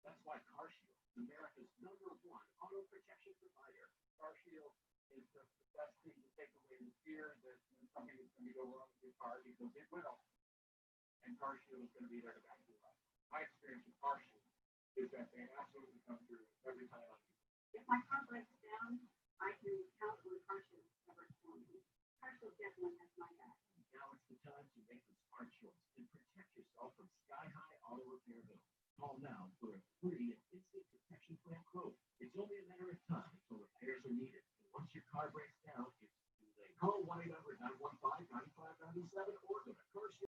That's why CarShield is America's #1 auto protection provider. CarShield is the best thing to take away the fear that something is going to go wrong with your car because it will. And CarShield is going to be there to back you up. My experience with CarShield is that they absolutely come through every time I use it. If my car breaks down, I can count on CarShield to cover it for me. CarShield definitely has my back. Now it's the time to make the smart choice and protect yourself from sky-high auto repair bills. Call now for a free and instant protection plan quote. It's only a matter of time until repairs are needed. And once your car breaks down, it's too late. Call 1-800-915-9597 or go to CarShield.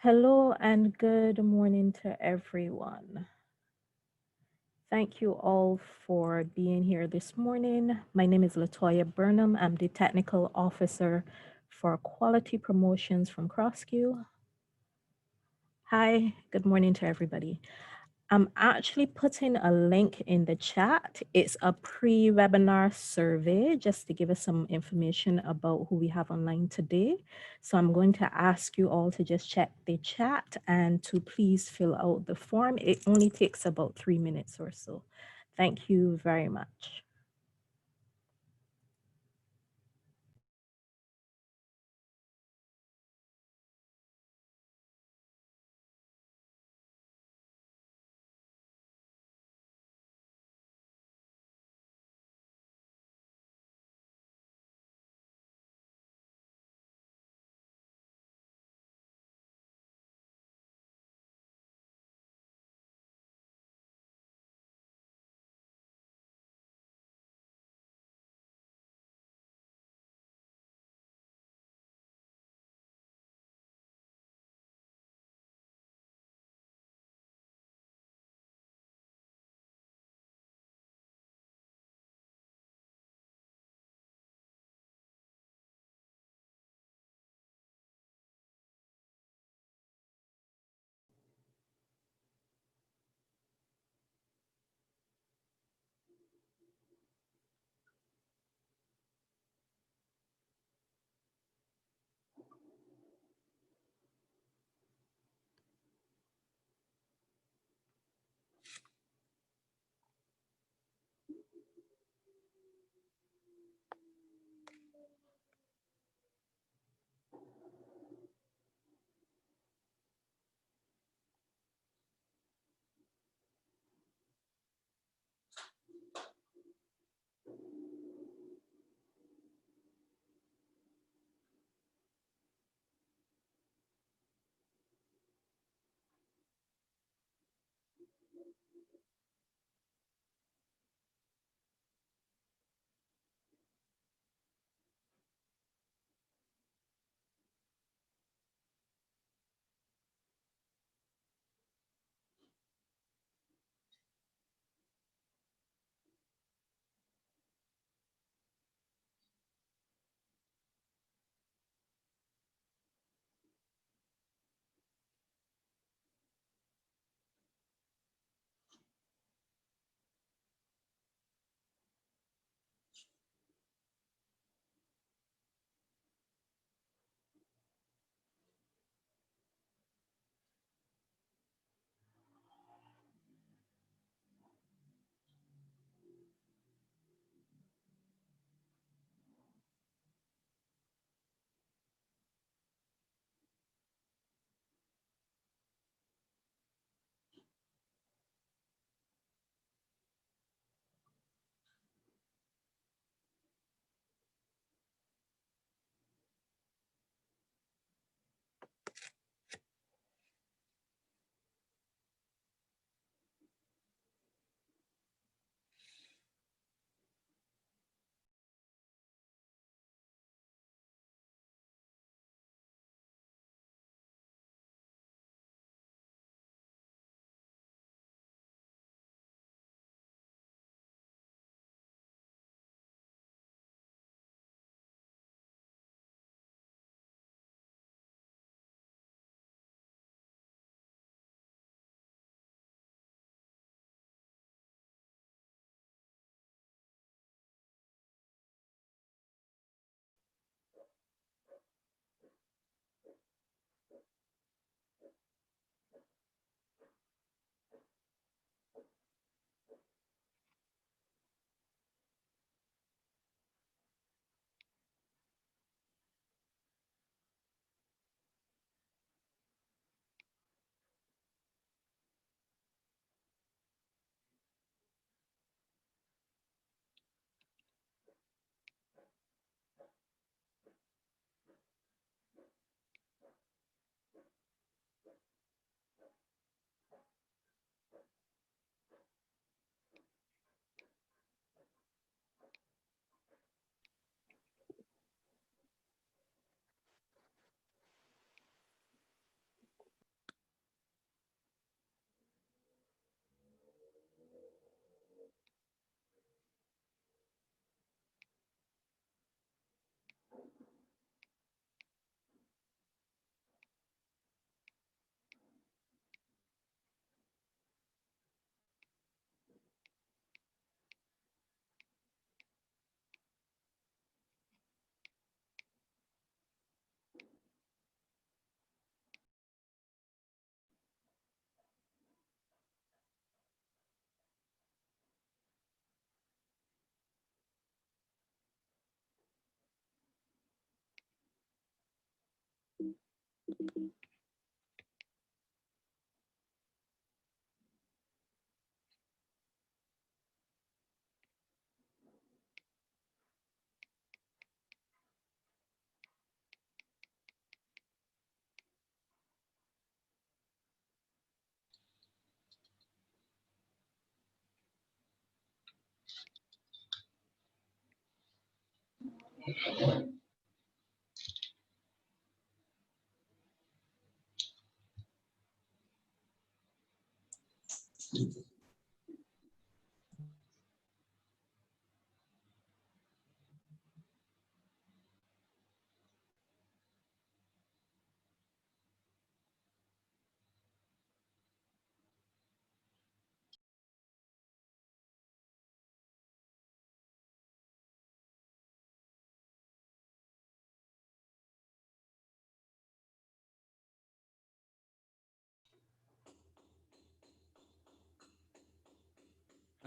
Hello and good morning to everyone. Thank you all for being here this morning. My name is Latoya Burnham. I'm the Technical Officer for Quality Promotions from CROSQ. Hi, good morning to everybody. I'm actually putting a link in the chat. It's a pre-webinar survey just to give us some information about who we have online today. So I'm going to ask you all to just check the chat and to please fill out the form. It only takes about 3 minutes or so. Thank you very much.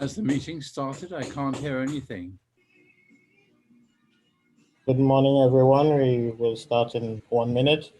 Has the meeting started? I can't hear anything. Good morning, everyone. We will start in 1 minute.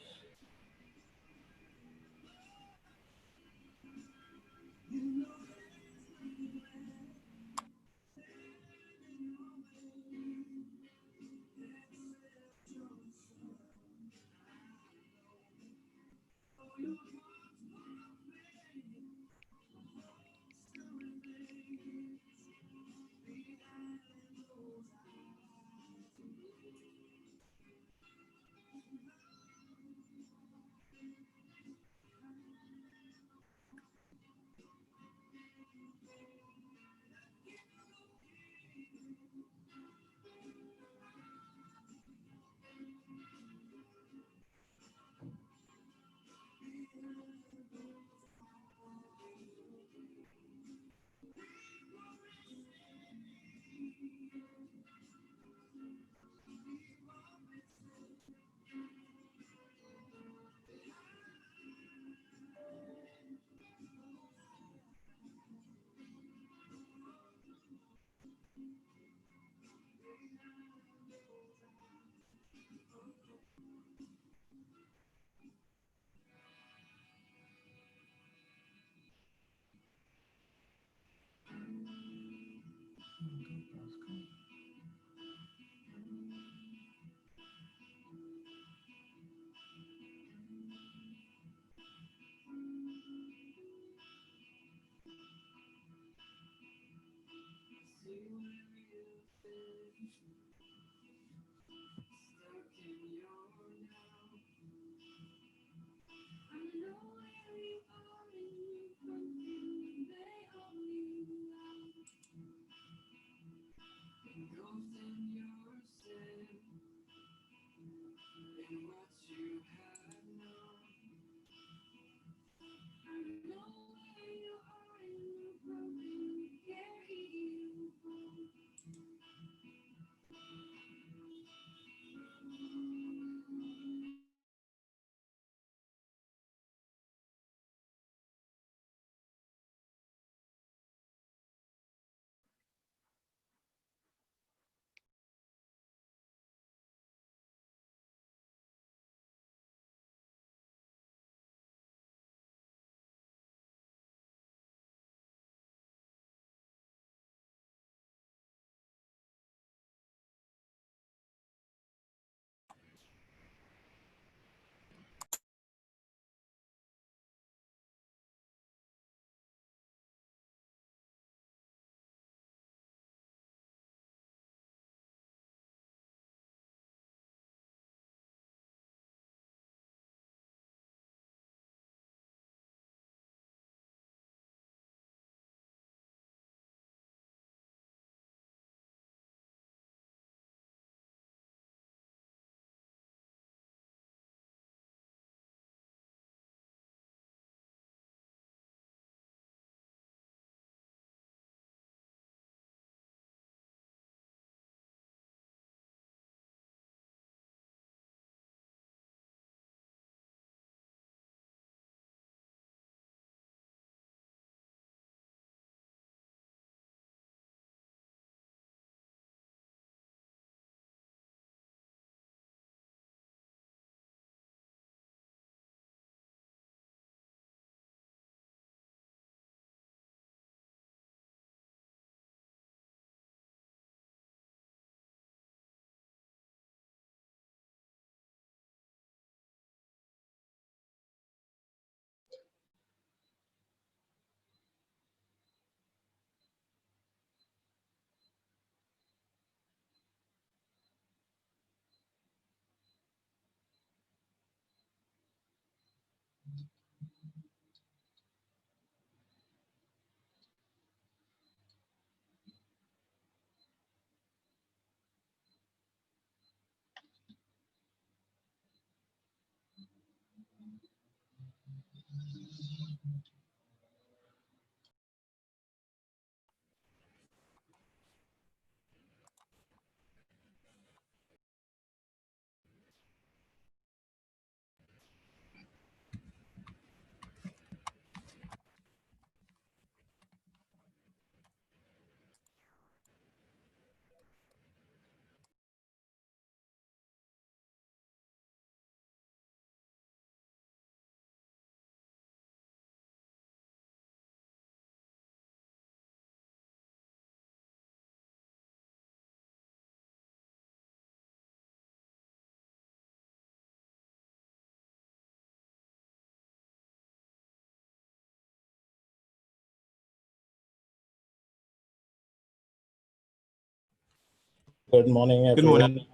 Good morning, Good everyone. morning.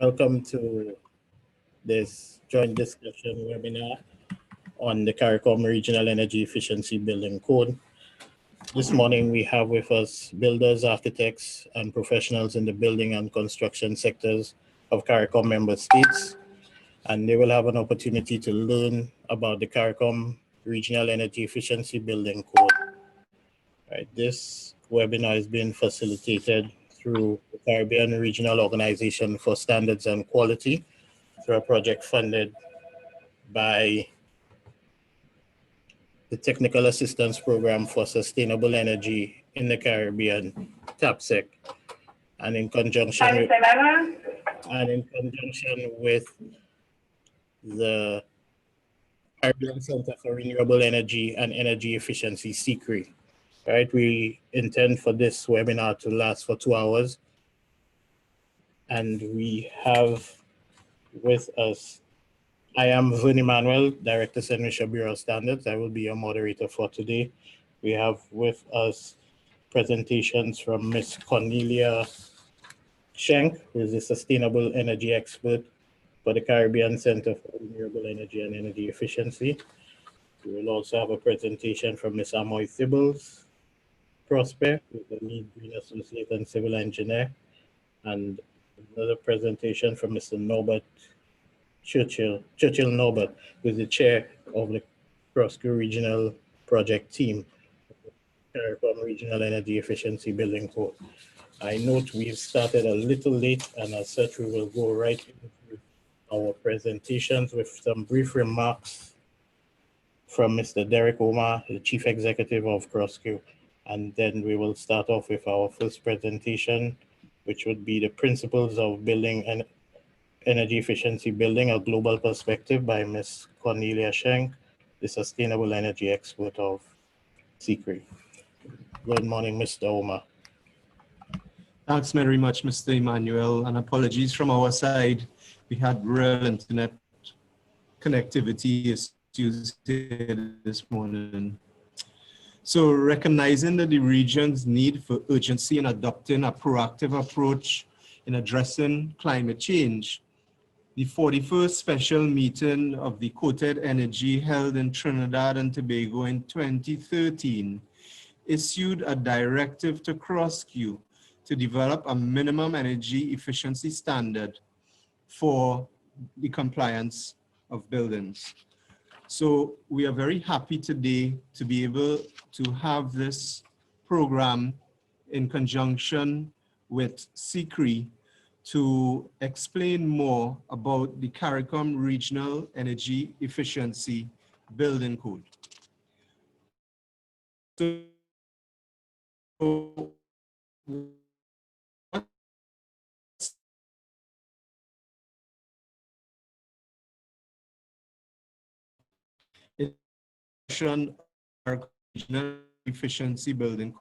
Welcome to this joint discussion webinar on the CARICOM Regional Energy Efficiency Building Code. This morning, we have with us builders, architects, and professionals in the building and construction sectors of CARICOM member states, and they will have an opportunity to learn about the CARICOM Regional Energy Efficiency Building Code. Right, this webinar is being facilitated through the Caribbean Regional Organization for Standards and Quality through a project funded by the Technical Assistance Program for Sustainable Energy in the Caribbean, TAPSEC, and in conjunction with the Caribbean Center for Renewable Energy and Energy Efficiency, CCREEE. Right, we intend for this webinar to last for 2 hours, and we have with us, I am Vern Emmanuel, Director, St. Lucia Bureau of Standards. I will be your moderator for today. We have with us presentations from Ms. Cornelia Schenk, who is a sustainable energy expert for the Caribbean Center for Renewable Energy and Energy Efficiency. We will also have a presentation from Ms. Amoy Thibbles, Prosper, who is the lead green associate and civil engineer, and another presentation from Mr. Norbert Churchill Norbert, who is the chair of the CROSQ regional project team, CARICOM Regional Energy Efficiency Building Code. I note we've started a little late, and as such, we will go right into our presentations with some brief remarks from Mr. Derek Omar, the Chief Executive of CROSQ. And then we will start off with our first presentation, which would be the principles of building and energy efficiency building, a global perspective, by Ms. Cornelia Schenk, the sustainable energy expert of CCREEE. Good morning, Mr. Omar. Thanks very much, Mr. Emmanuel, and apologies from our side. We had real internet connectivity issues here this morning. So recognizing that the region's need for urgency in adopting a proactive approach in addressing climate change, the 41st special meeting of the Quoted Energy held in Trinidad and Tobago in 2013 issued a directive to CROSQ to develop a minimum energy efficiency standard for the compliance of buildings. So we are very happy today to be able to have this program in conjunction with CCREEE to explain more about the CARICOM Regional Energy Efficiency Building Code. So our regional efficiency building code.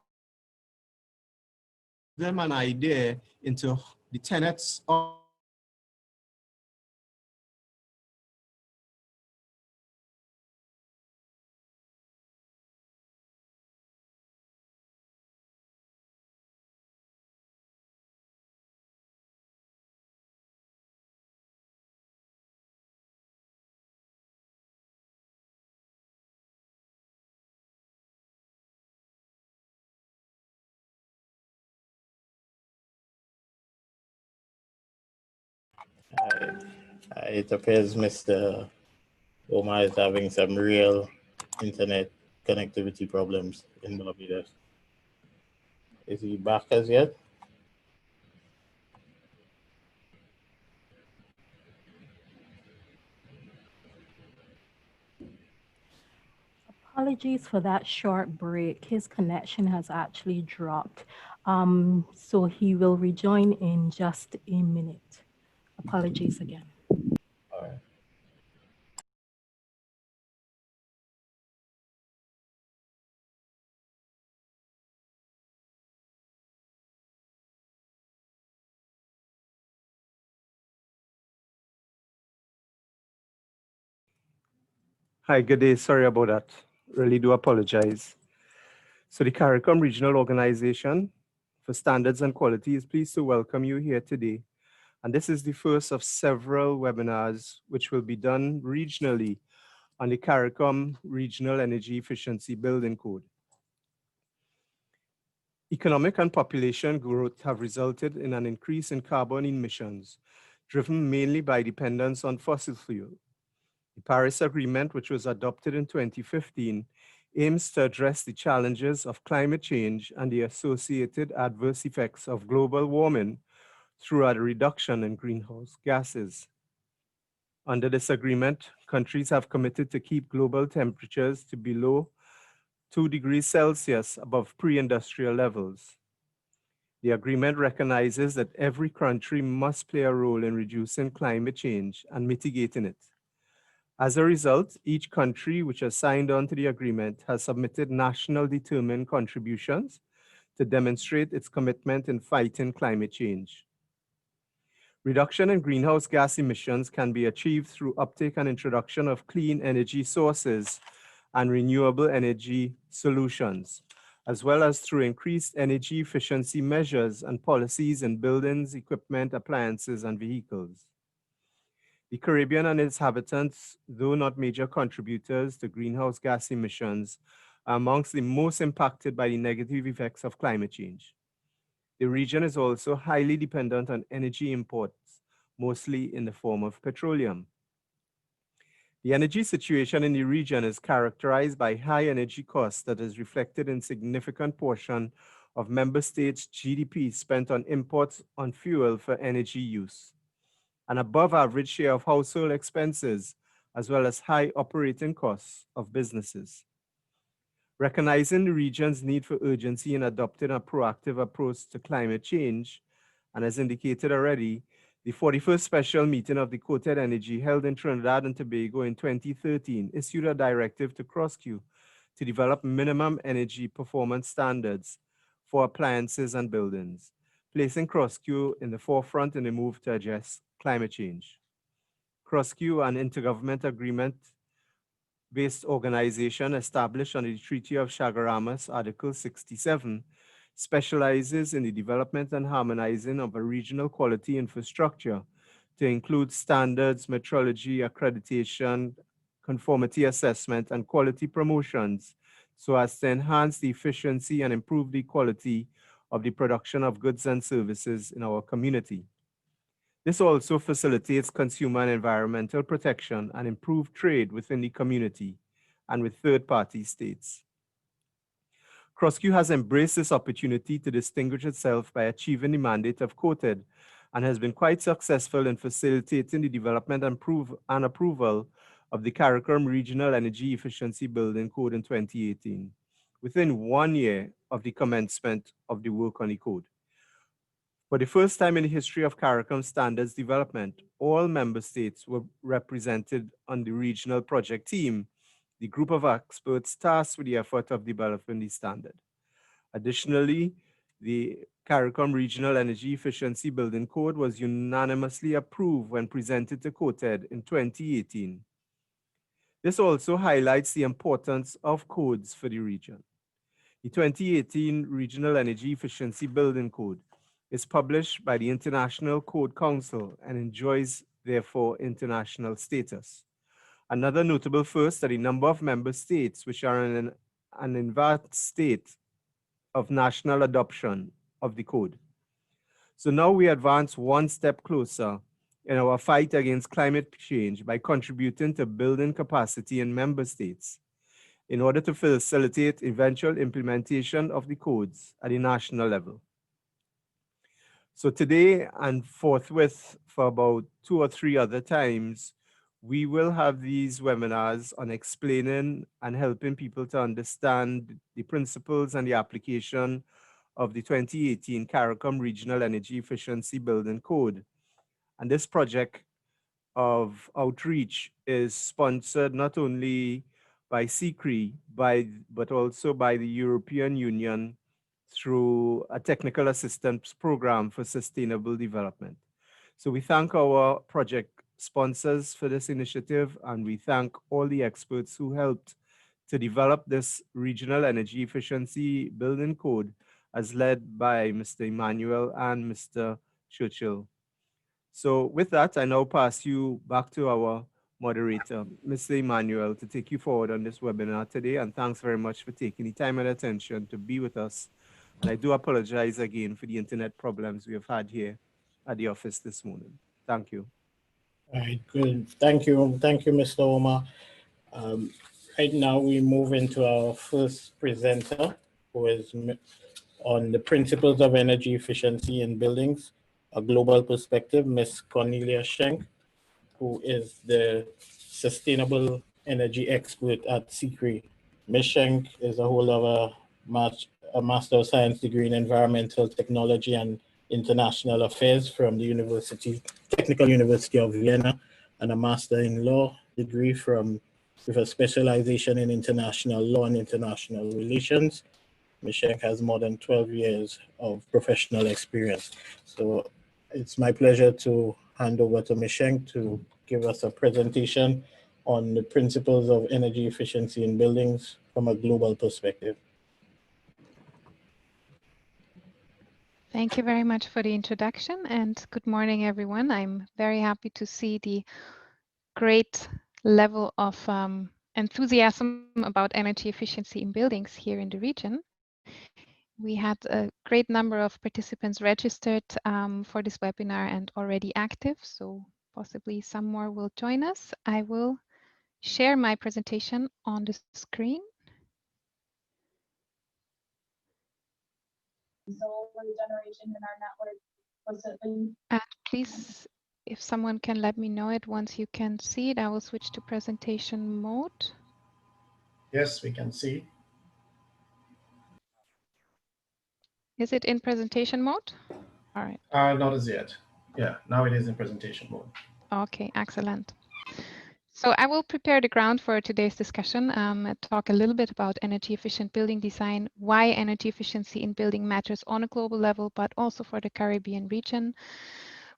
Them an idea into the tenets of It appears Mr. Omar is having some real internet connectivity problems in Barbados. Is he back as yet? Apologies for that short break. His connection has actually dropped. So he will rejoin in just a minute. Apologies again. All right. Hi, good day. Sorry about that. Really do apologize. So the CARICOM Regional Organization for Standards and Quality is pleased to welcome you here today. And this is the first of several webinars which will be done regionally on the CARICOM Regional Energy Efficiency Building Code. Economic and population growth have resulted in an increase in carbon emissions, driven mainly by dependence on fossil fuel. The Paris Agreement, which was adopted in 2015, aims to address the challenges of climate change and the associated adverse effects of global warming through a reduction in greenhouse gases. Under this agreement, countries have committed to keep global temperatures to below 2 degrees Celsius above pre-industrial levels. The agreement recognizes that every country must play a role in reducing climate change and mitigating it. As a result, each country which has signed on to the agreement has submitted national determined contributions to demonstrate its commitment in fighting climate change. Reduction in greenhouse gas emissions can be achieved through uptake and introduction of clean energy sources and renewable energy solutions, as well as through increased energy efficiency measures and policies in buildings, equipment, appliances, and vehicles. The Caribbean and its inhabitants, though not major contributors to greenhouse gas emissions, are amongst the most impacted by the negative effects of climate change. The region is also highly dependent on energy imports, mostly in the form of petroleum. The energy situation in the region is characterized by high energy costs that is reflected in significant portion of member states' GDP spent on imports on fuel for energy use, an above average share of household expenses, as well as high operating costs of businesses. Recognizing the region's need for urgency in adopting a proactive approach to climate change, and as indicated already, the 41st special meeting of the Quoted Energy held in Trinidad and Tobago in 2013 issued a directive to CROSQ to develop minimum energy performance standards for appliances and buildings, placing CROSQ in the forefront in the move to address climate change. CROSQ, an intergovernment agreement-based organization established under the Treaty of Chaguaramas, Article 67, specializes in the development and harmonizing of a regional quality infrastructure to include standards, metrology, accreditation, conformity assessment, and quality promotions so as to enhance the efficiency and improve the quality of the production of goods and services in our community. This also facilitates consumer and environmental protection and improved trade within the community and with third-party states. CROSQ has embraced this opportunity to distinguish itself by achieving the mandate of Quoted and has been quite successful in facilitating the development and approval of the CARICOM Regional Energy Efficiency Building Code in 2018, within 1 year of the commencement of the work on the code. For the first time in the history of CARICOM standards development, all member states were represented on the regional project team, the group of experts tasked with the effort of developing the standard. Additionally, the CARICOM Regional Energy Efficiency Building Code was unanimously approved when presented to Quoted in 2018. This also highlights the importance of codes for the region. The 2018 Regional Energy Efficiency Building Code is published by the International Code Council and enjoys, therefore, international status. Another notable first are the number of member states which are in an advanced state of national adoption of the code. So now we advance one step closer in our fight against climate change by contributing to building capacity in member states in order to facilitate eventual implementation of the codes at the national level. So today and forthwith for about 2 or 3 other times, we will have these webinars on explaining and helping people to understand the principles and the application of the 2018 CARICOM Regional Energy Efficiency Building Code. And this project of outreach is sponsored not only by CCREEE, but also by the European Union through a technical assistance program for sustainable development. So we thank our project sponsors for this initiative, and we thank all the experts who helped to develop this regional energy efficiency building code as led by Mr. Emmanuel and Mr. Churchill. So with that, I now pass you back to our moderator, Mr. Emmanuel, to take you forward on this webinar today. And thanks very much for taking the time and attention to be with us. And I do apologize again for the internet problems we have had here at the office this morning. Thank you. All right, good. Thank you, Mr. Omar. Right now, we move into our first presenter, who is on the principles of energy efficiency in buildings, a global perspective, Ms. Cornelia Schenk, who is the sustainable energy expert at CCREEE. Ms. Schenk is a holder of a Master of Science degree in Environmental Technology and International Affairs from the Technical University of Vienna, and a Master in Law degree with a specialization in international law and international relations. Ms. Schenk has more than 12 years of professional experience. So it's my pleasure to hand over to Ms. Schenk to give us a presentation on the principles of energy efficiency in buildings from a global perspective. Thank you very much for the introduction, and good morning, everyone. I'm very happy to see the great level of enthusiasm about energy efficiency in buildings here in the region. We had a great number of participants registered for this webinar and already active, so possibly some more will join us. I will share my presentation on the screen. Solar generation in our network was it? And please, if someone can let me know it once you can see it, I will switch to presentation mode. Yes, we can see. Is it in presentation mode? All right. Not as yet. Yeah, now it is in presentation mode. Okay, excellent. So I will prepare the ground for today's discussion, talk a little bit about energy efficient building design, why energy efficiency in building matters on a global level, but also for the Caribbean region,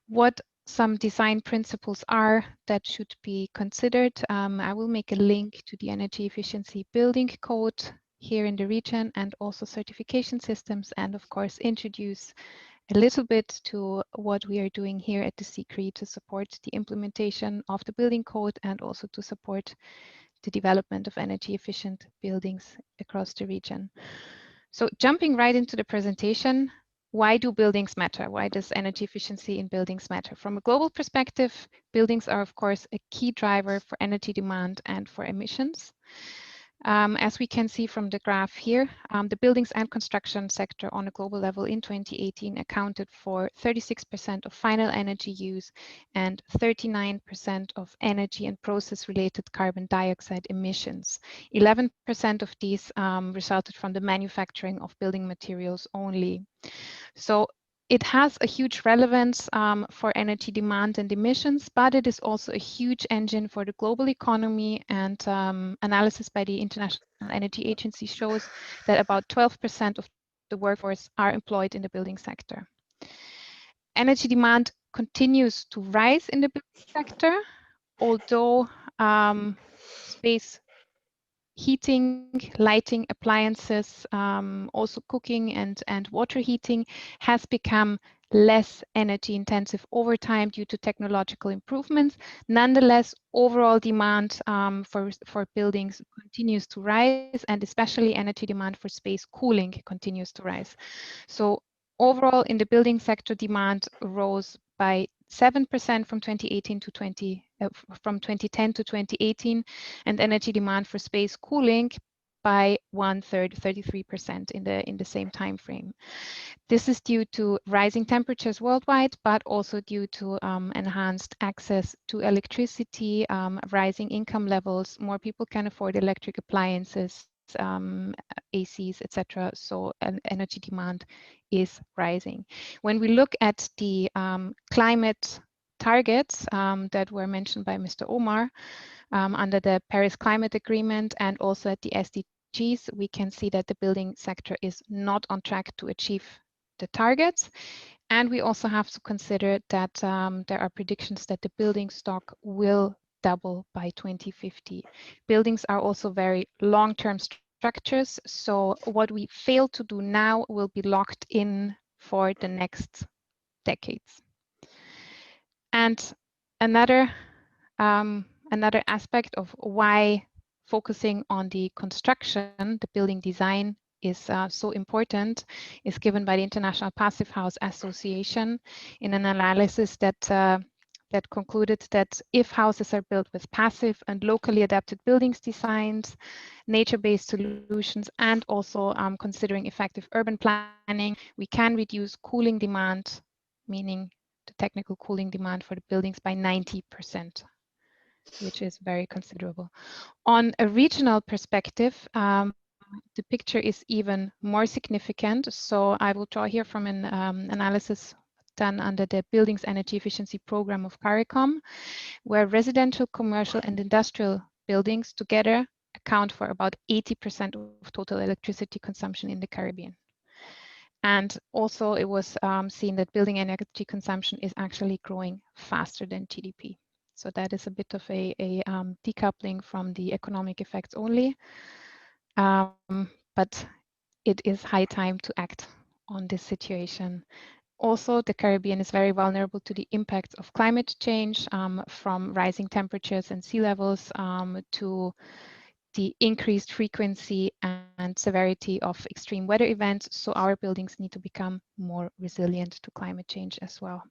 what some design principles are that should be considered. I will make a link to the energy efficiency building code here in the region and also certification systems, and of course introduce a little bit to what we are doing here at the CCREEE to support the implementation of the building code and also to support the development of energy efficient buildings across the region. So jumping right into the presentation, why do buildings matter? Why does energy efficiency in buildings matter? From a global perspective, buildings are of course a key driver for energy demand and for emissions. As we can see from the graph here, the buildings and construction sector on a global level in 2018 accounted for 36% of final energy use and 39% of energy and process-related carbon dioxide emissions. 11% of these resulted from the manufacturing of building materials only. So it has a huge relevance for energy demand and emissions, but it is also a huge engine for the global economy, and analysis by the International Energy Agency shows that about 12% of the workforce are employed in the building sector. Energy demand continues to rise in the building sector, although space heating, lighting, appliances, also cooking and water heating has become less energy intensive over time due to technological improvements. Nonetheless, overall demand for buildings continues to rise, and especially energy demand for space cooling continues to rise. So overall in the building sector, demand rose by 7% from 2018 to from 2010 to 2018, and energy demand for space cooling by 1/3, 33% in the same time frame. This is due to rising temperatures worldwide, but also due to enhanced access to electricity, rising income levels. More people can afford electric appliances, ACs, etc. So energy demand is rising. When we look at the climate targets that were mentioned by Mr. Omar under the Paris Climate Agreement and also at the SDGs, we can see that the building sector is not on track to achieve the targets. And we also have to consider that there are predictions that the building stock will double by 2050. Buildings are also very long-term structures, so what we fail to do now will be locked in for the next decades. And another aspect of why focusing on the construction, the building design, is so important is given by the International Passive House Association in an analysis that concluded that if houses are built with passive and locally adapted buildings designs, nature-based solutions, and also considering effective urban planning, we can reduce cooling demand, meaning the technical cooling demand for the buildings, by 90%, which is very considerable. On a regional perspective, the picture is even more significant. So I will draw here from an analysis done under the Buildings Energy Efficiency Program of CARICOM, where residential, commercial, and industrial buildings together account for about 80% of total electricity consumption in the Caribbean. And also it was seen that building energy consumption is actually growing faster than GDP. So that is a bit of a decoupling from the economic effects only. But it is high time to act on this situation. Also, the Caribbean is very vulnerable to the impacts of climate change, from rising temperatures and sea levels to the increased frequency and severity of extreme weather events. So our buildings need to become more resilient to climate change as well.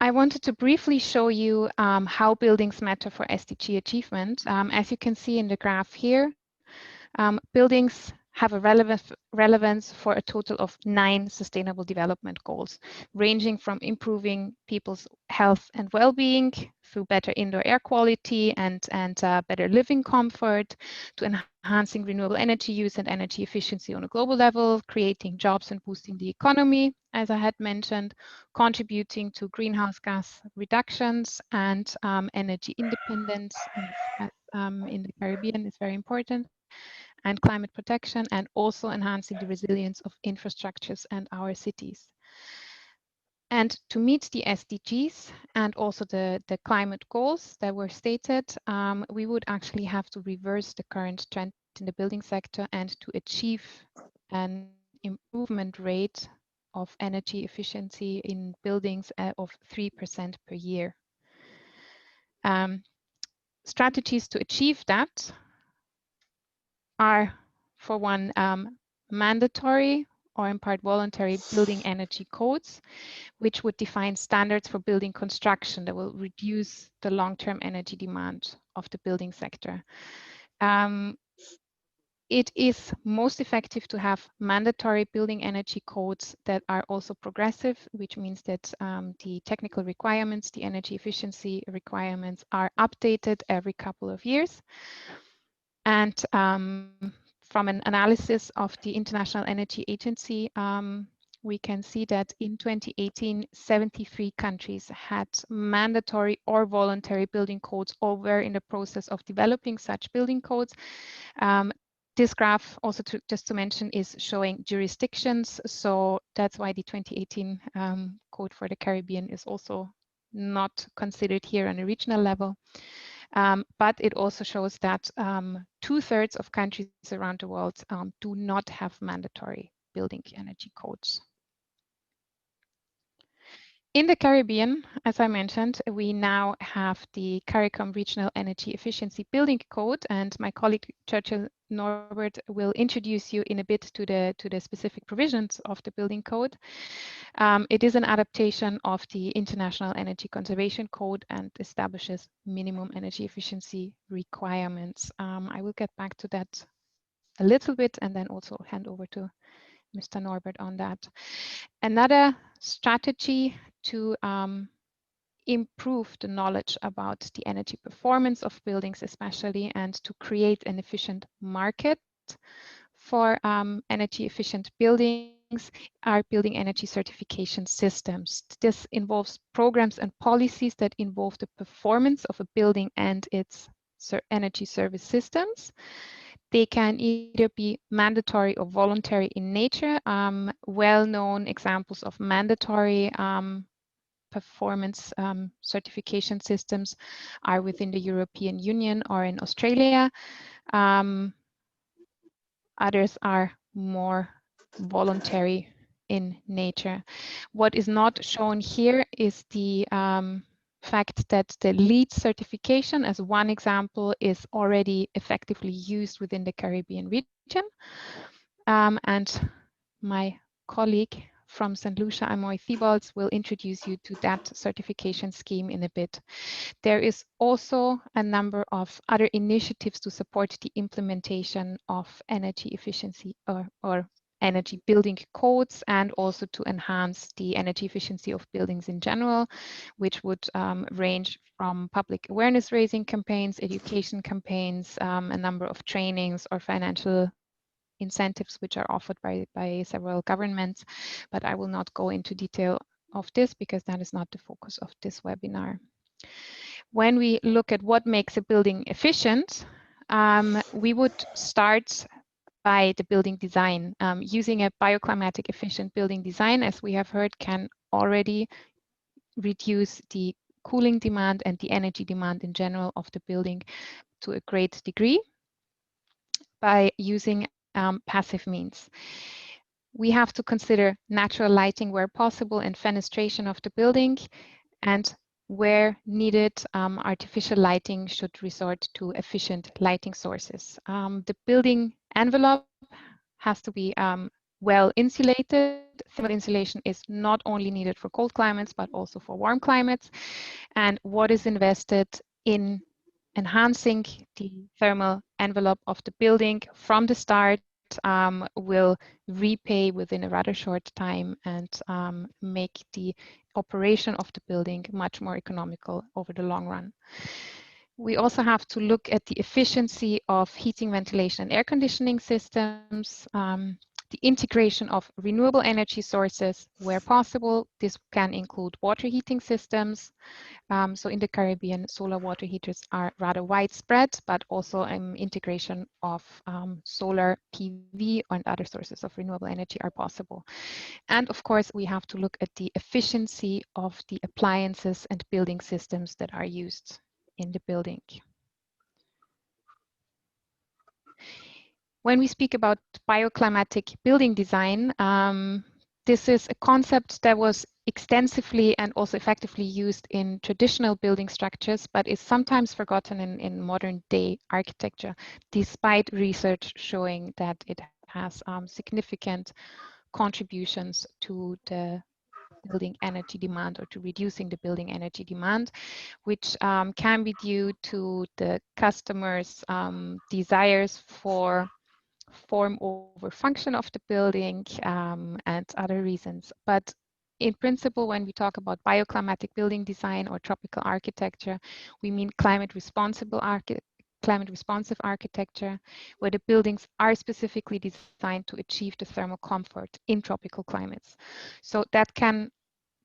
I wanted to briefly show you how buildings matter for SDG achievement. As you can see in the graph here, buildings have a relevance for a total of 9 sustainable development goals, ranging from improving people's health and well-being through better indoor air quality and better living comfort, to enhancing renewable energy use and energy efficiency on a global level, creating jobs and boosting the economy, as I had mentioned, contributing to greenhouse gas reductions and energy independence in the Caribbean is very important, and climate protection, and also enhancing the resilience of infrastructures and our cities. And to meet the SDGs and also the climate goals that were stated, we would actually have to reverse the current trend in the building sector and to achieve an improvement rate of energy efficiency in buildings of 3% per year. Strategies to achieve that are, for one, mandatory or in part voluntary building energy codes, which would define standards for building construction that will reduce the long-term energy demand of the building sector. It is most effective to have mandatory building energy codes that are also progressive, which means that the technical requirements, the energy efficiency requirements are updated every couple of years. And from an analysis of the International Energy Agency, we can see that in 2018, 73 countries had mandatory or voluntary building codes or were in the process of developing such building codes. This graph, also just to mention, is showing jurisdictions. So that's why the 2018 code for the Caribbean is also not considered here on a regional level. But it also shows that 2/3 of countries around the world do not have mandatory building energy codes. In the Caribbean, as I mentioned, we now have the CARICOM Regional Energy Efficiency Building Code, and my colleague Churchill Norbert will introduce you in a bit to the specific provisions of the building code. It is an adaptation of the International Energy Conservation Code and establishes minimum energy efficiency requirements. I will get back to that a little bit and then also hand over to Mr. Norbert on that. Another strategy to improve the knowledge about the energy performance of buildings especially, and to create an efficient market for energy efficient buildings are building energy certification systems. This involves programs and policies that involve the performance of a building and its energy service systems. They can either be mandatory or voluntary in nature. Well-known examples of mandatory performance certification systems are within the European Union or in Australia. Others are more voluntary in nature. What is not shown here is the fact that the LEED certification, as one example, is already effectively used within the Caribbean region. And my colleague from St. Lucia, Amoy Theobalds, will introduce you to that certification scheme in a bit. There is also a number of other initiatives to support the implementation of energy efficiency or energy building codes, and also to enhance the energy efficiency of buildings in general, which would range from public awareness raising campaigns, education campaigns, a number of trainings or financial incentives which are offered by several governments, but I will not go into detail of this because that is not the focus of this webinar. When we look at what makes a building efficient, we would start by the building design. Using a bioclimatic efficient building design, as we have heard, can already reduce the cooling demand and the energy demand in general of the building to a great degree by using passive means. We have to consider natural lighting where possible and fenestration of the building, and where needed, artificial lighting should resort to efficient lighting sources. The building envelope has to be well insulated. Thermal insulation is not only needed for cold climates, but also for warm climates. And what is invested in enhancing the thermal envelope of the building from the start will repay within a rather short time and make the operation of the building much more economical over the long run. We also have to look at the efficiency of heating, ventilation, and air conditioning systems, the integration of renewable energy sources where possible. This can include water heating systems. So in the Caribbean, solar water heaters are rather widespread, but also integration of solar PV and other sources of renewable energy are possible. And of course, we have to look at the efficiency of the appliances and building systems that are used in the building. When we speak about bioclimatic building design, this is a concept that was extensively and also effectively used in traditional building structures, but is sometimes forgotten in modern day architecture, despite research showing that it has significant contributions to the building energy demand or to reducing the building energy demand, which can be due to the customers' desires for form over function of the building and other reasons. But in principle, when we talk about bioclimatic building design or tropical architecture, we mean climate responsive architecture, where the buildings are specifically designed to achieve the thermal comfort in tropical climates. So that can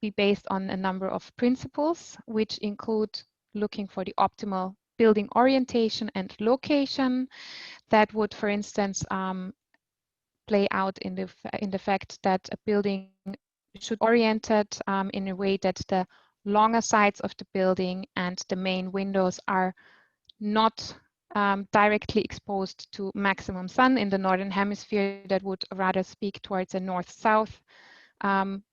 be based on a number of principles, which include looking for the optimal building orientation and location. That would, for instance, play out in the fact that a building should be oriented in a way that the longer sides of the building and the main windows are not directly exposed to maximum sun in the northern hemisphere. That would rather speak towards a north-south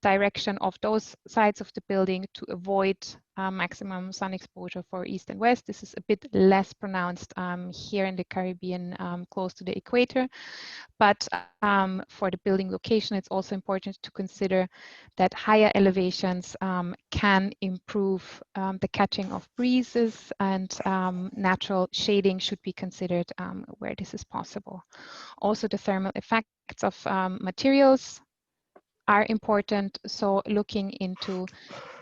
direction of those sides of the building to avoid maximum sun exposure for east and west. This is a bit less pronounced here in the Caribbean, close to the equator. But for the building location, it's also important to consider that higher elevations can improve the catching of breezes, and natural shading should be considered where this is possible. Also, the thermal effects of materials are important. So looking into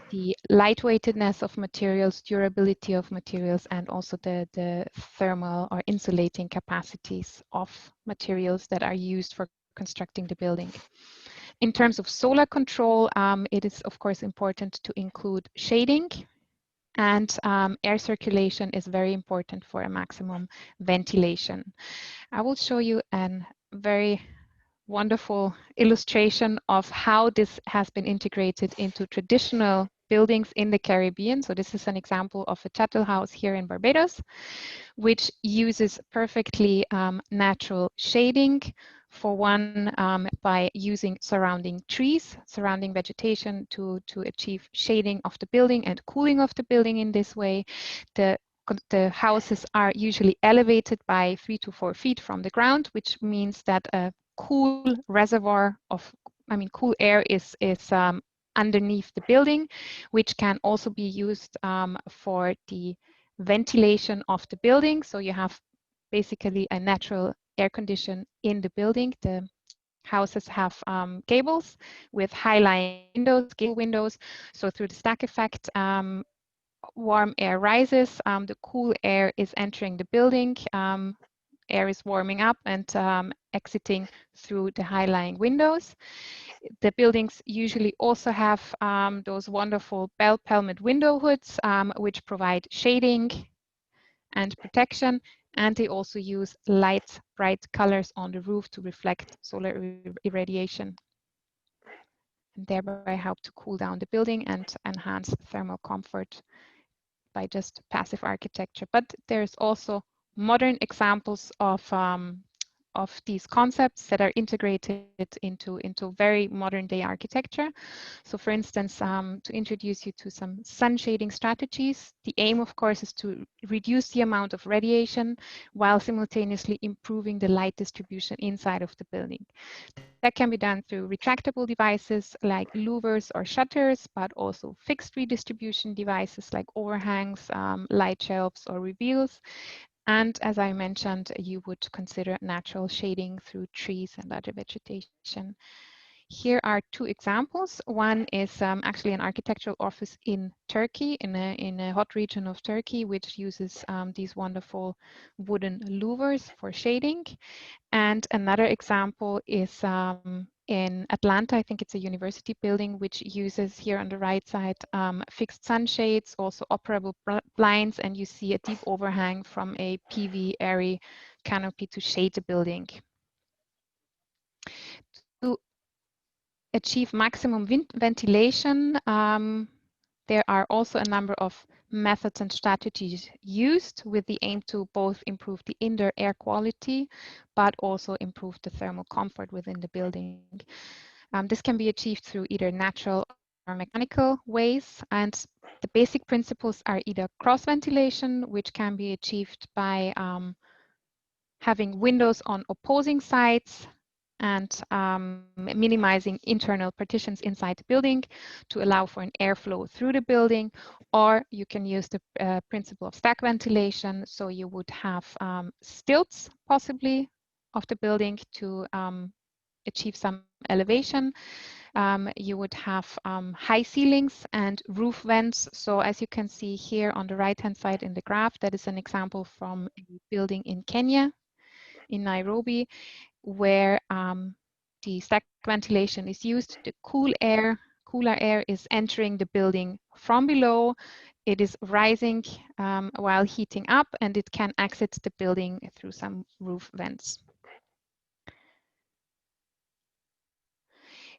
the lightweightedness of materials, durability of materials, and also the thermal or insulating capacities of materials that are used for constructing the building. In terms of solar control, it is of course important to include shading, and air circulation is very important for a maximum ventilation. I will show you a very wonderful illustration of how this has been integrated into traditional buildings in the Caribbean. So this is an example of a chattel house here in Barbados, which uses perfectly natural shading. For one, by using surrounding trees, surrounding vegetation to achieve shading of the building and cooling of the building in this way. The houses are usually elevated by 3 to 4 feet from the ground, which means that a cool reservoir of, cool air is underneath the building, which can also be used for the ventilation of the building. So you have basically a natural air condition in the building. The houses have gables with high-lying windows, gable windows. So through the stack effect, warm air rises, the cool air is entering the building, air is warming up and exiting through the high-lying windows. The buildings usually also have those wonderful bell-pelmet window hoods, which provide shading and protection, and they also use light, bright colors on the roof to reflect solar irradiation, and thereby help to cool down the building and enhance thermal comfort by just passive architecture. But there's also modern examples of these concepts that are integrated into very modern day architecture. So for instance, to introduce you to some sun shading strategies, the aim of course is to reduce the amount of radiation while simultaneously improving the light distribution inside of the building. That can be done through retractable devices like louvers or shutters, but also fixed redistribution devices like overhangs, light shelves or reveals. And as I mentioned, you would consider natural shading through trees and other vegetation. Here are two examples. One is actually an architectural office in Turkey, in a hot region of Turkey, which uses these wonderful wooden louvers for shading. And another example is in Atlanta. I think it's a university building which uses, here on the right side, fixed sunshades, also operable blinds, and you see a deep overhang from a PV area canopy to shade the building. To achieve maximum ventilation, there are also a number of methods and strategies used with the aim to both improve the indoor air quality, but also improve the thermal comfort within the building. This can be achieved through either natural or mechanical ways, and the basic principles are either cross ventilation, which can be achieved by having windows on opposing sides and minimizing internal partitions inside the building to allow for an airflow through the building, or you can use the principle of stack ventilation. So you would have stilts possibly of the building to achieve some elevation. You would have high ceilings and roof vents. So as you can see here on the right-hand side in the graph, that is an example from a building in Kenya, in Nairobi, where the stack ventilation is used. The cooler air is entering the building from below. It is rising while heating up, and it can exit the building through some roof vents.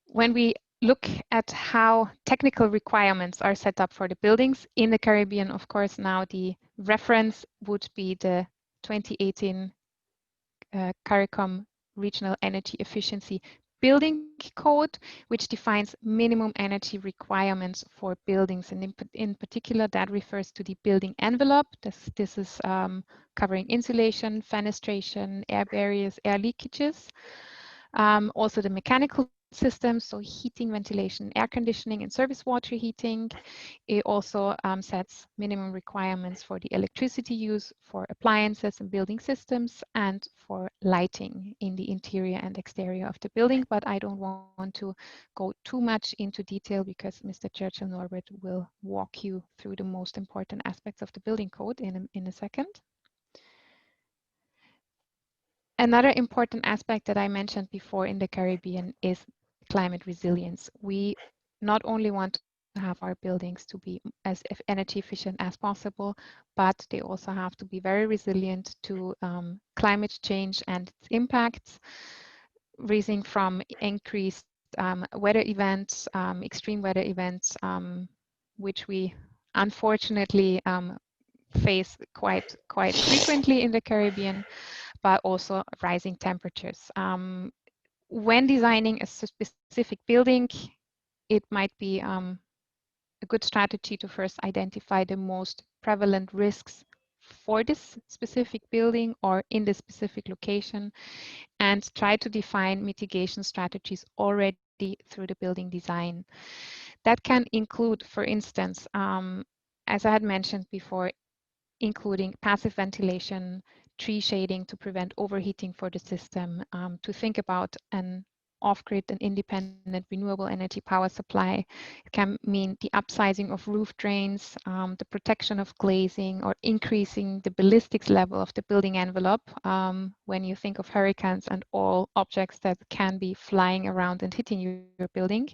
When we look at how technical requirements are set up for the buildings in the Caribbean, of course, now the reference would be the 2018 CARICOM Regional Energy Efficiency building code, which defines minimum energy requirements for buildings. And in particular, that refers to the building envelope. This is covering insulation, fenestration, air barriers, air leakages. Also the mechanical systems, so heating, ventilation, air conditioning, and service water heating. It also sets minimum requirements for the electricity use, for appliances and building systems, and for lighting in the interior and exterior of the building. But I don't want to go too much into detail because Mr. Churchill Norbert will walk you through the most important aspects of the building code in a second. Another important aspect that I mentioned before in the Caribbean is climate resilience. We not only want to have our buildings to be as energy efficient as possible, but they also have to be very resilient to climate change and its impacts, rising from increased weather events, extreme weather events, which we unfortunately face quite frequently in the Caribbean, but also rising temperatures. When designing a specific building, it might be a good strategy to first identify the most prevalent risks for this specific building or in this specific location, and try to define mitigation strategies already through the building design. That can include, for instance, as I had mentioned before, including passive ventilation, tree shading to prevent overheating for the system, to think about an off-grid and independent renewable energy power supply. It can mean the upsizing of roof drains, the protection of glazing, or increasing the ballistics level of the building envelope when you think of hurricanes and all objects that can be flying around and hitting your building.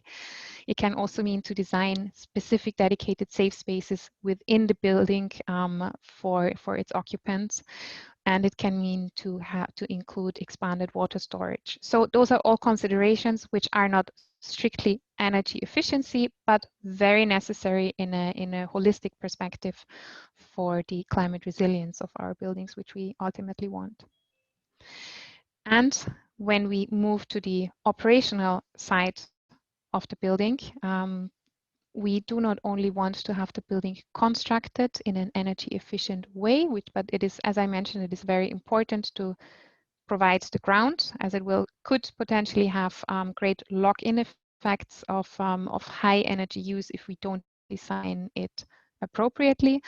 It can also mean to design specific dedicated safe spaces within the building for its occupants. And it can mean to include expanded water storage. So those are all considerations which are not strictly energy efficiency, but very necessary in a holistic perspective for the climate resilience of our buildings, which we ultimately want. And when we move to the operational side of the building, we do not only want to have the building constructed in an energy efficient way, but it is, as I mentioned, it is very important to provide the ground, as it could potentially have great lock-in effects of high energy use if we don't design it appropriately.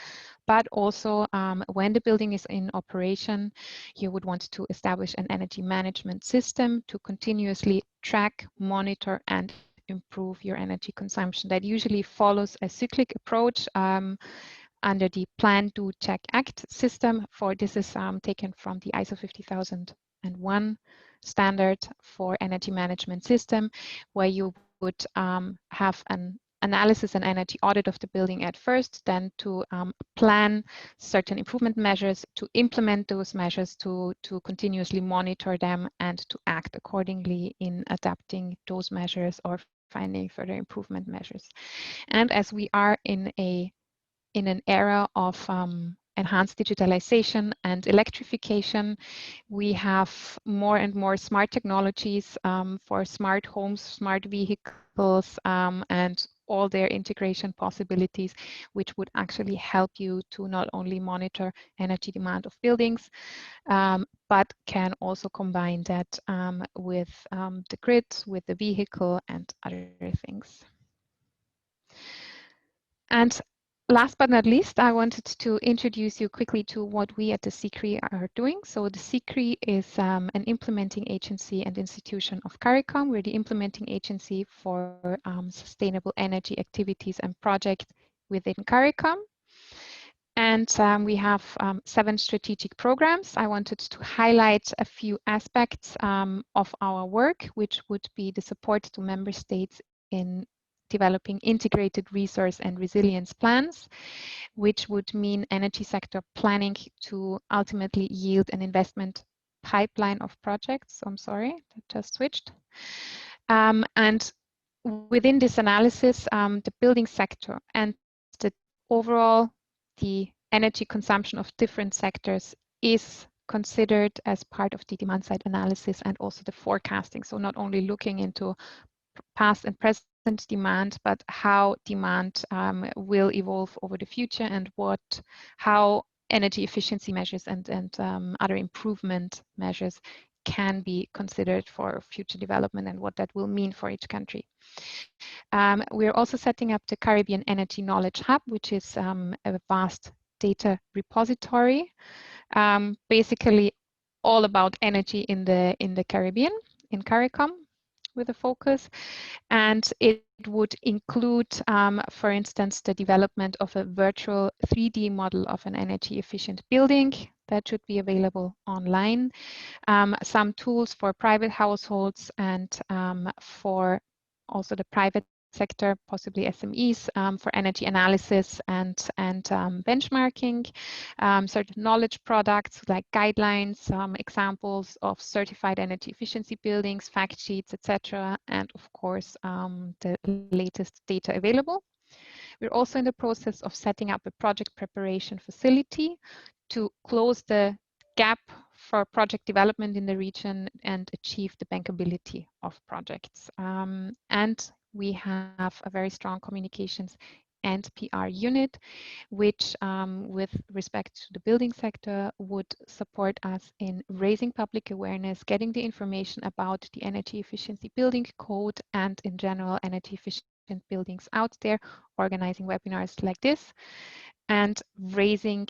But also when the building is in operation, you would want to establish an energy management system to continuously track, monitor, and improve your energy consumption. That usually follows a cyclic approach under the Plan, Do, Check, Act system. This is taken from the ISO 50001 standard for energy management system, where you would have an analysis and energy audit of the building at first, then to plan certain improvement measures, to implement those measures, to continuously monitor them, and to act accordingly in adapting those measures or finding further improvement measures. And as we are in an era of enhanced digitalization and electrification, we have more and more smart technologies for smart homes, smart vehicles, and all their integration possibilities, which would actually help you to not only monitor energy demand of buildings, but can also combine that with the grid, with the vehicle, and other things. And last but not least, I wanted to introduce you quickly to what we at the CCREEE are doing. So the CCREEE is an implementing agency and institution of CARICOM. We're the implementing agency for sustainable energy activities and projects within CARICOM. And we have 7 strategic programs. I wanted to highlight a few aspects of our work, which would be the support to member states in developing integrated resource and resilience plans, which would mean energy sector planning to ultimately yield an investment pipeline of projects. I'm sorry, that just switched. And within this analysis, the building sector and the overall, the energy consumption of different sectors is considered as part of the demand side analysis and also the forecasting. So not only looking into past and present demand, but how demand will evolve over the future and how energy efficiency measures and other improvement measures can be considered for future development and what that will mean for each country. We're also setting up the Caribbean Energy Knowledge Hub, which is a vast data repository, basically all about energy in the Caribbean, in CARICOM with a focus. And it would include, for instance, the development of a virtual 3D model of an energy efficient building that should be available online, some tools for private households and for also the private sector, possibly SMEs, for energy analysis and benchmarking, certain knowledge products like guidelines, examples of certified energy efficiency buildings, fact sheets, etc., and of course the latest data available. We're also in the process of setting up a project preparation facility to close the gap for project development in the region and achieve the bankability of projects. And we have a very strong communications and PR unit, which with respect to the building sector would support us in raising public awareness, getting the information about the energy efficiency building code and in general energy efficient buildings out there, organizing webinars like this, and raising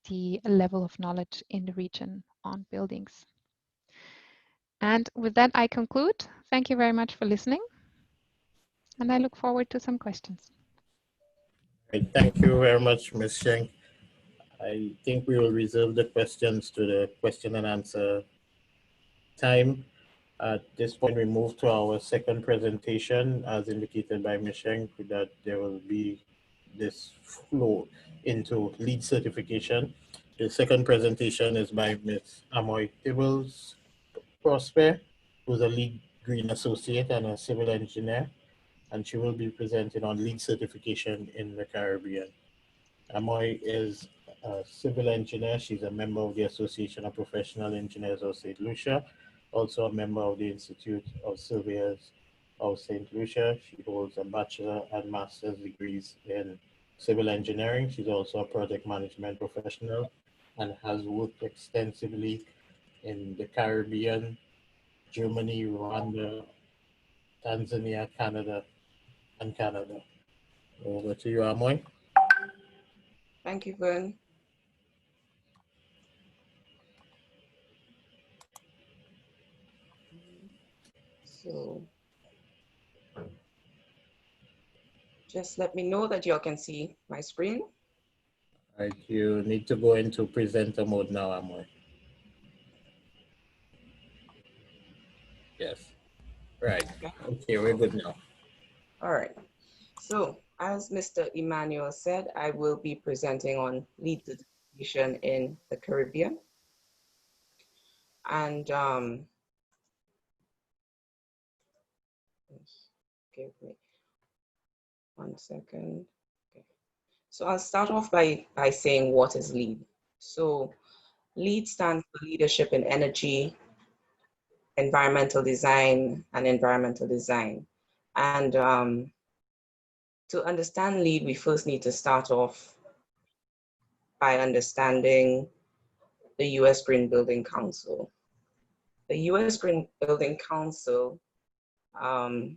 the level of knowledge in the region on buildings. And with that, I conclude. Thank you very much for listening. And I look forward to some questions. Right, thank you very much, Ms. Schenk. I think we will reserve the questions to the question and answer time. At this point, we move to our second presentation, as indicated by Ms. Schenk, that there will be this flow into LEED certification. The second presentation is by Ms. Amoy Tibbles Prosper, who's a LEED Green Associate and a civil engineer, and she will be presenting on LEED certification in the Caribbean. Amoy is a civil engineer. She's a member of the Association of Professional Engineers of St. Lucia, also a member of the Institute of Surveyors of St. Lucia. She holds a bachelor and master's degrees in civil engineering. She's also a project management professional and has worked extensively in the Caribbean, Germany, Rwanda, Tanzania, Canada. Over to you, Amoy. Thank you, Vern. So just let me know that you all can see my screen. All right, you need to go into presenter mode now, Amoy. Yes. Right. Okay, we're good now. All right. So as Mr. Emmanuel said, I will be presenting on LEED certification in the Caribbean. And give me 1 second. Okay. So I'll start off by saying what is LEED. So LEED stands for Leadership in Energy, Environmental Design, and Environmental Design. And to understand LEED, we first need to start off by understanding the U.S. Green Building Council. The U.S. Green Building Council, I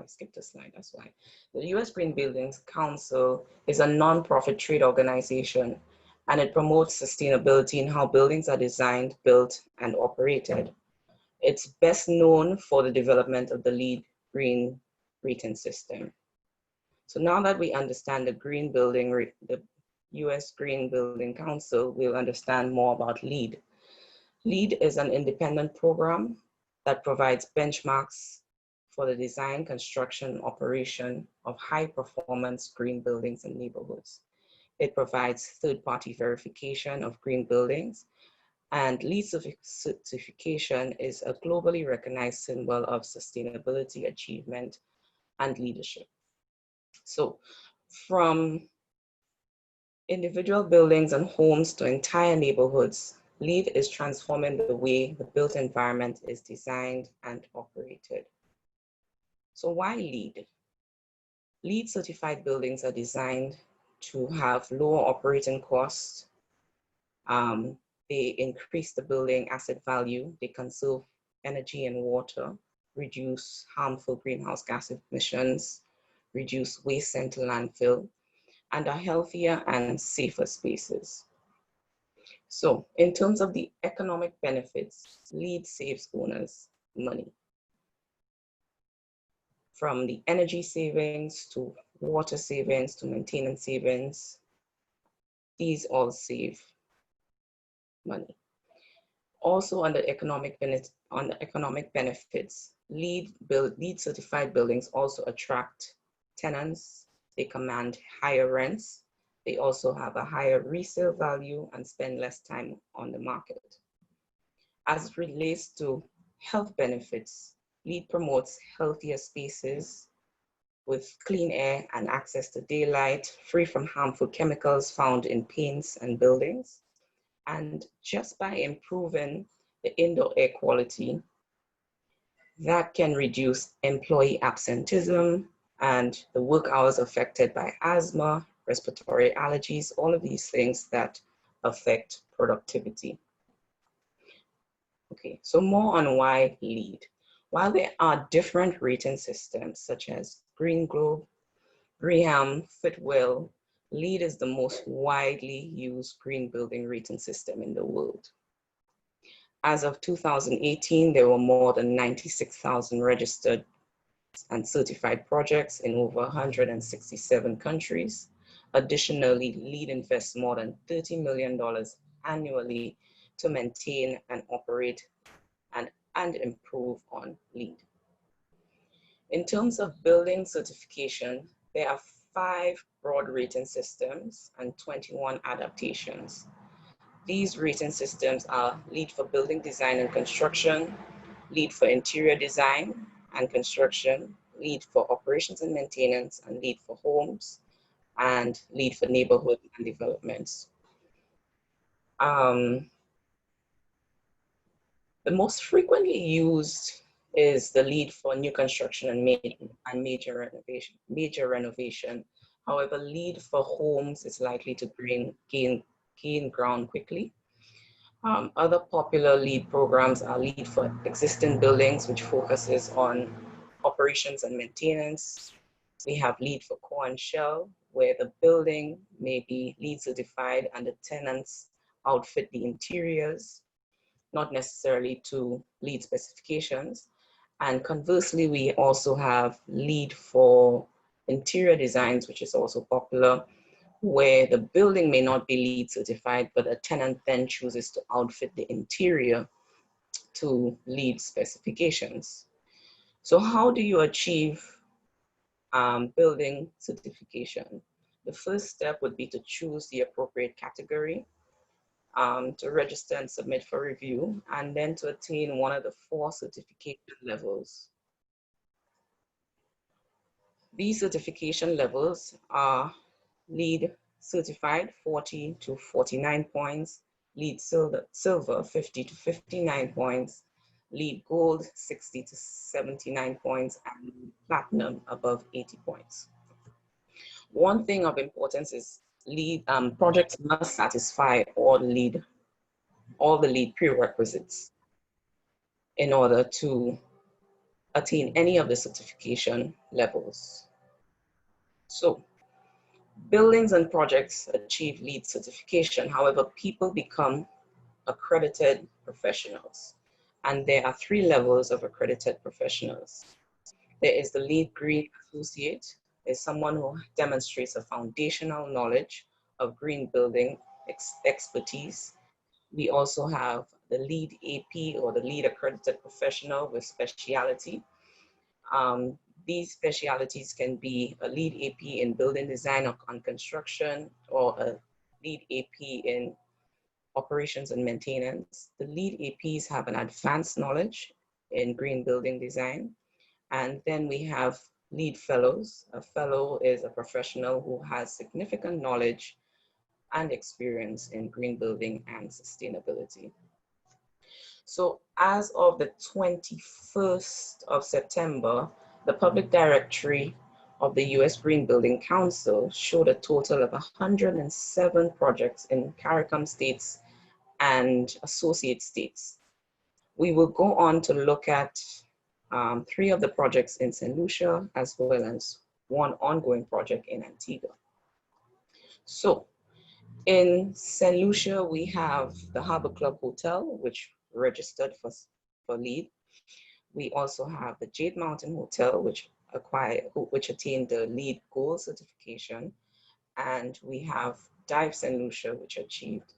skipped a slide, that's why. The U.S. Green Building Council is a non-profit trade organization, and it promotes sustainability in how buildings are designed, built, and operated. It's best known for the development of the LEED Green rating system. So now that we understand the U.S. Green Building Council, we'll understand more about LEED. LEED is an independent program that provides benchmarks for the design, construction, operation of high-performance green buildings and neighborhoods. It provides third-party verification of green buildings, and LEED certification is a globally recognized symbol of sustainability, achievement, and leadership. So from individual buildings and homes to entire neighborhoods, LEED is transforming the way the built environment is designed and operated. So why LEED? LEED certified buildings are designed to have lower operating costs. They increase the building asset value, they conserve energy and water, reduce harmful greenhouse gas emissions, reduce waste sent to landfill, and are healthier and safer spaces. So in terms of the economic benefits, LEED saves owners money. From the energy savings to water savings to maintenance savings, these all save money. Also on the economic benefits, LEED certified buildings also attract tenants. They command higher rents. They also have a higher resale value and spend less time on the market. As it relates to health benefits, LEED promotes healthier spaces with clean air and access to daylight, free from harmful chemicals found in paints and buildings. And just by improving the indoor air quality, that can reduce employee absenteeism and the work hours affected by asthma, respiratory allergies, all of these things that affect productivity. Okay, so more on why LEED. While there are different rating systems such as Green Globe, BREEAM, Fitwel, LEED is the most widely used green building rating system in the world. As of 2018, there were more than 96,000 registered and certified projects in over 167 countries. Additionally, LEED invests more than $30 million annually to maintain and operate and improve on LEED. In terms of building certification, there are 5 broad rating systems and 21 adaptations. These rating systems are LEED for building design and construction, LEED for interior design and construction, LEED for operations and maintenance, and LEED for homes, and LEED for neighborhood and developments. The most frequently used is the LEED for new construction and major renovation. However, LEED for homes is likely to gain ground quickly. Other popular LEED programs are LEED for existing buildings, which focuses on operations and maintenance. We have LEED for core and shell, where the building may be LEED certified and the tenants outfit the interiors, not necessarily to LEED specifications. And conversely, we also have LEED for interior designs, which is also popular, where the building may not be LEED certified, but a tenant then chooses to outfit the interior to LEED specifications. So how do you achieve building certification? The first step would be to choose the appropriate category, to register and submit for review, and then to attain one of the 4 certification levels. These certification levels are LEED certified 40 to 49 points, LEED silver 50 to 59 points, LEED gold 60 to 79 points, and platinum above 80 points. One thing of importance is LEED projects must satisfy all the LEED prerequisites in order to attain any of the certification levels. So buildings and projects achieve LEED certification. However, people become accredited professionals. And there are 3 levels of accredited professionals. There is the LEED Green Associate, is someone who demonstrates a foundational knowledge of green building expertise. We also have the LEED AP, or the LEED Accredited Professional with speciality. These specialities can be a LEED AP in building design or on construction, or a LEED AP in operations and maintenance. The LEED APs have an advanced knowledge in green building design. And then we have LEED fellows. A fellow is a professional who has significant knowledge and experience in green building and sustainability. So as of the 21st of September, the public directory of the US Green Building Council showed a total of 107 projects in CARICOM states and associate states. We will go on to look at 3 of the projects in St. Lucia, as well as 1 ongoing project in Antigua. So in St. Lucia, we have the Harbor Club Hotel, which registered for LEED. We also have the Jade Mountain Hotel, which attained the LEED Gold certification. And we have Dive St. Lucia, which achieved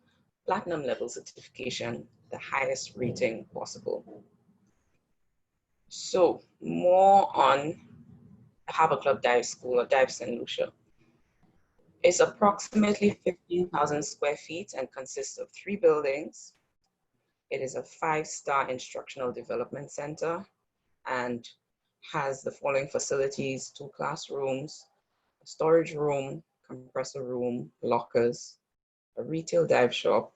platinum level certification, the highest rating possible. So more on the Harbor Club Dive School or Dive St. Lucia. It's approximately 15,000 square feet and consists of 3 buildings. It is a 5-star instructional development center and has the following facilities: 2 classrooms, a storage room, compressor room, lockers, a retail dive shop,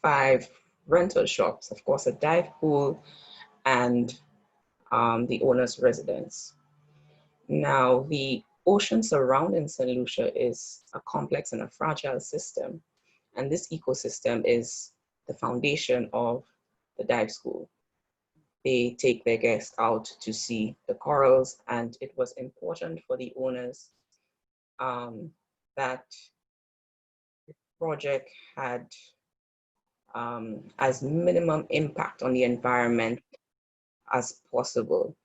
5 rental shops, of course, a dive pool, and the owner's residence. Now, the ocean surrounding St. Lucia is a complex and a fragile system, and this ecosystem is the foundation of the dive school. They take their guests out to see the corals, and it was important for the owners that the project had as minimum impact on the environment as possible.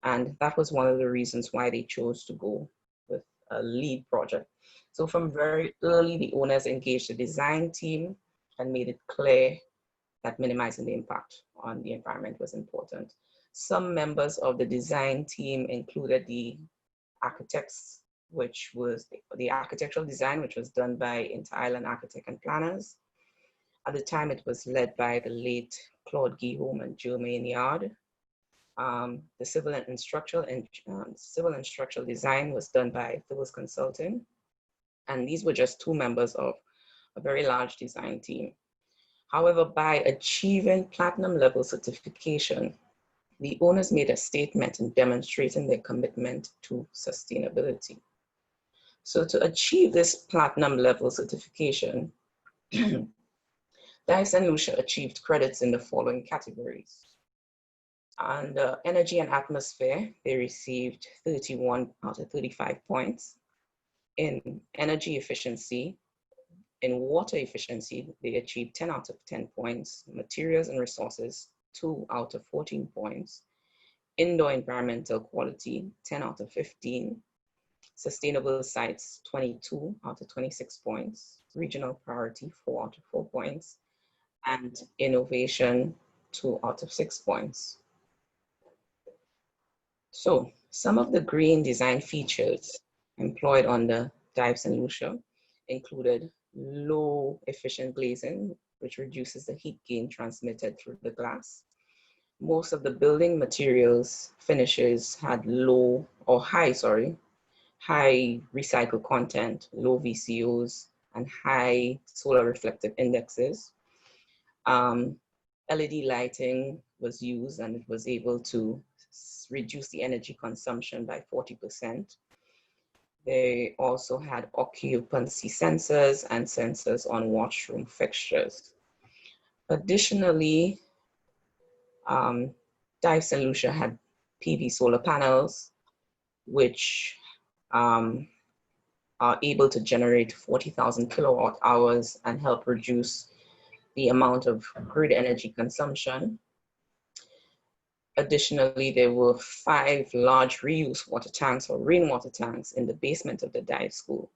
And that was one of the reasons why they chose to go with a LEED project. So from very early, the owners engaged the design team and made it clear that minimizing the impact on the environment was important. Some members of the design team included the architects, which was the architectural design, which was done by Inter-Island Architect and Planners. At the time, it was led by the late Claude Guillaume and Germaine Yard. The civil and structural design was done by Phil's Consulting. And these were just 2 members of a very large design team. However, by achieving platinum level certification, the owners made a statement in demonstrating their commitment to sustainability. So to achieve this platinum level certification, Dive St. Lucia achieved credits in the following categories. Under energy and atmosphere, they received 31 out of 35 points. In energy efficiency, in water efficiency, they achieved 10 out of 10 points. Materials and resources, 2 out of 14 points. Indoor environmental quality, 10 out of 15. Sustainable sites, 22 out of 26 points. Regional priority, 4 out of 4 points. And innovation, 2 out of 6 points. So some of the green design features employed on the Dive St. Lucia included low efficient glazing, which reduces the heat gain transmitted through the glass. Most of the building materials finishes had high recycled content, low VCOs, and high solar reflective indexes. LED lighting was used, and it was able to reduce the energy consumption by 40%. They also had occupancy sensors and sensors on washroom fixtures. Additionally, Dive St. Lucia had PV solar panels, which are able to generate 40,000 kilowatt hours and help reduce the amount of grid energy consumption. Additionally, there were 5 large reuse water tanks or rainwater tanks in the basement of the dive school.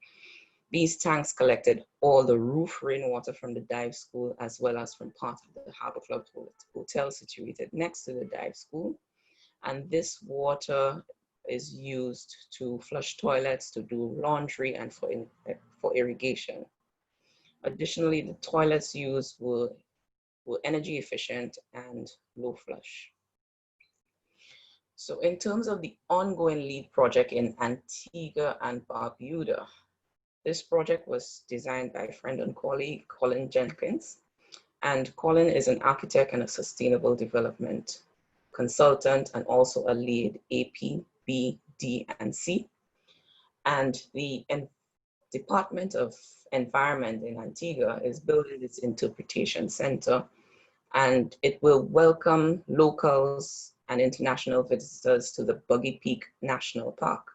These tanks collected all the roof rainwater from the dive school, as well as from part of the Harbor Club Hotel situated next to the dive school. And this water is used to flush toilets, to do laundry, and for irrigation. Additionally, the toilets used were energy efficient and low flush. So in terms of the ongoing LEED project in Antigua and Barbuda, This project was designed by friend and colleague Colin Jenkins, and Colin is an architect and a sustainable development consultant and also a lead AP, B, D, and C. And the Department of Environment in Antigua is building its interpretation center, and it will welcome locals and international visitors to the Buggy Peak National Park.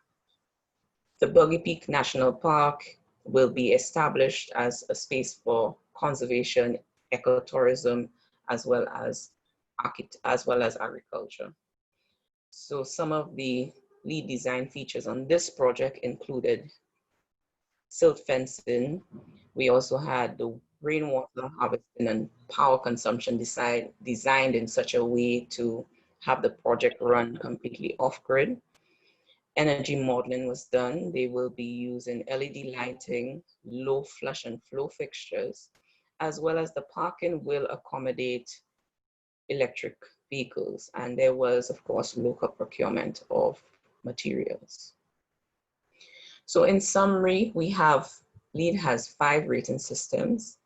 The Buggy Peak National Park will be established as a space for conservation, ecotourism, as well as agriculture. So some of the lead design features on this project included silt fencing. We also had the rainwater harvesting and power consumption designed in such a way to have the project run completely off-grid. Energy modeling was done. They will be using LED lighting, low flush and flow fixtures, as well as the parking will accommodate electric vehicles. And there was, of course, local procurement of materials. So in summary, LEED has 5 rating systems: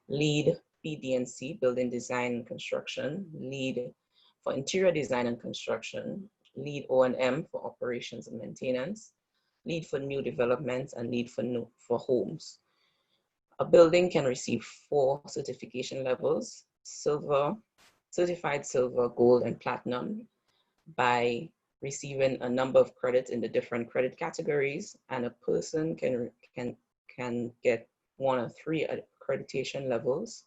LEED BD&C, building design and construction; LEED for interior design and construction; LEED O&M for operations and maintenance; LEED for new developments; and LEED for homes. A building can receive 4 certification levels: silver, certified silver, gold, and platinum, by receiving a number of credits in the different credit categories, and a person can get 1 or 3 accreditation levels: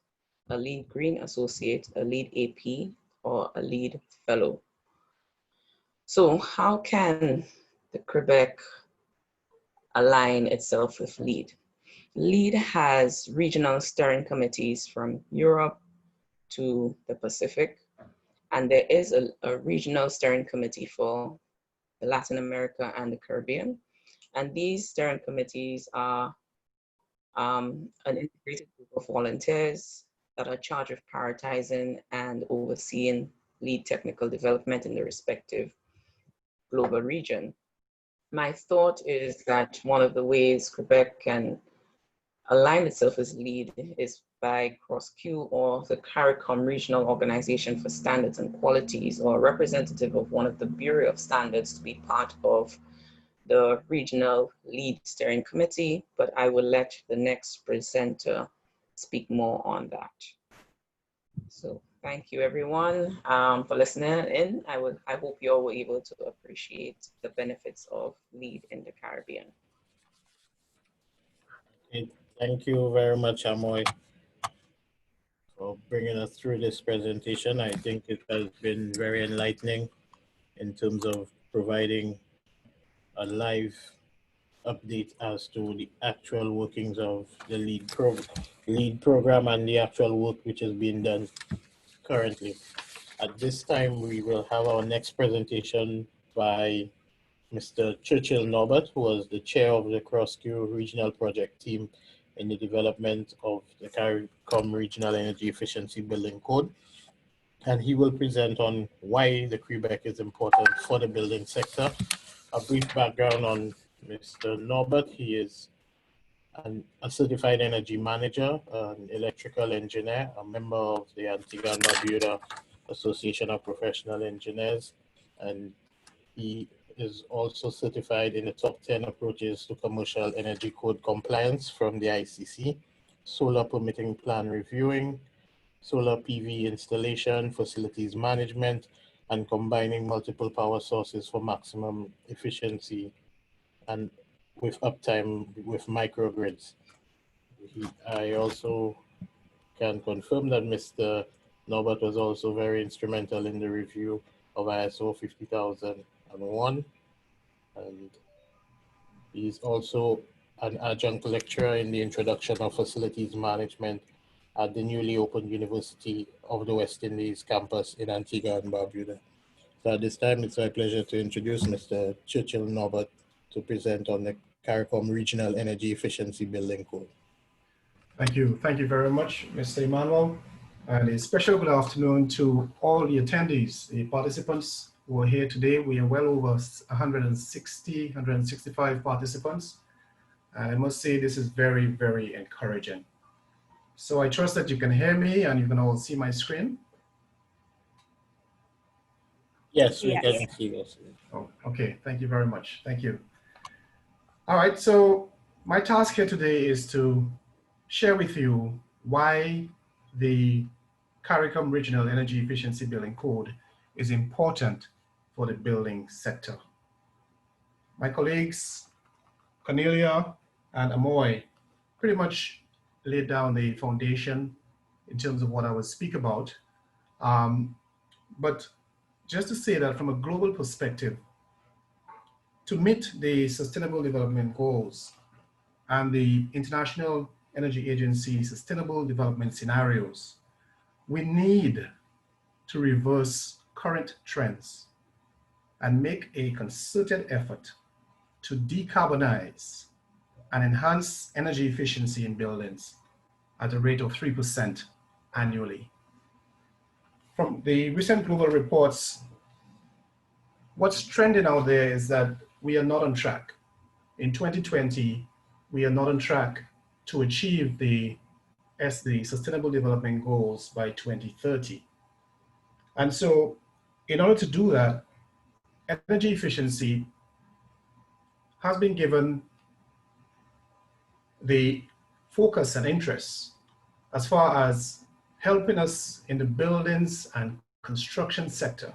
a LEED Green Associate, a LEED AP, or a LEED Fellow. So how can the CREEBC align itself with LEED? LEED has regional steering committees from Europe to the Pacific, and there is a regional steering committee for Latin America and the Caribbean. And these steering committees are an integrated group of volunteers that are charged with prioritizing and overseeing LEED technical development in the respective global region. My thought is that one of the ways CREEBC can align itself as LEED is by CROSQ, or the CARICOM Regional Organization for Standards and Qualities, or a representative of one of the Bureau of Standards, to be part of the regional LEED steering committee, but I will let the next presenter speak more on that. So thank you everyone for listening in. I hope you all were able to appreciate the benefits of LEED in the Caribbean. Okay, thank you very much, Amoy, for bringing us through this presentation. I think it has been very enlightening in terms of providing a live update as to the actual workings of the LEED program and the actual work which is being done currently. At this time, we will have our next presentation by Mr. Churchill Norbert, who was the chair of the CROSQ regional project team in the development of the CARICOM Regional Energy Efficiency Building Code. And he will present on why the CREEBC is important for the building sector. A brief background on Mr. Norbert: he is a certified energy manager, an electrical engineer, a member of the Antigua and Barbuda Association of Professional Engineers, and he is also certified in the top 10 approaches to commercial energy code compliance from the ICC, solar permitting plan reviewing, solar PV installation, facilities management, and combining multiple power sources for maximum efficiency and with uptime with microgrids. I also can confirm that Mr. Norbert was also very instrumental in the review of ISO 50001, and he's also an adjunct lecturer in the introduction of facilities management at the newly opened University of the West Indies campus in Antigua and Barbuda. So at this time, it's my pleasure to introduce Mr. Churchill Norbert to present on the CARICOM Regional Energy Efficiency Building Code. Thank you. Thank you very much, Mr. Emmanuel. And a special good afternoon to all the attendees, the participants who are here today. We are well over 165 participants. And I must say this is very, very encouraging. So I trust that you can hear me and you can all see my screen. Yes, we Yes. can see this. Oh, okay, thank you very much. Thank you. All right, so my task here today is to share with you why the CARICOM Regional Energy Efficiency Building Code is important for the building sector. My colleagues, Cornelia and Amoy, pretty much laid down the foundation in terms of what I will speak about. But just to say that from a global perspective, to meet the Sustainable Development Goals and the International Energy Agency Sustainable Development Scenarios, we need to reverse current trends and make a concerted effort to decarbonize and enhance energy efficiency in buildings at a rate of 3% annually. From the recent global reports, what's trending out there is that we are not on track. In 2020, we are not on track to achieve the Sustainable Development Goals by 2030. And so in order to do that, energy efficiency has been given the focus and interest as far as helping us in the buildings and construction sector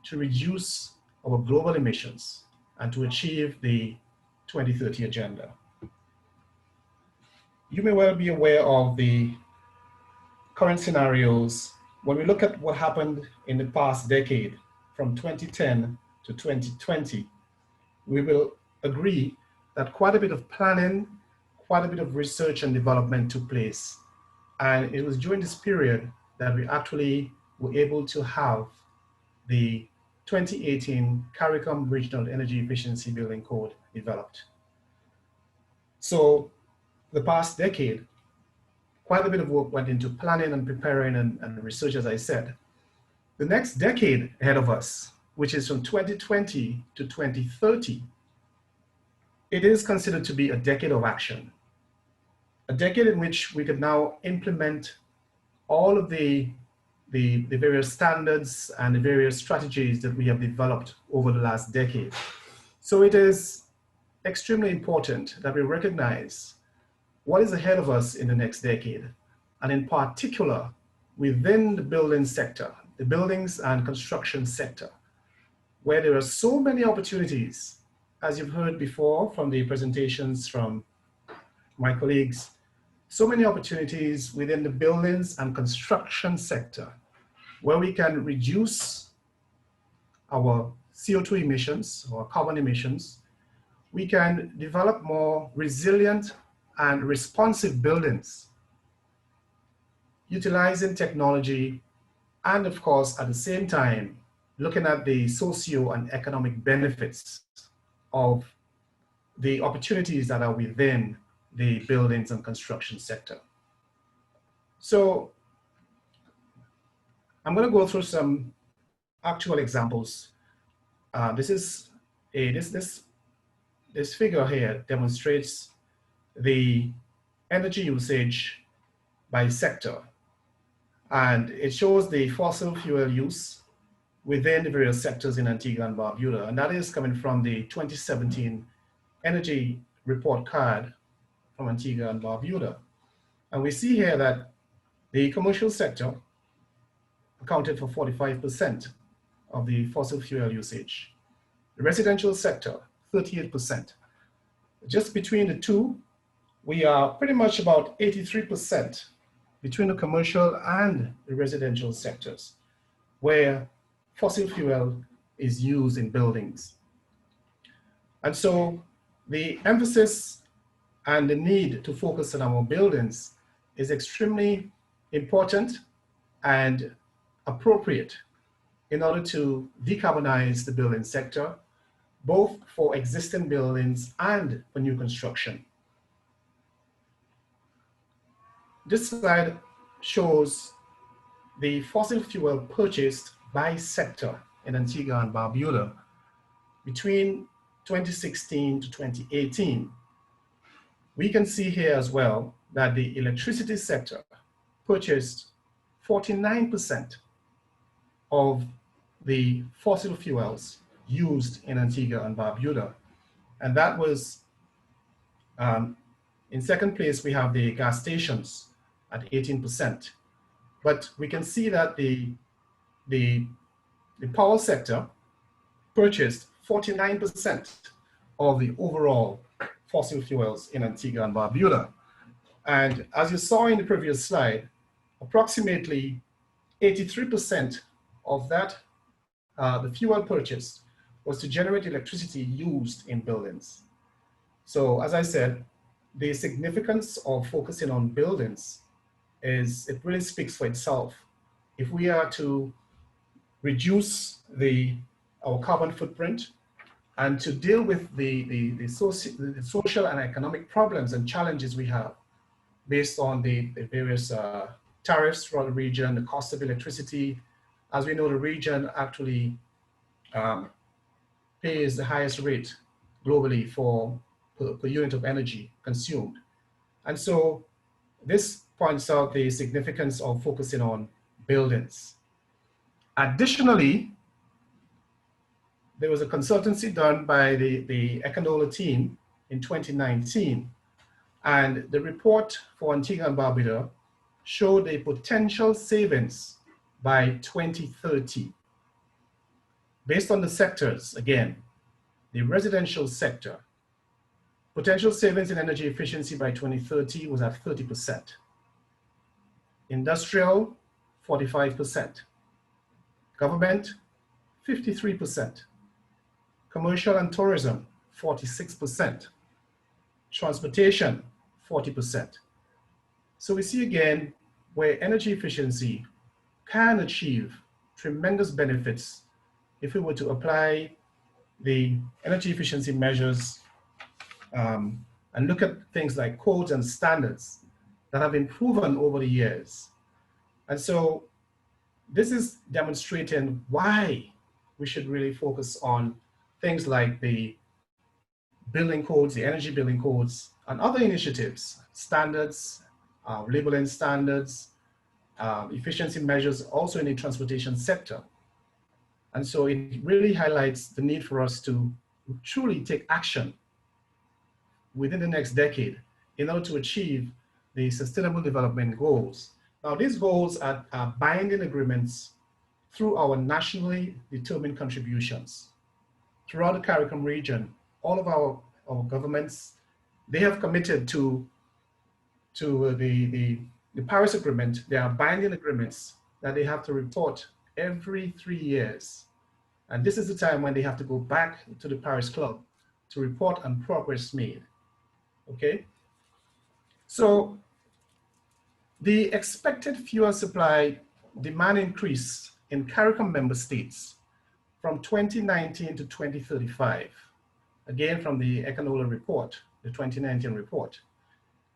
to reduce our global emissions and to achieve the 2030 agenda. You may well be aware of the current scenarios. When we look at what happened in the past decade, from 2010 to 2020, we will agree that quite a bit of planning, quite a bit of research and development took place. And it was during this period that we actually were able to have the 2018 CARICOM Regional Energy Efficiency Building Code developed. So the past decade, quite a bit of work went into planning and preparing and research, as I said. The next decade ahead of us, which is from 2020 to 2030, it is considered to be a decade of action. A decade in which we could now implement all of the various standards and the various strategies that we have developed over the last decade. So it is extremely important that we recognize what is ahead of us in the next decade, and in particular, within the building sector, the buildings and construction sector, where there are so many opportunities, as you've heard before from the presentations from my colleagues, so many opportunities within the buildings and construction sector, where we can reduce our CO2 emissions or carbon emissions. We can develop more resilient and responsive buildings, utilizing technology, and of course, at the same time, looking at the socio and economic benefits of the opportunities that are within the buildings and construction sector. So I'm going to go through some actual examples. This figure here demonstrates the energy usage by sector, and it shows the fossil fuel use within the various sectors in Antigua and Barbuda, and that is coming from the 2017 Energy Report Card from Antigua and Barbuda. And we see here that the commercial sector accounted for 45% of the fossil fuel usage. The residential sector, 38%. Just between the two, we are pretty much about 83% between the commercial and the residential sectors, where fossil fuel is used in buildings. And so the emphasis and the need to focus on our buildings is extremely important and appropriate in order to decarbonize the building sector, both for existing buildings and for new construction. This slide shows the fossil fuel purchased by sector in Antigua and Barbuda between 2016 to 2018. we can see here as well that the electricity sector purchased 49% of the fossil fuels used in Antigua and Barbuda. And that was, in second place, we have the gas stations at 18%. But we can see that the power sector purchased 49% of the overall fossil fuels in Antigua and Barbuda. And as you saw in the previous slide, approximately 83% of that, the fuel purchased, was to generate electricity used in buildings. So as I said, the significance of focusing on buildings is, it really speaks for itself. If we are to reduce our carbon footprint and to deal with the social and economic problems and challenges we have based on the various tariffs for the region, the cost of electricity. As we know, the region actually pays the highest rate globally per unit of energy consumed. And so this points out the significance of focusing on buildings. Additionally, there was a consultancy done by the Ecanola team in 2019, and the report for Antigua and Barbuda showed a potential savings by 2030. Based on the sectors, again, the residential sector, potential savings in energy efficiency by 2030 was at 30%. Industrial, 45%. Government, 53%. Commercial and tourism, 46%. Transportation, 40%. So we see again where energy efficiency can achieve tremendous benefits if we were to apply the energy efficiency measures and look at things like codes and standards that have been proven over the years. And so this is demonstrating why we should really focus on things like the building codes, the energy building codes, and other initiatives, standards, labeling standards, efficiency measures also in the transportation sector. And so it really highlights the need for us to truly take action within the next decade in order to achieve the Sustainable Development Goals. Now, these goals are binding agreements through our nationally determined contributions. Throughout the CARICOM region, all of our governments, they have committed to the Paris Agreement. There are binding agreements that they have to report every 3 years. And this is the time when they have to go back to the Paris Club to report on progress made, okay? So the expected fuel supply demand increase in CARICOM member states from 2019 to 2035, again from the Ecanola report, the 2019 report,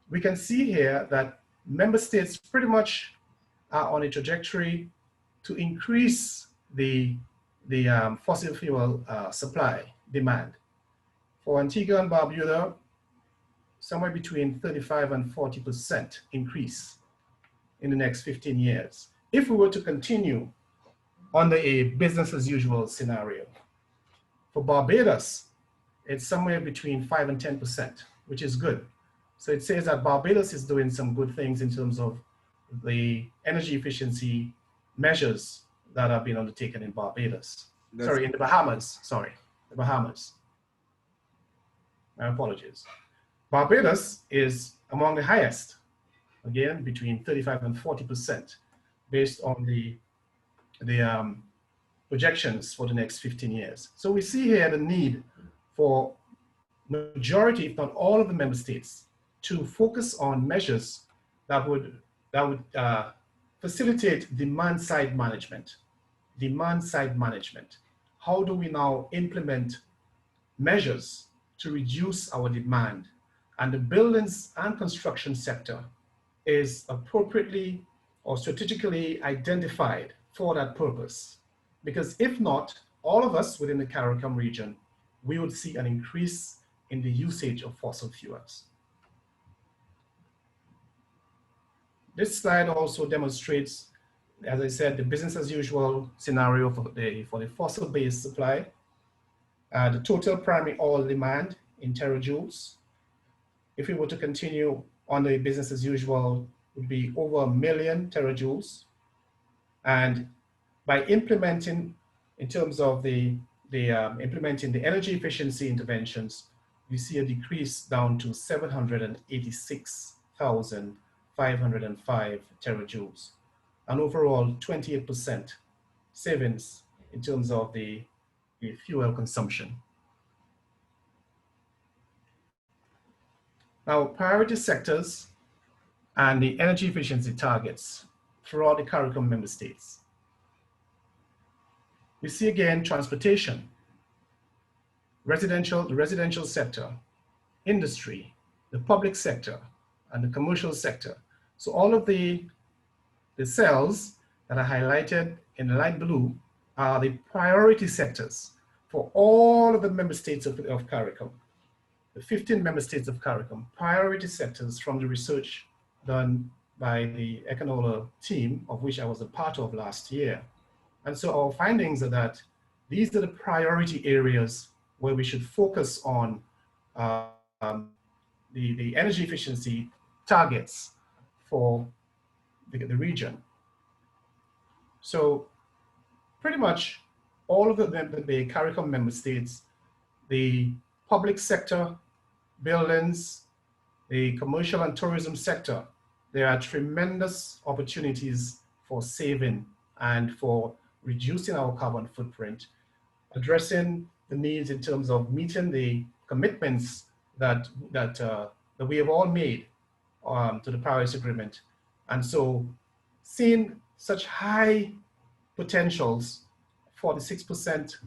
we can see here that member states pretty much are on a trajectory to increase the fossil fuel supply demand. For Antigua and Barbuda, somewhere between 35 and 40% increase in the next 15 years, if we were to continue under a business as usual scenario. For Barbados, it's somewhere between 5 and 10%, which is good. So it says that Barbados is doing some good things in terms of the energy efficiency measures that have been undertaken in Barbados. Sorry, in the Bahamas, sorry, the Bahamas. My apologies. Barbados is among the highest, again, between 35 and 40% based on the projections for the next 15 years. So we see here the need for majority, if not all of the member states, to focus on measures that would facilitate demand side management. Demand side management. How do we now implement measures to reduce our demand? And the buildings and construction sector is appropriately or strategically identified for that purpose. Because if not, all of us within the CARICOM region, we would see an increase in the usage of fossil fuels. This slide also demonstrates, as I said, the business as usual scenario for the fossil-based supply, the total primary oil demand in terajoules. If we were to continue on the business as usual, it would be over 1 million terajoules. And by implementing, in terms of implementing the energy efficiency interventions, we see a decrease down to 786,505 terajoules, and overall 28% savings in terms of the fuel consumption. Now, priority sectors and the energy efficiency targets throughout the CARICOM member states. We see again transportation, the residential sector, industry, the public sector, and the commercial sector. So all of the cells that are highlighted in light blue are the priority sectors for all of the member states of CARICOM. The 15 member states of CARICOM, priority sectors from the research done by the Econola team, of which I was a part of last year. And so our findings are that these are the priority areas where we should focus on the energy efficiency targets for the region. So pretty much all of the CARICOM member states, the public sector, buildings, the commercial and tourism sector, there are tremendous opportunities for saving and for reducing our carbon footprint, addressing the needs in terms of meeting the commitments that we have all made to the Paris Agreement. And so seeing such high potentials, 46%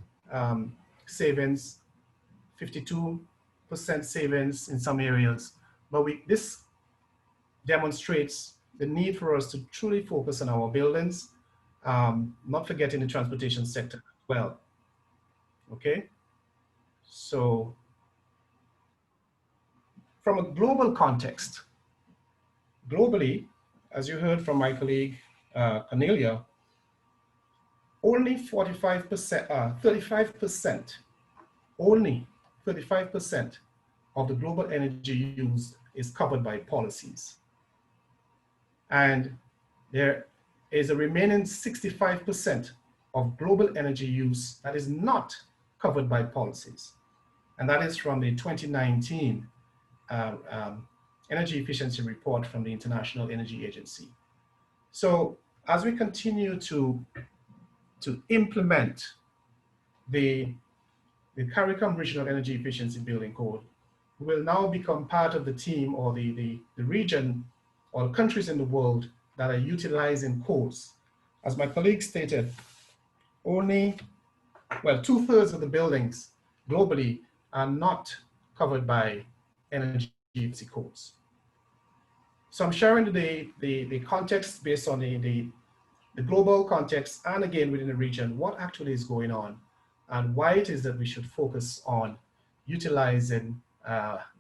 savings, 52% savings in some areas, but this demonstrates the need for us to truly focus on our buildings, not forgetting the transportation sector as well. Okay, so from a global context, globally, as you heard from my colleague Cornelia, only 35%, only 35% of the global energy used is covered by policies. And there is a remaining 65% of global energy use that is not covered by policies. And that is from the 2019 Energy Efficiency Report from the International Energy Agency. So as we continue to implement the CARICOM Regional Energy Efficiency Building Code, we will now become part of the team or the region or countries in the world that are utilizing codes. As my colleague stated, only, well, 2/3 of the buildings globally are not covered by energy efficiency codes. So I'm sharing the context based on the global context, and again within the region, what actually is going on and why it is that we should focus on utilizing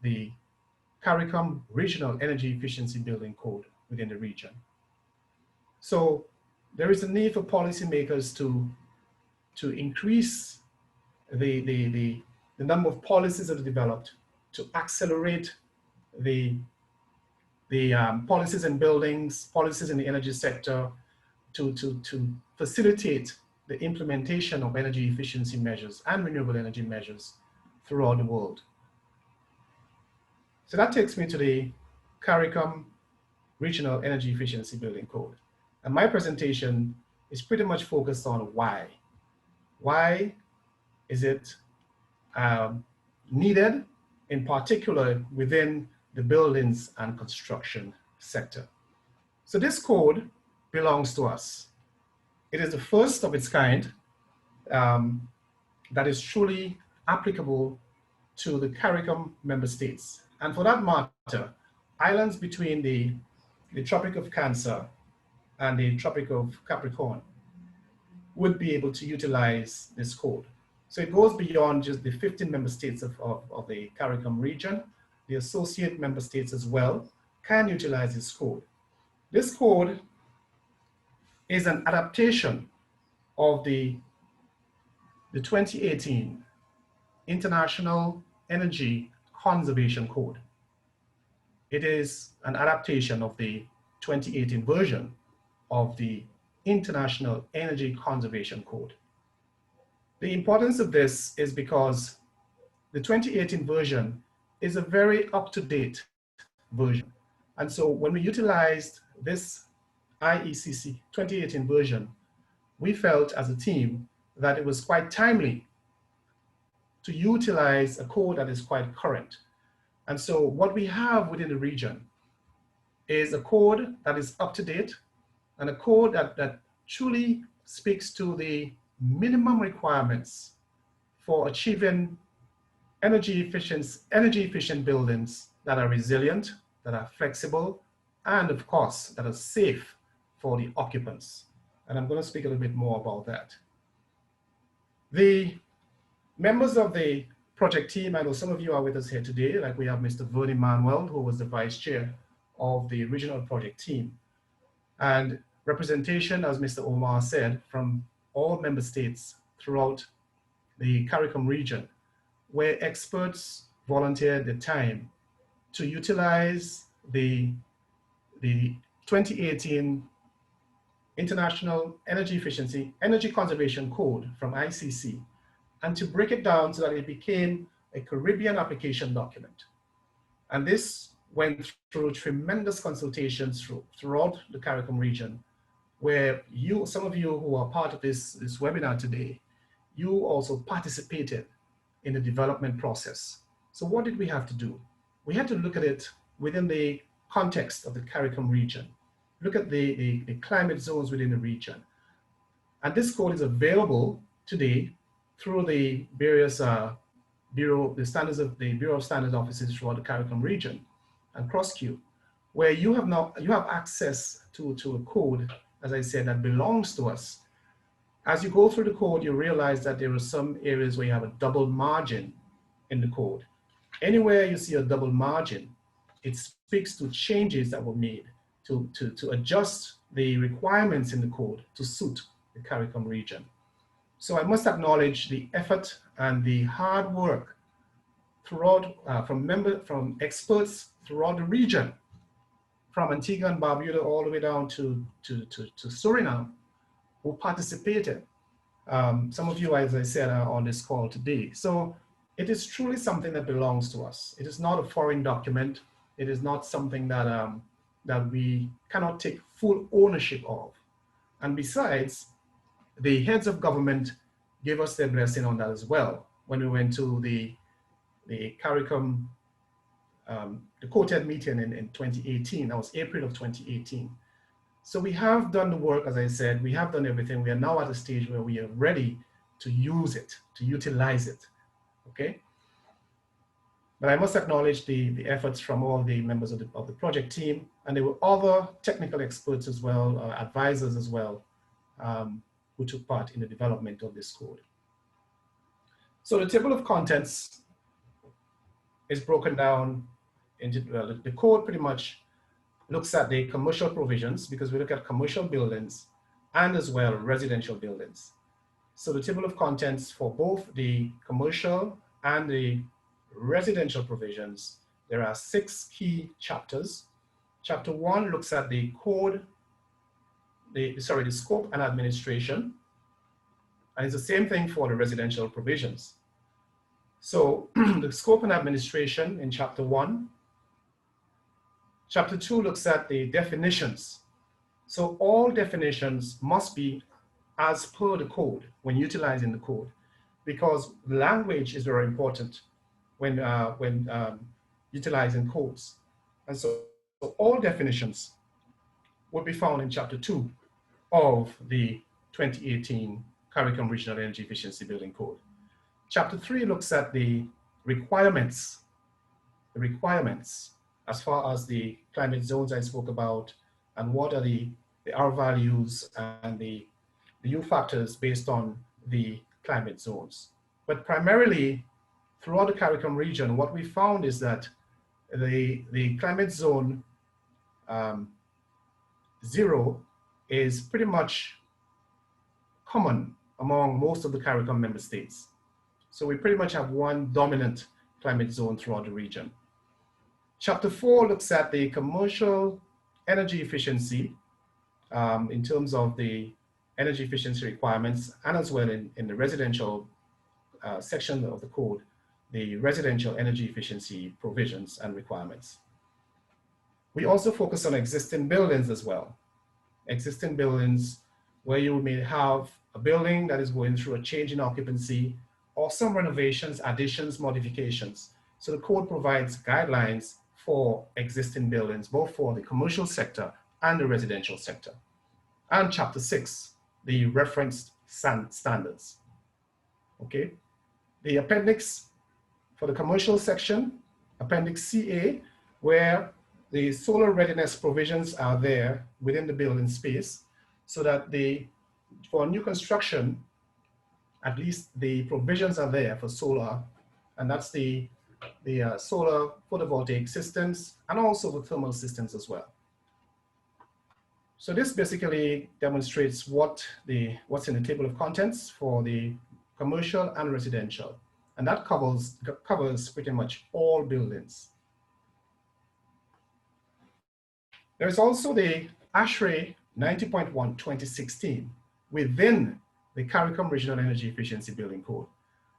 the CARICOM Regional Energy Efficiency Building Code within the region. So there is a need for policymakers to increase the number of policies that are developed, to accelerate the policies in buildings, policies in the energy sector, to facilitate the implementation of energy efficiency measures and renewable energy measures throughout the world. So that takes me to the CARICOM Regional Energy Efficiency Building Code. And my presentation is pretty much focused on why. Why is it needed, in particular within the buildings and construction sector? So this code belongs to us. It is the first of its kind that is truly applicable to the CARICOM member states. And for that matter, islands between the Tropic of Cancer and the Tropic of Capricorn would be able to utilize this code. So it goes beyond just the 15 member states of the CARICOM region. The associate member states as well can utilize this code. This code is an adaptation of the 2018 International Energy Conservation Code. It is an adaptation of the 2018 version of the International Energy Conservation Code. The importance of this is because the 2018 version is a very up-to-date version. And so when we utilized this IECC 2018 version, we felt as a team that it was quite timely to utilize a code that is quite current. And so what we have within the region is a code that is up to date and a code that truly speaks to the minimum requirements for achieving energy efficient buildings that are resilient, that are flexible, and of course, that are safe for the occupants. And I'm going to speak a little bit more about that. The members of the project team, I know some of you are with us here today, like we have Mr. Vernon Manuel, who was the vice chair of the regional project team. And representation, as Mr. Omar said, from all member states throughout the CARICOM region, where experts volunteered the time to utilize the 2018 International Energy Conservation Code from ICC, and to break it down so that it became a Caribbean application document. And this went through tremendous consultations throughout the CARICOM region, where some of you who are part of this webinar today, you also participated in the development process. So what did we have to do? We had to look at it within the context of the CARICOM region, look at the climate zones within the region. And this code is available today through the various Bureau of Standards offices throughout the CARICOM region and CROSQ, where you have access to a code, as I said, that belongs to us. As you go through the code, you realize that there are some areas where you have a double margin in the code. Anywhere you see a double margin, it speaks to changes that were made to adjust the requirements in the code to suit the CARICOM region. So I must acknowledge the effort and the hard work throughout from experts throughout the region, from Antigua and Barbuda all the way down to Suriname, who participated. Some of you, as I said, are on this call today. So it is truly something that belongs to us. It is not a foreign document. It is not something that, that we cannot take full ownership of. And besides, the heads of government gave us their blessing on that as well. When we went to the CARICOM, the quoted meeting in 2018, that was April of 2018. So we have done the work, as I said, we have done everything. We are now at a stage where we are ready to use it, to utilize it, okay? But I must acknowledge the efforts from all the members of the project team, and there were other technical experts as well, advisors as well, who took part in the development of this code. So the table of contents is broken down into, the code pretty much looks at the commercial provisions, because we look at commercial buildings and as well residential buildings. So the table of contents for both the commercial and the residential provisions, there are 6 key chapters. Chapter 1 looks at the code, the scope and administration. And it's the same thing for the residential provisions. So the scope and administration in chapter 1. Chapter 2 looks at the definitions. So all definitions must be as per the code when utilizing the code, because language is very important when utilizing codes. And so all definitions will be found in chapter 2 of the 2018 CARICOM Regional Energy Efficiency Building Code. Chapter 3 looks at the requirements as far as the climate zones I spoke about, and what are the R values and the U factors based on the climate zones. But primarily throughout the CARICOM region, what we found is that the climate zone zero is pretty much common among most of the CARICOM member states. So we pretty much have one dominant climate zone throughout the region. Chapter 4 looks at the commercial energy efficiency in terms of the energy efficiency requirements, and as well in the residential section of the code, the residential energy efficiency provisions and requirements. We also focus on existing buildings as well. Existing buildings where you may have a building that is going through a change in occupancy or some renovations, additions, modifications. So the code provides guidelines for existing buildings, both for the commercial sector and the residential sector. And chapter 6, the referenced standards. Okay. The appendix for the commercial section, appendix CA, where the solar readiness provisions are there within the building space, so that for new construction, at least the provisions are there for solar, and that's the solar photovoltaic systems and also the thermal systems as well. So this basically demonstrates what's in the table of contents for the commercial and residential, and that covers pretty much all buildings. There's also the ASHRAE 90.1 2016 within the CARICOM Regional Energy Efficiency Building Code.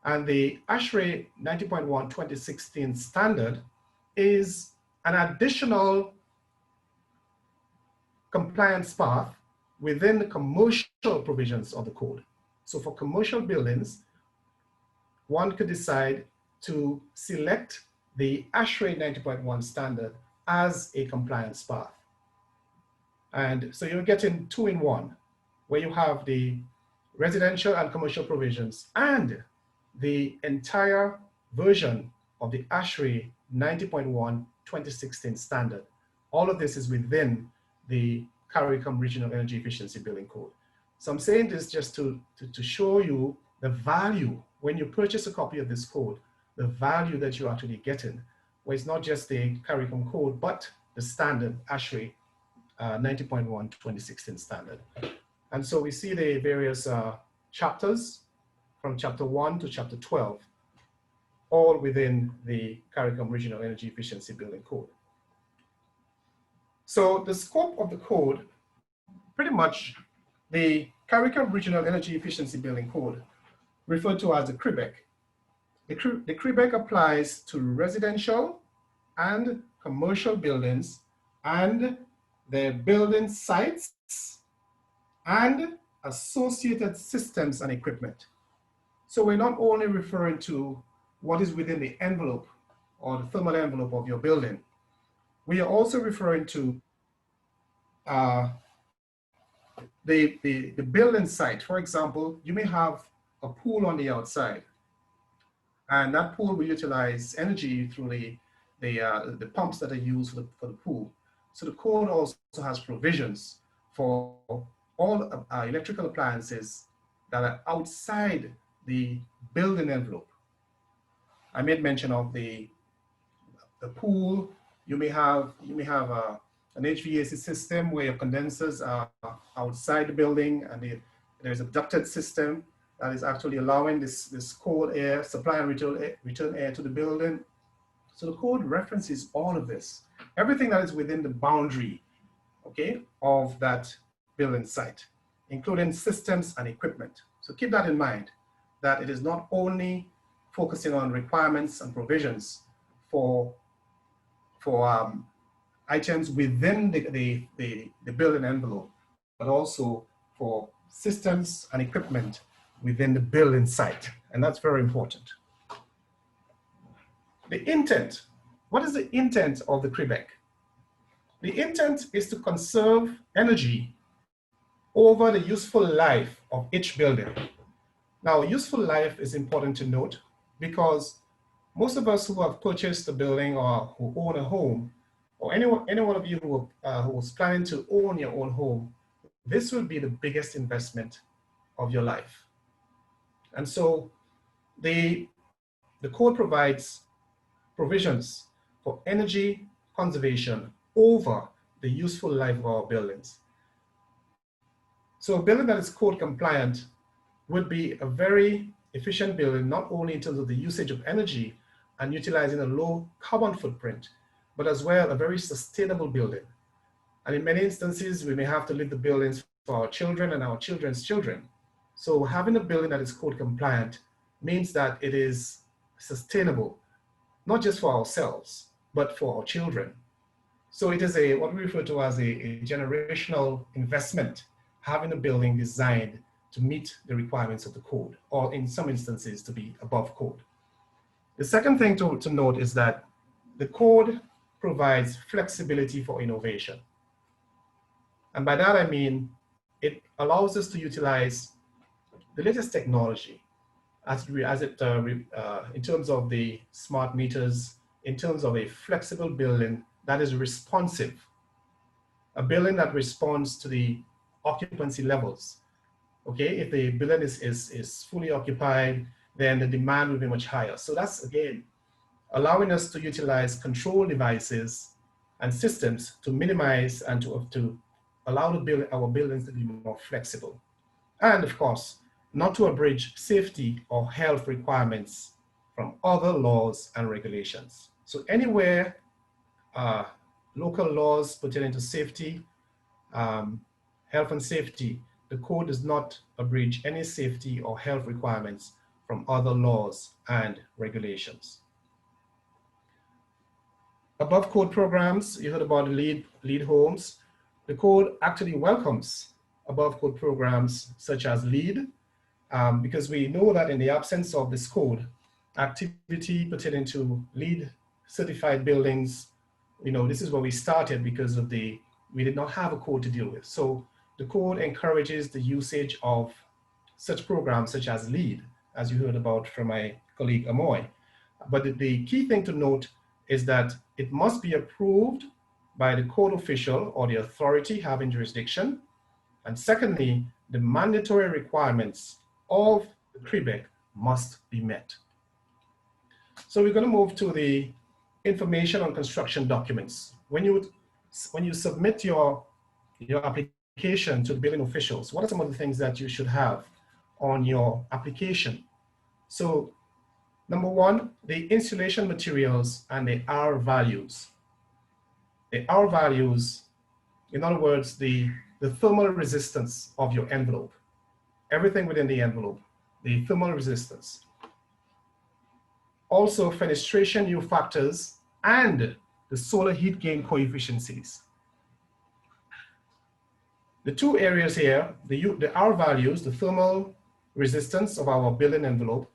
And the ASHRAE 90.1 2016 standard is an additional compliance path within the commercial provisions of the code. So for commercial buildings, one could decide to select the ASHRAE 90.1 standard as a compliance path. And so you're getting 2-in-1, where you have the residential and commercial provisions and the entire version of the ASHRAE 90.1 2016 standard. All of this is within the CARICOM Regional Energy Efficiency Building Code. So I'm saying this just to show you the value when you purchase a copy of this code, the value that you're actually getting, where it's not just the CARICOM code, but the standard ASHRAE 90.1 2016 standard. And so we see the various chapters from chapter 1 to chapter 12, all within the CARICOM Regional Energy Efficiency Building Code. So the scope of the code, pretty much the CARICOM Regional Energy Efficiency Building Code, referred to as the CREEBC. The CREEBC applies to residential and commercial buildings and their building sites and associated systems and equipment. So we're not only referring to what is within the envelope or the thermal envelope of your building. We are also referring to the building site. For example, you may have a pool on the outside, and that pool will utilize energy through the pumps that are used for the pool. So the code also has provisions for all electrical appliances that are outside the building envelope. I made mention of the pool. You may have an HVAC system where your condensers are outside the building, and there's a ducted system that is actually allowing this cold air, supply and return air to the building. So the code references all of this, everything that is within the boundary, okay, of that building site, including systems and equipment. So keep that in mind, that it is not only focusing on requirements and provisions for items within the building envelope, but also for systems and equipment within the building site. And that's very important. The intent. What is the intent of the CREEBC? The intent is to conserve energy over the useful life of each building. Now, useful life is important to note because most of us who have purchased a building or who own a home, or any one of you who was planning to own your own home, this will be the biggest investment of your life. And so the code provides provisions for energy conservation over the useful life of our buildings. So a building that is code compliant would be a very efficient building, not only in terms of the usage of energy and utilizing a low carbon footprint, but as well a very sustainable building. And in many instances, we may have to leave the buildings for our children and our children's children. So having a building that is code compliant means that it is sustainable, not just for ourselves, but for our children. So it is what we refer to as a generational investment, having a building designed to meet the requirements of the code, or in some instances to be above code. The second thing to note is that the code provides flexibility for innovation. And by that I mean, it allows us to utilize the latest technology in terms of the smart meters, in terms of a flexible building that is responsive, a building that responds to the occupancy levels. Okay, if the building is fully occupied, then the demand will be much higher. So that's, again, allowing us to utilize control devices and systems to minimize and to allow our buildings to be more flexible. And of course, not to abridge safety or health requirements from other laws and regulations. So anywhere local laws pertaining to safety, health and safety, the code does not abridge any safety or health requirements from other laws and regulations. Above code programs, you heard about the LEED homes. The code actually welcomes above code programs such as LEED, because we know that in the absence of this code, activity pertaining to LEED certified buildings, this is where we started because we did not have a code to deal with. So the code encourages the usage of such programs such as LEED, as you heard about from my colleague Amoy. But the key thing to note is that it must be approved by the code official or the authority having jurisdiction. And secondly, the mandatory requirements of the CREEBC must be met. So we're going to move to the information on construction documents. When you submit your application to the building officials, what are some of the things that you should have on your application? So number one, the installation materials and the R values. The R values, in other words, the thermal resistance of your envelope. Everything within the envelope, the thermal resistance. Also fenestration U factors and the solar heat gain coefficients. The two areas here, the R values, the thermal resistance of our building envelope,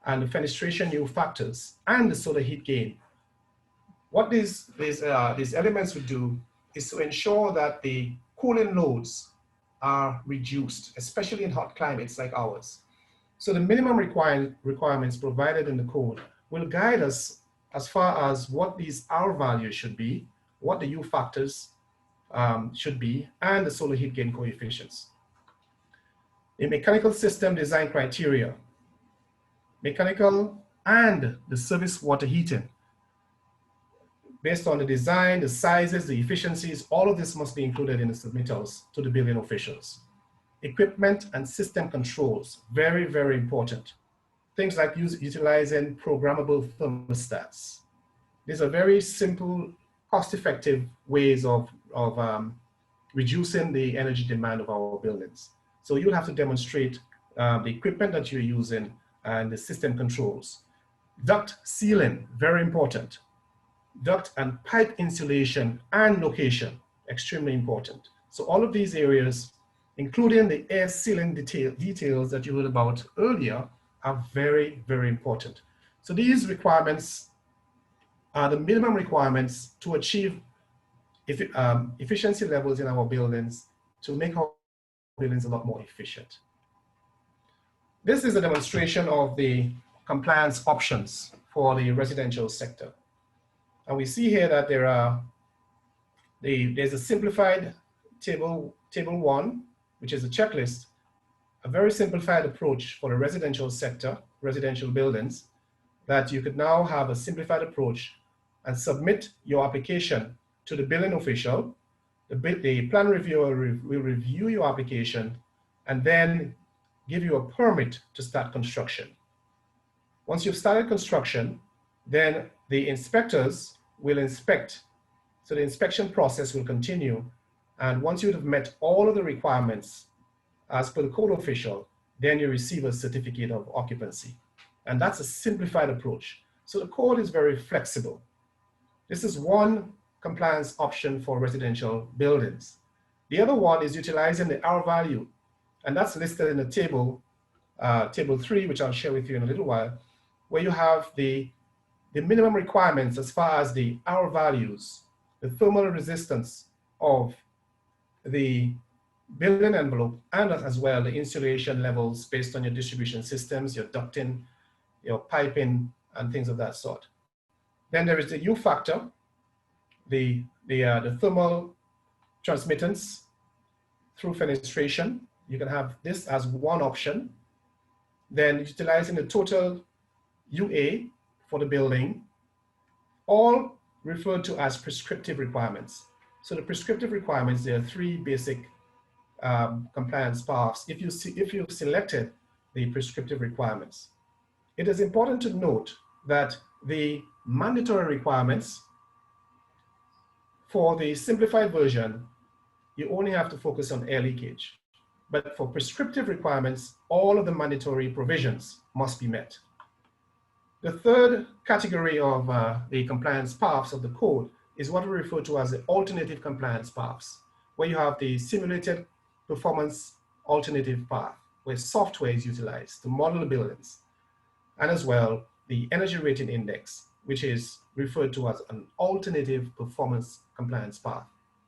and the fenestration U factors and the solar heat gain. What these elements would do is to ensure that the cooling loads are reduced, especially in hot climates like ours. So the minimum requirements provided in the code will guide us as far as what these R values should be, what the U factors should be, and the solar heat gain coefficients. The mechanical system design criteria, mechanical and the service water heating. Based on the design, the sizes, the efficiencies, all of this must be included in the submittals to the building officials. Equipment and system controls, very, very important. Things like utilizing programmable thermostats. These are very simple, cost-effective ways of reducing the energy demand of our buildings. So you'll have to demonstrate the equipment that you're using and the system controls. Duct sealing, very important. Duct and pipe insulation and location, extremely important. So all of these areas, including the air sealing details that you heard about earlier, are very, very important. So these requirements are the minimum requirements to achieve efficiency levels in our buildings to make our buildings a lot more efficient. This is a demonstration of the compliance options for the residential sector. And we see here that there's a simplified table 1, which is a checklist, a very simplified approach for the residential sector, residential buildings, that you could now have a simplified approach and submit your application to the building official. The plan reviewer will review your application and then give you a permit to start construction. Once you've started construction, then the inspectors will inspect. So the inspection process will continue. And once you have met all of the requirements as per the code official, then you receive a certificate of occupancy. And that's a simplified approach. So the code is very flexible. This is one compliance option for residential buildings. The other one is utilizing the R value, and that's listed in the table, table 3, which I'll share with you in a little while, where you have the minimum requirements as far as the R values, the thermal resistance of the building envelope, and as well the insulation levels based on your distribution systems, your ducting, your piping, and things of that sort. Then there is the U factor, the thermal transmittance through fenestration. You can have this as one option. Then utilizing the total UA for the building, all referred to as prescriptive requirements. So the prescriptive requirements, there are 3 basic compliance paths if you've selected the prescriptive requirements. It is important to note that the mandatory requirements for the simplified version, you only have to focus on air leakage. But for prescriptive requirements, all of the mandatory provisions must be met. The third category of the compliance paths of the code is what we refer to as the alternative compliance paths, where you have the simulated performance alternative path, where software is utilized to model the buildings, and as well the energy rating index, which is referred to as an alternative performance compliance path.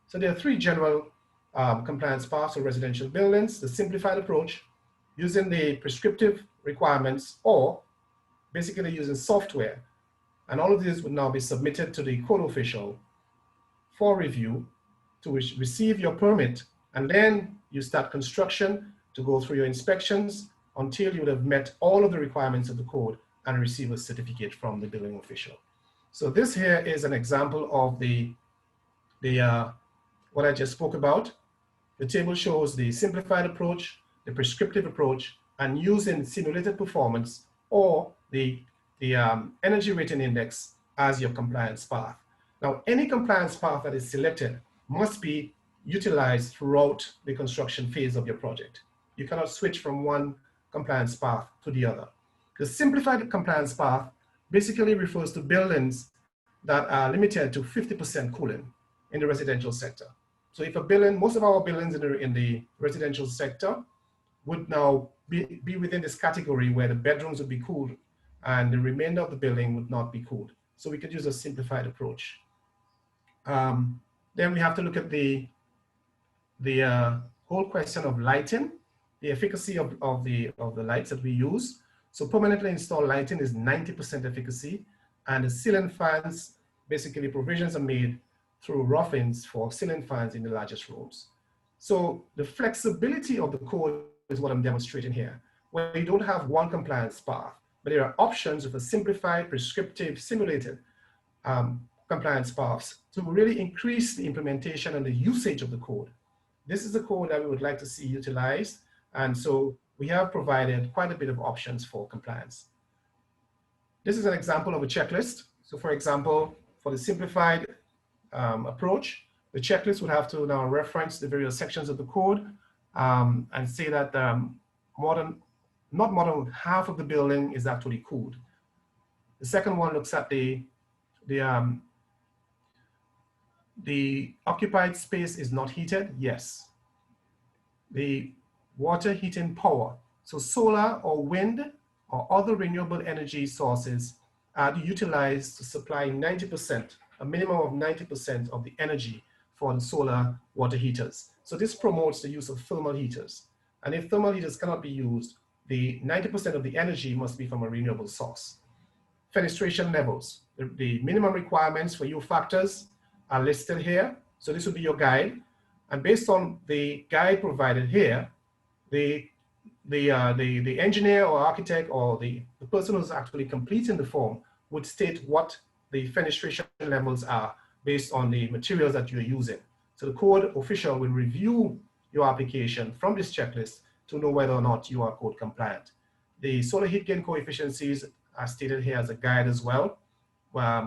So there are 3 general compliance paths for residential buildings: the simplified approach, using the prescriptive requirements, or basically using software. And all of these would now be submitted to the code official for review to receive your permit, and then you start construction to go through your inspections until you would have met all of the requirements of the code and receive a certificate from the building official. So this here is an example of what I just spoke about. The table shows the simplified approach, the prescriptive approach, and using simulated performance or the energy rating index as your compliance path. Now, any compliance path that is selected must be utilized throughout the construction phase of your project. You cannot switch from one compliance path to the other. The simplified compliance path basically refers to buildings that are limited to 50% cooling in the residential sector. So if a building, most of our buildings in the residential sector would now be within this category where the bedrooms would be cooled and the remainder of the building would not be cooled. So we could use a simplified approach. Then we have to look at the whole question of lighting, the efficacy of the lights that we use. So permanently installed lighting is 90% efficacy, and the ceiling fans, basically provisions are made through rough-ins for ceiling fans in the largest rooms. So the flexibility of the code is what I'm demonstrating here, where you don't have one compliance path, but there are options with a simplified, prescriptive, simulated compliance paths to really increase the implementation and the usage of the code. This is the code that we would like to see utilized, and so we have provided quite a bit of options for compliance. This is an example of a checklist. So for example, for the simplified approach, the checklist would have to now reference the various sections of the code and say that not more than half of the building is actually cooled. The second one looks at the occupied space is not heated, yes. The water heating power, so solar or wind or other renewable energy sources are utilized to supply 90%, a minimum of 90% of the energy for the solar water heaters. So this promotes the use of thermal heaters. And if thermal heaters cannot be used, the 90% of the energy must be from a renewable source. Fenestration levels, the minimum requirements for U factors are listed here. So this would be your guide. And based on the guide provided here, the engineer or architect or the person who's actually completing the form would state what the fenestration levels are based on the materials that you're using. So the code official will review your application from this checklist to know whether or not you are code compliant. The solar heat gain coefficients are stated here as a guide as well.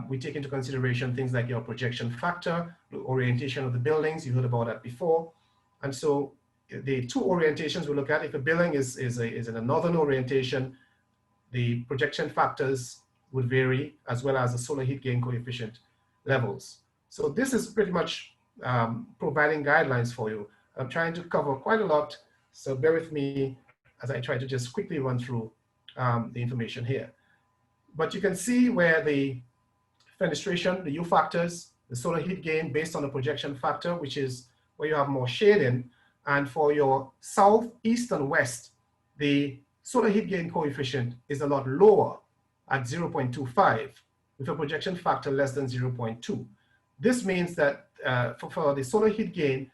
We take into consideration things like your projection factor, the orientation of the buildings, you heard about that before. And so the two orientations we look at, if a building is in a northern orientation, the projection factors would vary, as well as the solar heat gain coefficient levels. So this is pretty much providing guidelines for you. I'm trying to cover quite a lot, so bear with me as I try to just quickly run through the information here. But you can see where the fenestration, the U factors, the solar heat gain based on the projection factor, which is where you have more shading. And for your south, east, and west, the solar heat gain coefficient is a lot lower at 0.25 with a projection factor less than 0.2. This means that for the solar heat gain,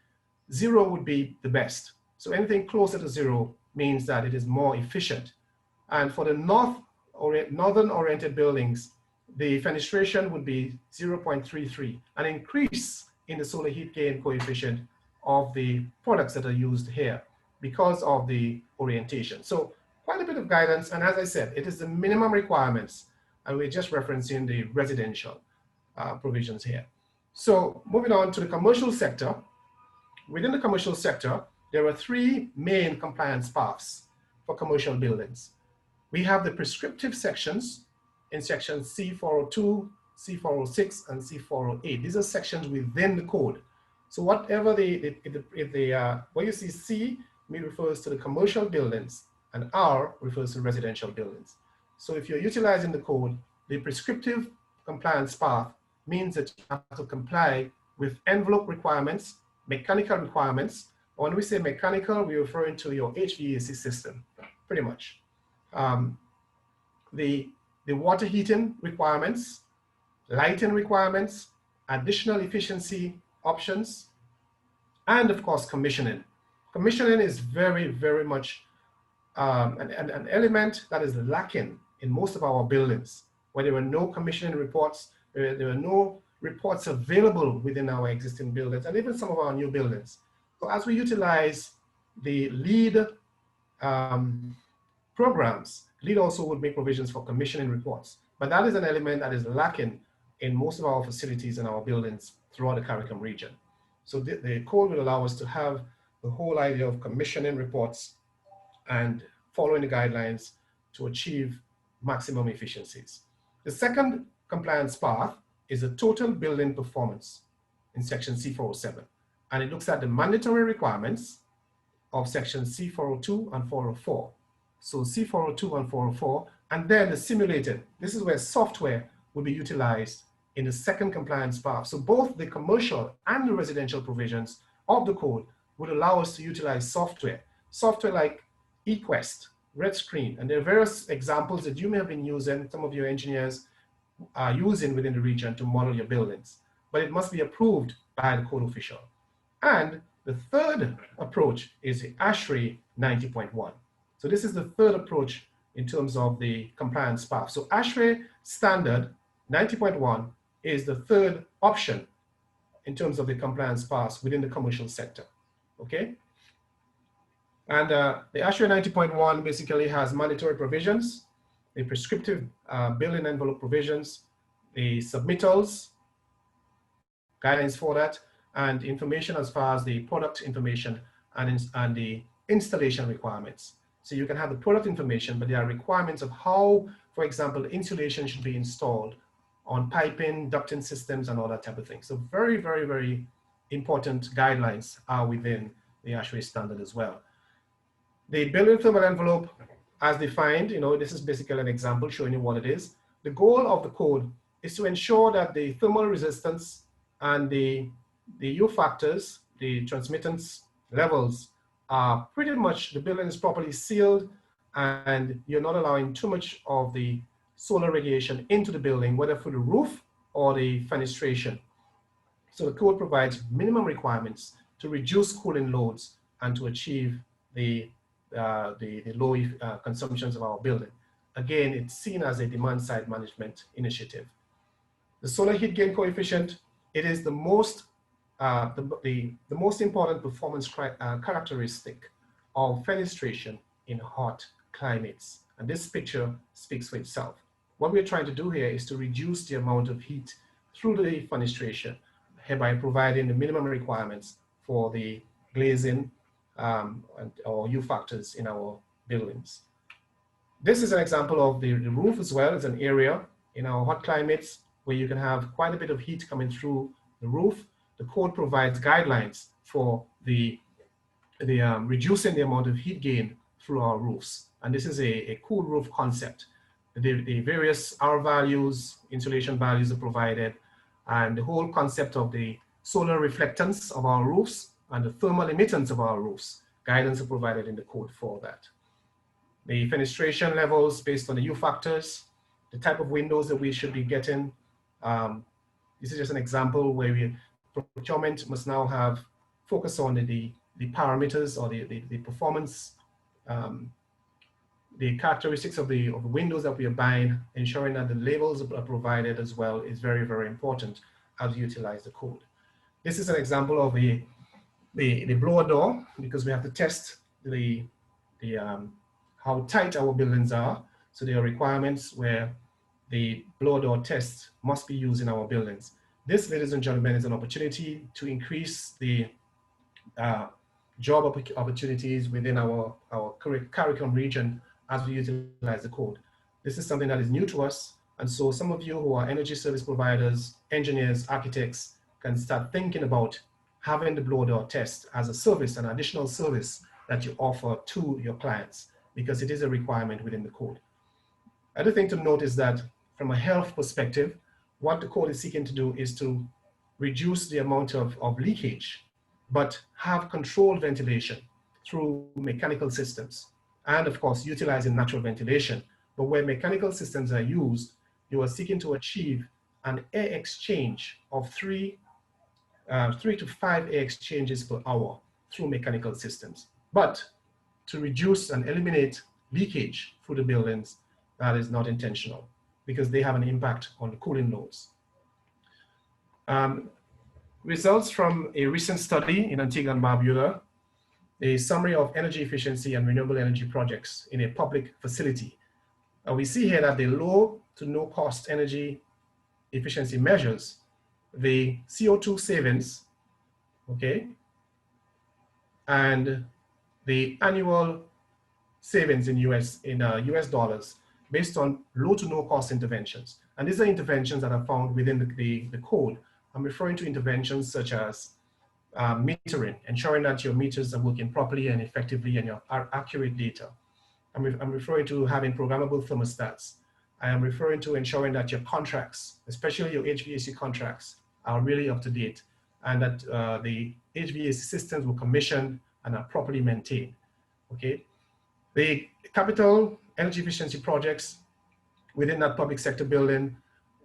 0 would be the best. So anything closer to 0 means that it is more efficient. And for the northern oriented buildings, the fenestration would be 0.33, an increase in the solar heat gain coefficient of the products that are used here because of the orientation. So quite a bit of guidance, and as I said, it is the minimum requirements, and we're just referencing the residential provisions here. So moving on to the commercial sector. Within the commercial sector, there are three main compliance paths for commercial buildings. We have the prescriptive sections in section C402, C406, and C408. These are sections within the code. So whatever where you see C refers to the commercial buildings, and R refers to residential buildings. So if you're utilizing the code, the prescriptive compliance path means that you have to comply with envelope requirements, mechanical requirements. When we say mechanical, we're referring to your HVAC system, pretty much. The water heating requirements, lighting requirements, additional efficiency options, and of course, commissioning. Commissioning is very, very much an element that is lacking in most of our buildings, where there are no commissioning reports, there are no reports available within our existing buildings, and even some of our new buildings. So as we utilize the LEED programs, LEED also would make provisions for commissioning reports, but that is an element that is lacking in most of our facilities and our buildings throughout the CARICOM region. So the code will allow us to have the whole idea of commissioning reports and following the guidelines to achieve maximum efficiencies. The second compliance path is the total building performance in section C407. And it looks at the mandatory requirements of section C402 and 404. So C402 and 404, and then the simulated. This is where software will be utilized in the second compliance path. So both the commercial and the residential provisions of the code would allow us to utilize software like eQuest, Red Screen, and there are various examples that you may have been using, some of your engineers are using within the region to model your buildings, but it must be approved by the code official. And the third approach is the ASHRAE 90.1. So this is the third approach in terms of the compliance path. So ASHRAE standard 90.1 is the third option in terms of the compliance path within the commercial sector, okay? And the ASHRAE 90.1 basically has mandatory provisions, the prescriptive building envelope provisions, the submittals, guidelines for that, and information as far as the product information and the installation requirements. So you can have the product information, but there are requirements of how, for example, insulation should be installed on piping, ducting systems, and all that type of thing. So very, very, very important guidelines are within the ASHRAE standard as well. The building thermal envelope, as defined, this is basically an example showing you what it is. The goal of the code is to ensure that the thermal resistance and the U factors, the transmittance levels, are pretty much, the building is properly sealed and you're not allowing too much of the solar radiation into the building, whether through the roof or the fenestration. So the code provides minimum requirements to reduce cooling loads and to achieve the low consumptions of our building. Again, it's seen as a demand-side management initiative. The solar heat gain coefficient, it is the most important performance characteristic of fenestration in hot climates. And this picture speaks for itself. What we're trying to do here is to reduce the amount of heat through the fenestration, hereby providing the minimum requirements for the glazing or U factors in our buildings. This is an example of the roof as well. It's an area in our hot climates where you can have quite a bit of heat coming through the roof. The code provides guidelines for reducing the amount of heat gain through our roofs. And this is a cool roof concept. The various R values, insulation values are provided, and the whole concept of the solar reflectance of our roofs and the thermal emittance of our roofs, guidance are provided in the code for that. The fenestration levels based on the U factors, the type of windows that we should be getting. This is just an example where procurement must now have focus on the parameters or the performance, the characteristics of the windows that we are buying, ensuring that the labels are provided as well is very, very important as you utilize the code. This is an example of the blower door, because we have to test how tight our buildings are. So there are requirements where the blower door test must be used in our buildings. This, ladies and gentlemen, is an opportunity to increase the job opportunities within our CARICOM region as we utilize the code. This is something that is new to us. And so some of you who are energy service providers, engineers, architects, can start thinking about having the blower door test as a service, an additional service that you offer to your clients, because it is a requirement within the code. Other thing to note is that from a health perspective, what the code is seeking to do is to reduce the amount of leakage, but have controlled ventilation through mechanical systems. And of course, utilizing natural ventilation. But where mechanical systems are used, you are seeking to achieve an air exchange of 3 to 5 air exchanges per hour through mechanical systems. But to reduce and eliminate leakage through the buildings, that is not intentional, because they have an impact on the cooling loads. Results from a recent study in Antigua and Barbuda, a summary of energy efficiency and renewable energy projects in a public facility. We see here that the low to no cost energy efficiency measures, the CO2 savings, okay, and the annual savings in US dollars based on low to no cost interventions. And these are interventions that are found within the code. I'm referring to interventions such as metering, ensuring that your meters are working properly and effectively and you have accurate data. I'm referring to having programmable thermostats. I am referring to ensuring that your contracts, especially your HVAC contracts, are really up to date, and that the HVAC systems were commissioned and are properly maintained. Okay, the capital energy efficiency projects within that public sector building,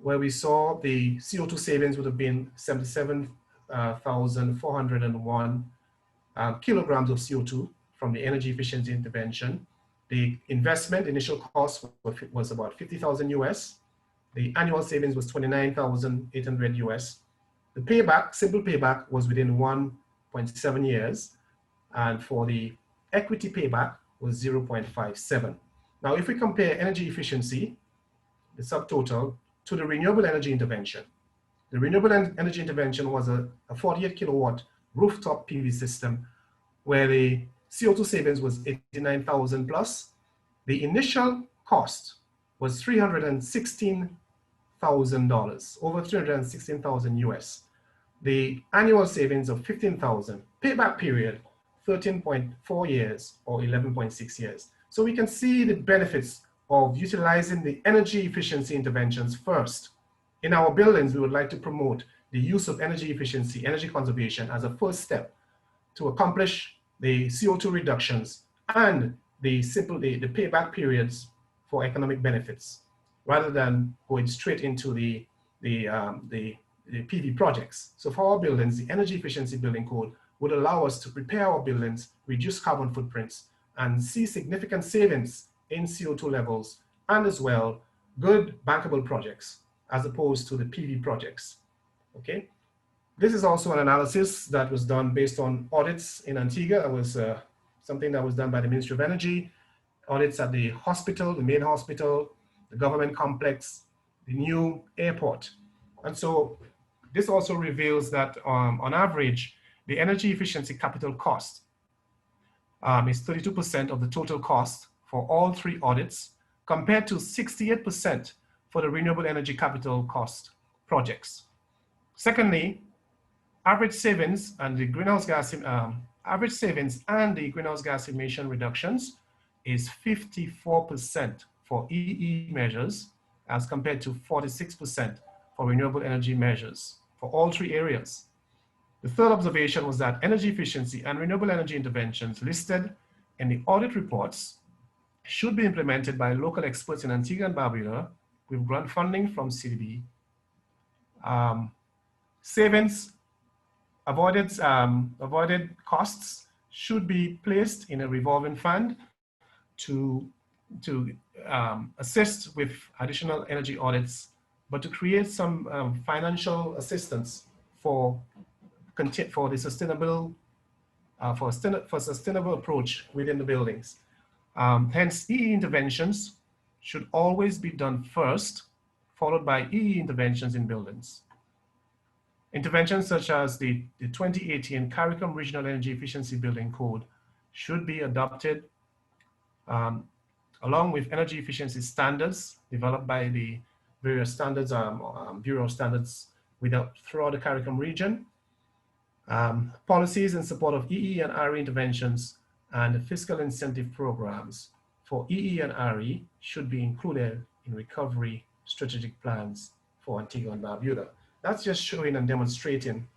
where we saw the CO2 savings would have been 77,401 kilograms of CO2 from the energy efficiency intervention. The investment initial cost was about 50,000 US. The annual savings was 29,800 US. The payback, simple payback, was within 1.7 years. And for the equity payback was 0.57. Now, if we compare energy efficiency, the subtotal, to the renewable energy intervention, the renewable energy intervention was a 48 kilowatt rooftop PV system where the CO2 savings was 89,000 plus. The initial cost was $316,000, over 316,000 US. The annual savings of 15,000, payback period 13.4 years or 11.6 years. So we can see the benefits of utilizing the energy efficiency interventions first. In our buildings, we would like to promote the use of energy efficiency, energy conservation as a first step to accomplish the CO2 reductions and the payback periods for economic benefits, rather than going straight into the PV projects. So for our buildings, the energy efficiency building code would allow us to prepare our buildings, reduce carbon footprints, and see significant savings in CO2 levels, and as well, good bankable projects, as opposed to the PV projects, okay? This is also an analysis that was done based on audits in Antigua that was something that was done by the Ministry of Energy, audits at the hospital, the main hospital, the government complex, the new airport. And so this also reveals that on average, the energy efficiency capital cost is 32% of the total cost for all 3 audits, compared to 68% for the renewable energy capital cost projects. Secondly, average savings and the greenhouse gas emission reductions is 54% for EE measures, as compared to 46% for renewable energy measures for all 3 areas. The third observation was that energy efficiency and renewable energy interventions listed in the audit reports should be implemented by local experts in Antigua and Barbuda with grant funding from CDB. Savings, avoided costs should be placed in a revolving fund to assist with additional energy audits, but to create some financial assistance for the sustainable approach within the buildings. Hence, EE interventions should always be done first, followed by EE interventions in buildings. Interventions such as the 2018 CARICOM Regional Energy Efficiency Building Code should be adopted along with energy efficiency standards developed by the various standards, Bureau of Standards throughout the CARICOM region. Policies in support of EE and RE interventions and fiscal incentive programs for EE and RE should be included in recovery strategic plans for Antigua and Barbuda. That's just showing and demonstrating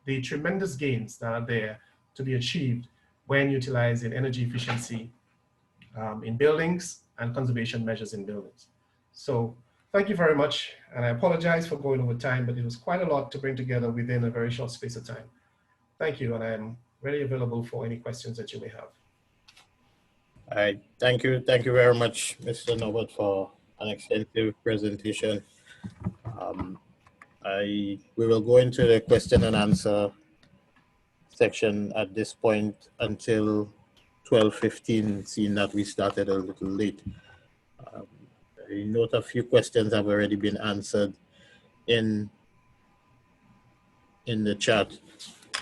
the tremendous gains that are there to be achieved when utilizing energy efficiency in buildings and conservation measures in buildings. So thank you very much. And I apologize for going over time, but it was quite a lot to bring together within a very short space of time. Thank you, and I am ready available for any questions that you may have. All right, thank you very much, Mr. Norbert, for an extensive presentation. We will go into the question and answer section at this point until 12:15, seeing that we started a little late. I note a few questions have already been answered in the chat.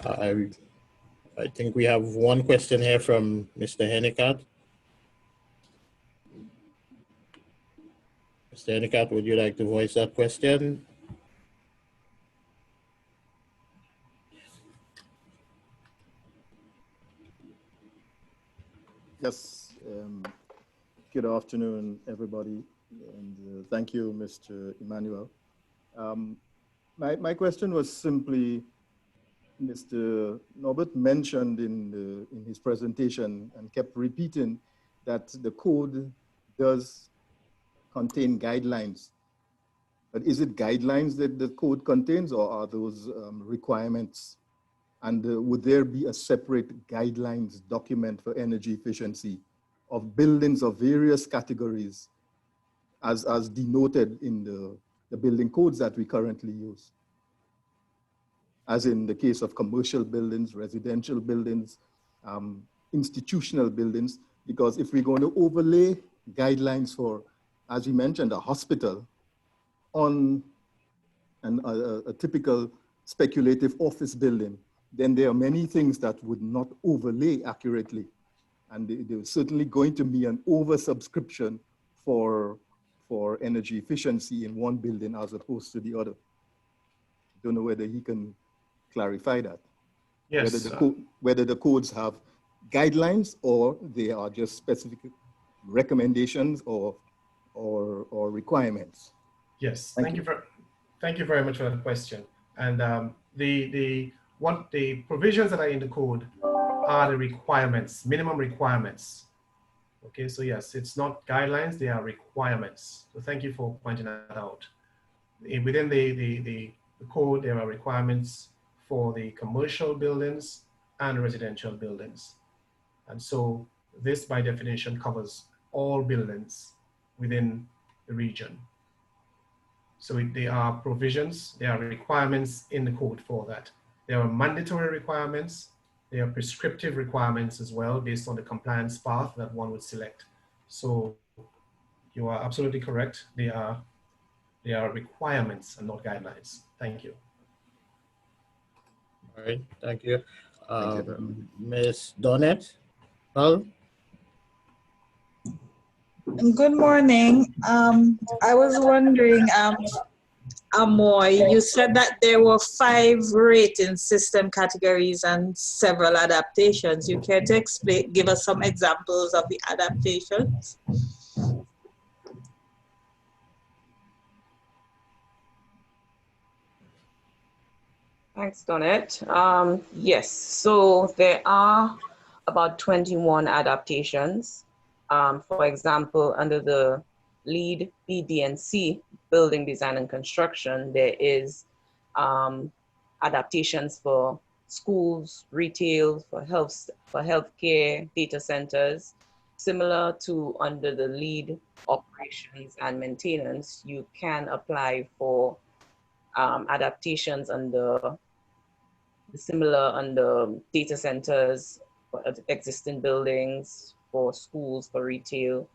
I think we have one question here from Mr. Hennicat. Mr. Hennicat, would you like to voice that question? Yes, good afternoon, everybody, and thank you, Mr. Emmanuel. My question was simply, Mr. Norbert mentioned in his presentation and kept repeating that the code does contain guidelines. But is it guidelines that the code contains, or are those requirements? And would there be a separate guidelines document for energy efficiency of buildings of various categories as denoted in the building codes that we currently use? As in the case of commercial buildings, residential buildings, institutional buildings, because if we're going to overlay guidelines for, as you mentioned, a hospital on a typical speculative office building, then there are many things that would not overlay accurately. And there's certainly going to be an oversubscription for energy efficiency in one building as opposed to the other. Don't know whether he can clarify that. Yes. Whether the codes have guidelines or they are just specific recommendations or requirements. Yes, thank you very much for the question. And the provisions that are in the code are the requirements, minimum requirements. Okay, so yes, it's not guidelines, they are requirements. So thank you for pointing that out. Within the code, there are requirements for the commercial buildings and residential buildings. And so this by definition covers all buildings within the region. So there are provisions, there are requirements in the code for that. There are mandatory requirements there are prescriptive requirements as well based on the compliance path that one would select. So you are absolutely correct. They are requirements and not guidelines. Thank you. All right, thank you. Thank you very much. Ms. Donette, well, Good morning. I was wondering, Amoy, you said that there were 5 rating system categories and several adaptations. You care to explain, give us some examples of the adaptations? Thanks, Donette. Yes, so there are about 21 adaptations. For example, under the LEED BD&C, Building Design and Construction, there is adaptations for schools, retail, for healthcare, data centers. Similar to under the LEED Operations and Maintenance, you can apply for adaptations under similar under data centers, for existing buildings, for schools, for retail.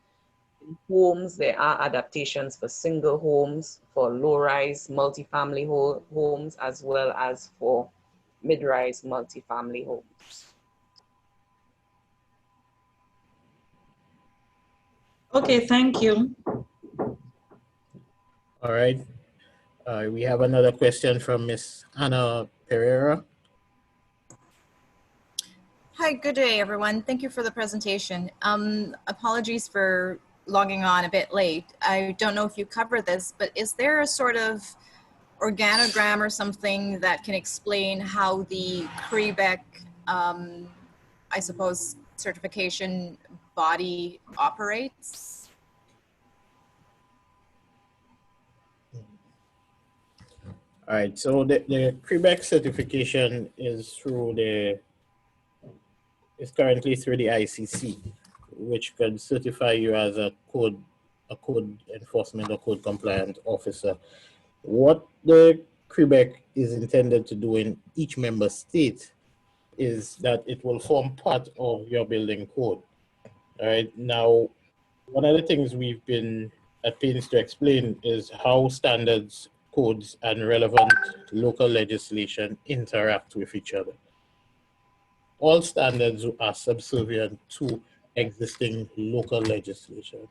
In homes, there are adaptations for single homes, for low-rise multifamily homes, as well as for mid-rise multifamily homes. Okay, thank you. all right. We have another question from Ms. Anna Pereira. Hi, good day, everyone. Thank you for the presentation. Apologies for logging on a bit late. I don't know if you covered this, but is there a sort of organogram or something that can explain how the CREEBC, I suppose, certification body operates? All right, so the CREEBC certification is currently through the ICC, which can certify you as a code enforcement or code compliant officer. What the CREEBC is intended to do in each member state is that it will form part of your building code. All right, now, one of the things we've been at pains to explain is how standards, codes, and relevant local legislation interact with each other. All standards are subservient to existing local legislation.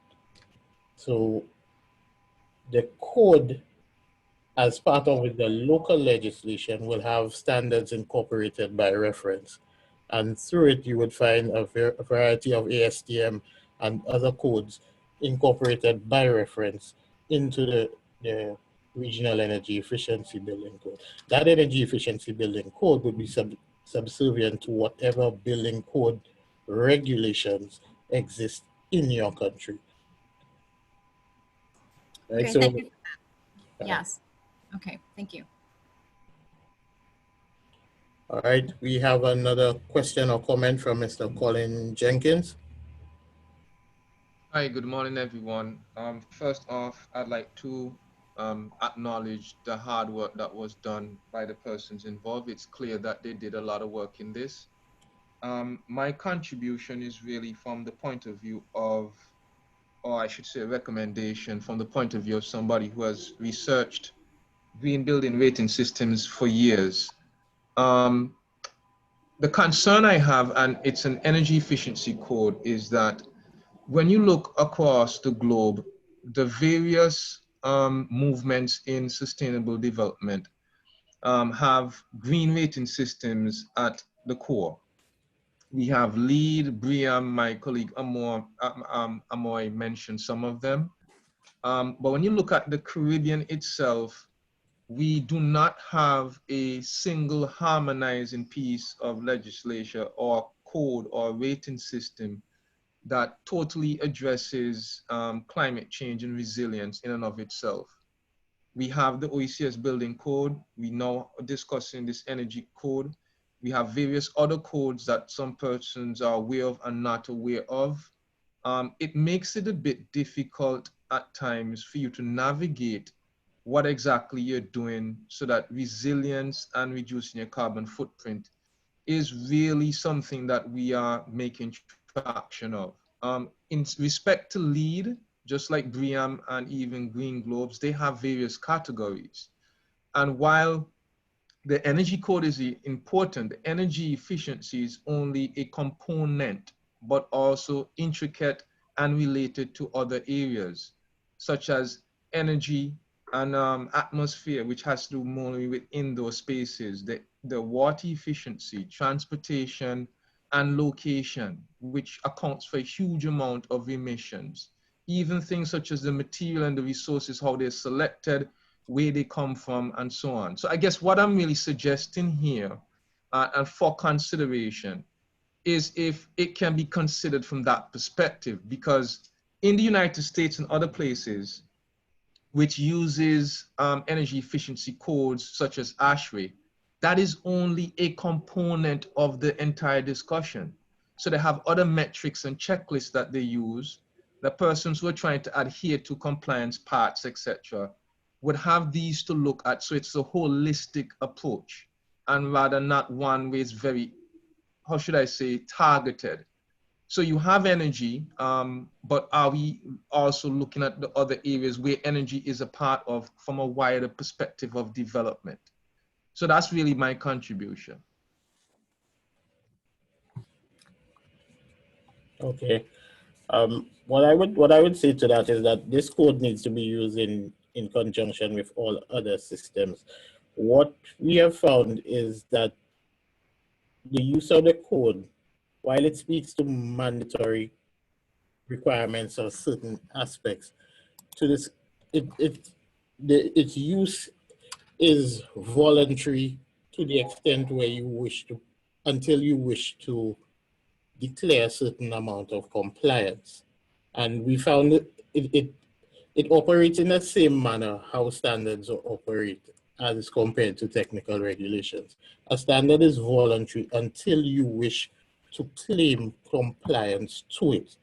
So the code, as part of the local legislation, will have standards incorporated by reference. And through it, you would find a variety of ASTM and other codes incorporated by reference into the Regional Energy Efficiency Building Code. That Energy Efficiency Building Code would be subservient to whatever building code regulations exist in your country. Right? Okay, so, thank you for that. Yes. Okay, thank you. All right, we have another question or comment from Mr. Colin Jenkins. Hi, good morning, everyone. First off, I'd like to acknowledge the hard work that was done by the persons involved. It's clear that they did a lot of work in this. My contribution is really from the point of view of, or I should say recommendation from the point of view of somebody who has researched green building rating systems for years. The concern I have, and it's an energy efficiency code, is that when you look across the globe, the various movements in sustainable development have green rating systems at the core. We have LEED, BREEAM, my colleague Amoy mentioned some of them. But when you look at the Caribbean itself, we do not have a single harmonizing piece of legislation or code or rating system that totally addresses climate change and resilience in and of itself. We have the OECS building code. We now are discussing this energy code. We have various other codes that some persons are aware of and not aware of. It makes it a bit difficult at times for you to navigate what exactly you're doing so that resilience and reducing your carbon footprint is really something that we are making traction of. In respect to LEED, just like BREEAM and even Green Globes, they have various categories. And while the energy code is important, the energy efficiency is only a component, but also intricate and related to other areas, such as energy and atmosphere, which has to do more with indoor spaces, the water efficiency, transportation, and location, which accounts for a huge amount of emissions. Even things such as the material and the resources, how they're selected, where they come from, and so on. So I guess what I'm really suggesting here, and for consideration, is if it can be considered from that perspective, because in the United States and other places, which uses energy efficiency codes such as ASHRAE, that is only a component of the entire discussion. So they have other metrics and checklists that they use. The persons who are trying to adhere to compliance parts, etc., would have these to look at. So it's a holistic approach, and rather not one where it's very, how should I say, targeted. So you have energy, but are we also looking at the other areas where energy is a part of from a wider perspective of development? So that's really my contribution. Okay. What I would say to that is that this code needs to be used in conjunction with all other systems. What we have found is that the use of the code, while it speaks to mandatory requirements of certain aspects, to this, its use is voluntary to the extent where you wish to, until you wish to declare a certain amount of compliance. And we found it operates in the same manner how standards operate as compared to technical regulations. A standard is voluntary until you wish to claim compliance to it.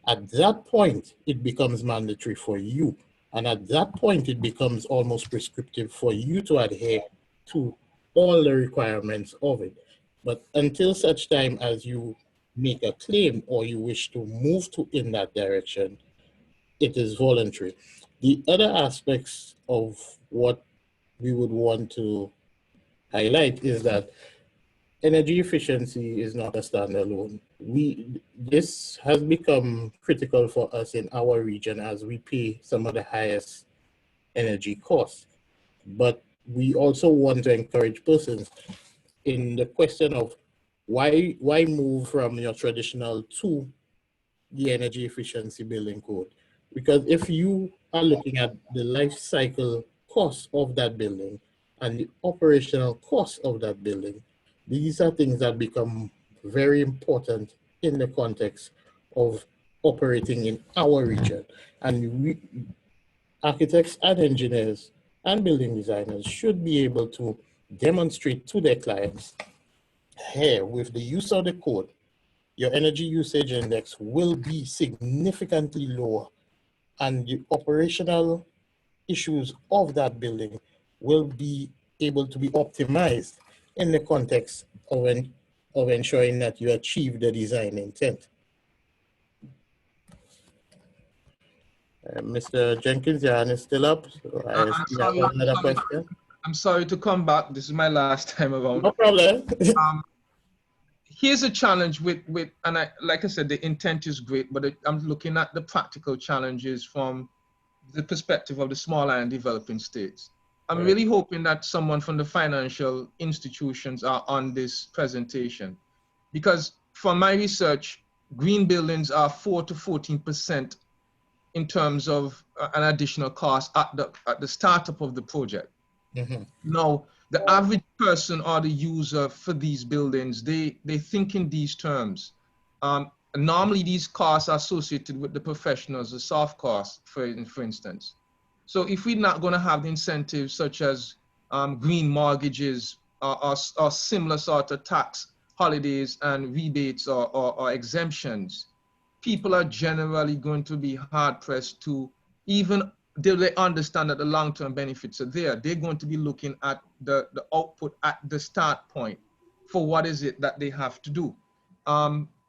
At that point, it becomes mandatory for you. And at that point, it becomes almost prescriptive for you to adhere to all the requirements of it. But until such time as you make a claim or you wish to move in that direction, it is voluntary. The other aspects of what we would want to highlight is that energy efficiency is not a standalone. This has become critical for us in our region as we pay some of the highest energy costs. But we also want to encourage persons in the question of why move from your traditional to the energy efficiency building code? Because if you are looking at the life cycle cost of that building and the operational cost of that building, these are things that become very important in the context of operating in our region. And we, architects and engineers and building designers should be able to demonstrate to their clients, here, with the use of the code, your energy usage index will be significantly lower, and the operational issues of that building will be able to be optimized in the context of ensuring that you achieve the design intent. Mr. Jenkins, your hand is still up. So I have another question. I'm sorry to come back. This is my last time around. No problem. Here's a challenge with and like I said, the intent is great, but I'm looking at the practical challenges from the perspective of the small and developing states. I'm really hoping that someone from the financial institutions are on this presentation, because from my research, green buildings are 4 to 14% in terms of an additional cost at the startup of the project. Mm-hmm. Now, the average person or the user for these buildings, they think in these terms. Normally, these costs are associated with the professionals, the soft costs, for instance. So if we're not going to have the incentives such as green mortgages or similar sort of tax holidays and rebates or exemptions, people are generally going to be hard pressed to, even though they understand that the long-term benefits are there, they're going to be looking at the output at the start point for what is it that they have to do.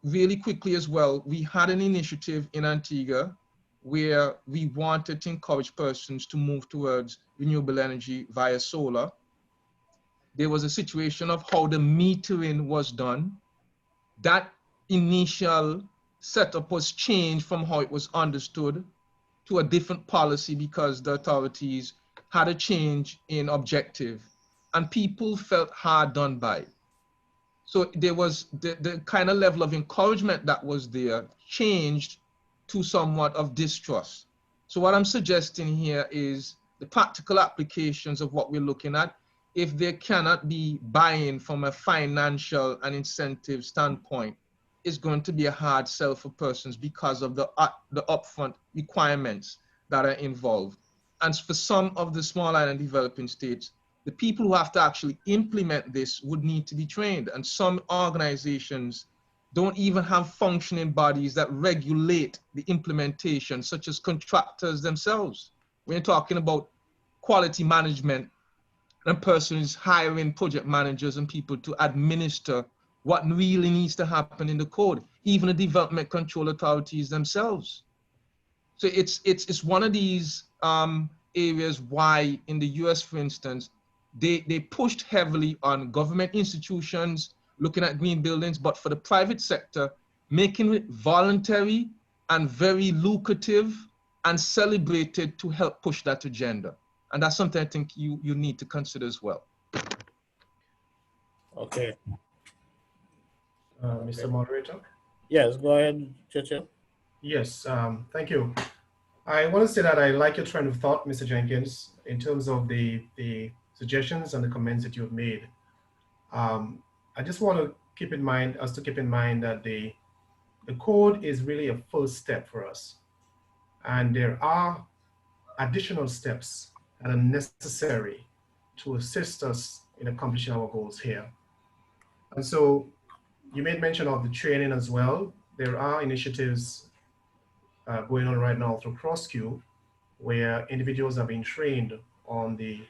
Really quickly as well, we had an initiative in Antigua where we wanted to encourage persons to move towards renewable energy via solar. There was a situation of how the metering was done. That initial setup was changed from how it was understood to a different policy because the authorities had a change in objective and people felt hard done by. So there was the kind of level of encouragement that was there changed to somewhat of distrust. So what I'm suggesting here is the practical applications of what we're looking at. If there cannot be buy-in from a financial and incentive standpoint, it's going to be a hard sell for persons because of the upfront requirements that are involved. And for some of the small island developing states, the people who have to actually implement this would need to be trained. And some organizations don't even have functioning bodies that regulate the implementation, such as contractors themselves. When you're talking about quality management, a person is hiring project managers and people to administer what really needs to happen in the code, even the development control authorities themselves. So it's one of these areas why in the US, for instance, they pushed heavily on government institutions, looking at green buildings, but for the private sector, making it voluntary and very lucrative and celebrated to help push that agenda. And that's something I think you need to consider as well. Okay. Mr. Moderator? Yes, go ahead, Chacha. Yes, thank you. I want to say that I like your train of thought, Mr. Jenkins, in terms of the suggestions and the comments that you've made. I just want to keep in mind, that the code is really a first step for us. And there are additional steps that are necessary to assist us in accomplishing our goals here. And so you made mention of the training as well. There are initiatives going on right now through CROSQ, where individuals are being trained on the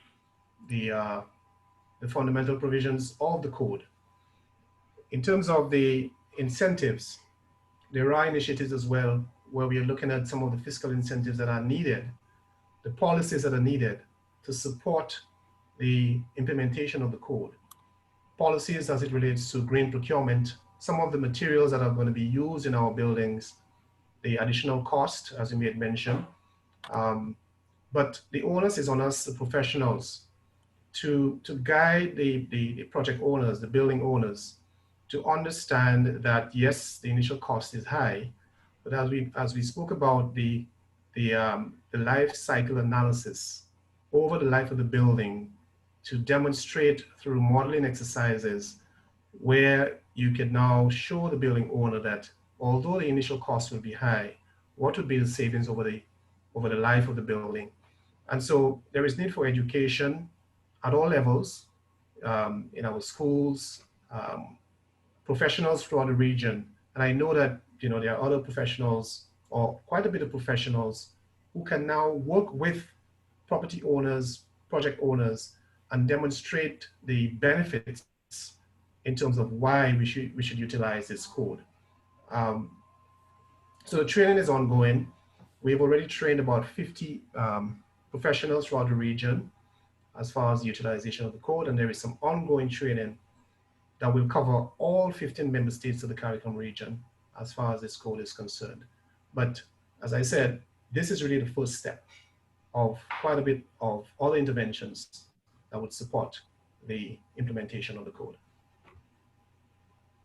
fundamental provisions of the code. In terms of the incentives, there are initiatives as well where we are looking at some of the fiscal incentives that are needed, the policies that are needed to support the implementation of the code. Policies as it relates to green procurement, some of the materials that are going to be used in our buildings, the additional cost, as you made mention. But the onus is on us, the professionals, to guide the project owners, the building owners, to understand that yes, the initial cost is high, but as we spoke about the life cycle analysis over the life of the building, to demonstrate through modeling exercises where you can now show the building owner that although the initial cost will be high, what would be the savings over the life of the building? And so there is need for education at all levels, in our schools, professionals throughout the region. And I know that there are other professionals, or quite a bit of professionals, who can now work with property owners, project owners, and demonstrate the benefits in terms of why we should utilize this code. So the training is ongoing. We've already trained about 50 professionals throughout the region as far as the utilization of the code, and there is some ongoing training that will cover all 15 member states of the CARICOM region as far as this code is concerned. But as I said, this is really the first step of quite a bit of other interventions that would support the implementation of the code.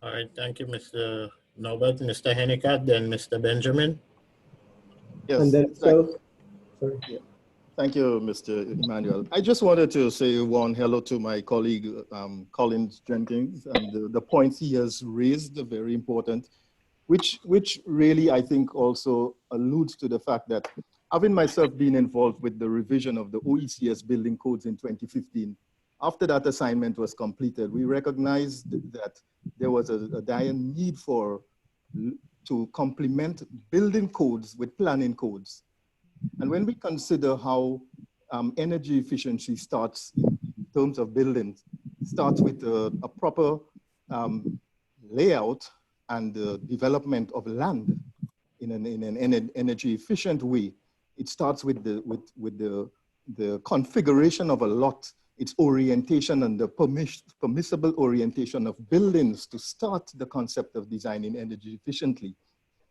All right, thank you, Mr. Norbert. Mr. Hennicat, then Mr. Benjamin. Yes. And then, sorry. Yeah. Thank you, Mr. Emmanuel. I just wanted to say one hello to my colleague, Colin Jenkins, and the points he has raised are very important, which really, I think, also alludes to the fact that having myself been involved with the revision of the OECS building codes in 2015, after that assignment was completed, we recognized that there was a dire need to complement building codes with planning codes. And when we consider how energy efficiency starts in terms of buildings, starts with a proper layout and the development of land in an energy efficient way, it starts with the configuration of a lot, its orientation and the permissible orientation of buildings to start the concept of designing energy efficiently.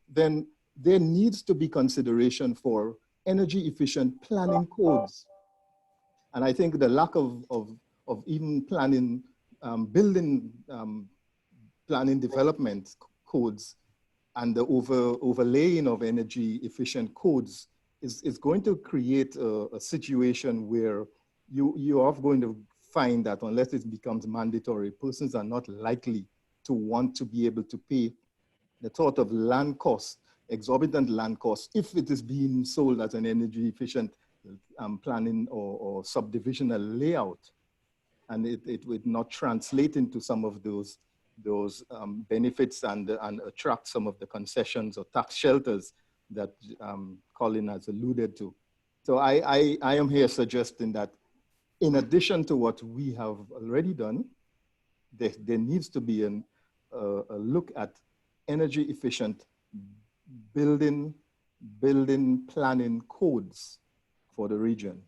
Then there needs to be consideration for energy efficient planning codes. And I think the lack of even planning, building planning development codes and the overlaying of energy efficient codes is going to create a situation where you are going to find that unless it becomes mandatory, persons are not likely to want to be able to pay the thought of land costs, exorbitant land costs, if it is being sold as an energy efficient planning or subdivisional layout. And it would not translate into some of those benefits and attract some of the concessions or tax shelters that Colin has alluded to. So I am here suggesting that in addition to what we have already done, there needs to be a look at energy efficient building planning codes for the region,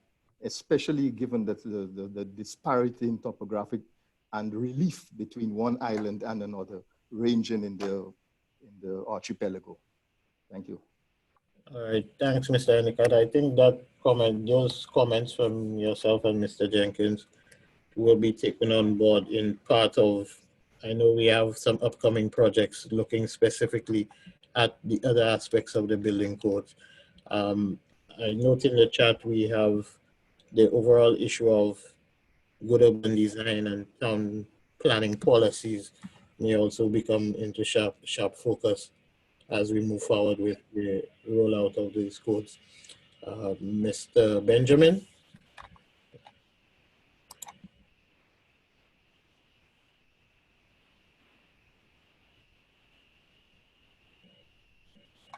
especially given that the disparity in topographic and relief between one island and another, ranging in the archipelago. Thank you. All right, thanks, Mr. Enikat. I think that those comments from yourself and Mr. Jenkins will be taken on board in part of, I know we have some upcoming projects looking specifically at the other aspects of the building codes. I note in the chat we have the overall issue of good urban design and town planning policies may also become into sharp focus as we move forward with the rollout of these codes. Mr. Benjamin.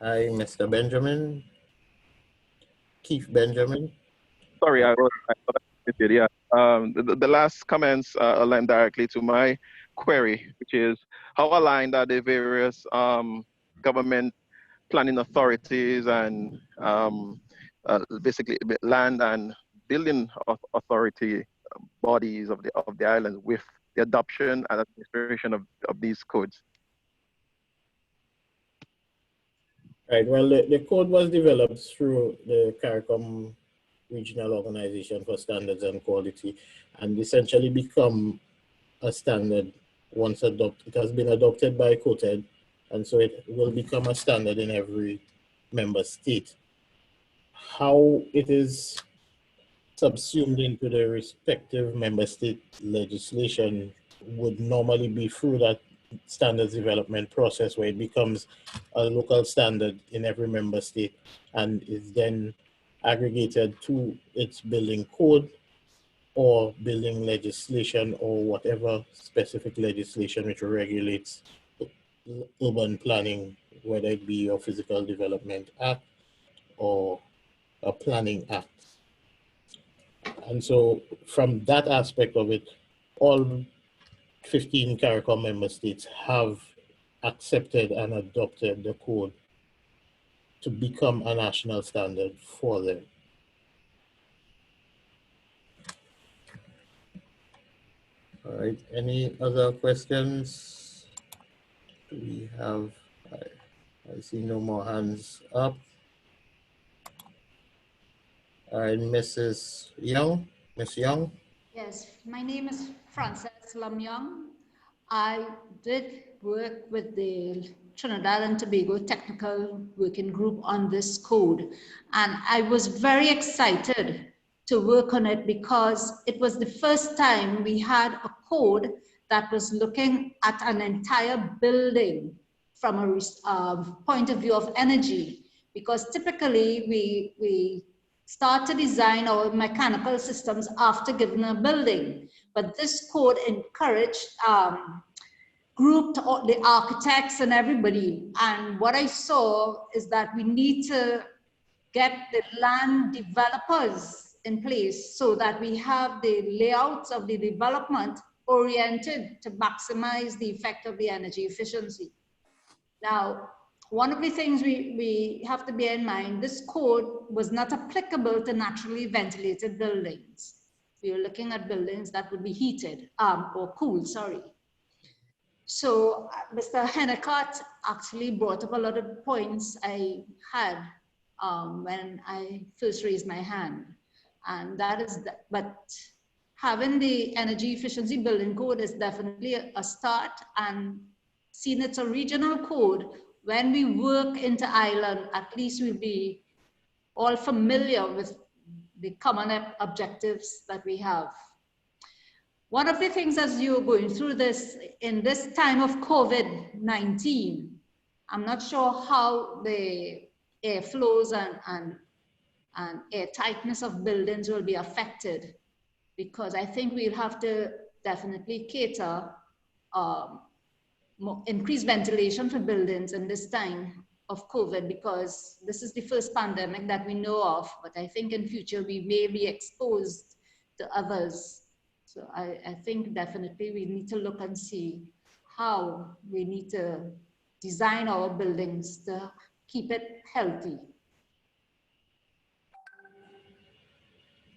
Hi, Mr. Benjamin. Keith Benjamin. Sorry, I was yeah. The last comments align directly to my query, which is how aligned are the various government planning authorities and basically land and building authority bodies of the island with the adoption and administration of these codes? Right, well, the code was developed through the CARICOM Regional Organization for Standards and Quality, and essentially become a standard once adopted. It has been adopted by COTED, and so it will become a standard in every member state. How it is subsumed into the respective member state legislation would normally be through that standards development process, where it becomes a local standard in every member state and is then aggregated to its building code or building legislation or whatever specific legislation which regulates urban planning, whether it be a physical development act or a planning act. And so from that aspect of it, all 15 CARICOM member states have accepted and adopted the code to become a national standard for them. All right, any other questions? Do we have, I see no more hands up. All right, Mrs. Young, Ms. Young. Yes, my name is Frances Lam Young. I did work with the Trinidad and Tobago Technical Working Group on this code, and I was very excited to work on it because it was the first time we had a code that was looking at an entire building from a point of view of energy, because typically we start to design our mechanical systems after giving a building. But this code encouraged, grouped the architects and everybody. And what I saw is that we need to get the land developers in place so that we have the layouts of the development oriented to maximize the effect of the energy efficiency. Now, one of the things we have to bear in mind, this code was not applicable to naturally ventilated buildings. We are looking at buildings that would be heated or cooled, sorry. So Mr. Hennecott actually brought up a lot of points I had when I first raised my hand. And that is, but having the energy efficiency building code is definitely a start, and seeing it's a regional code, when we work into Ireland, at least we'll be all familiar with the common objectives that we have. One of the things as you're going through this, in this time of COVID-19, I'm not sure how the airflows and air tightness of buildings will be affected, because I think we'll have to definitely cater increased ventilation for buildings in this time of COVID, because this is the first pandemic that we know of, but I think in future we may be exposed to others. So I think definitely we need to look and see how we need to design our buildings to keep it healthy.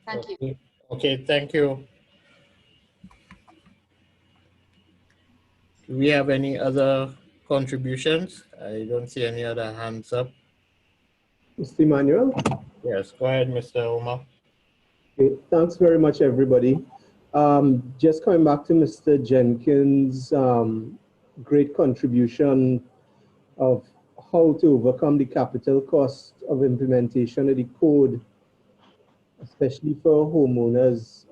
Thank you. Okay, thank you. Do we have any other contributions? I don't see any other hands up. Mr. Emmanuel? Yes, go ahead, Mr. Omar. Okay, thanks very much, everybody. Just coming back to Mr. Jenkins' great contribution of how to overcome the capital cost of implementation of the code, especially for homeowners.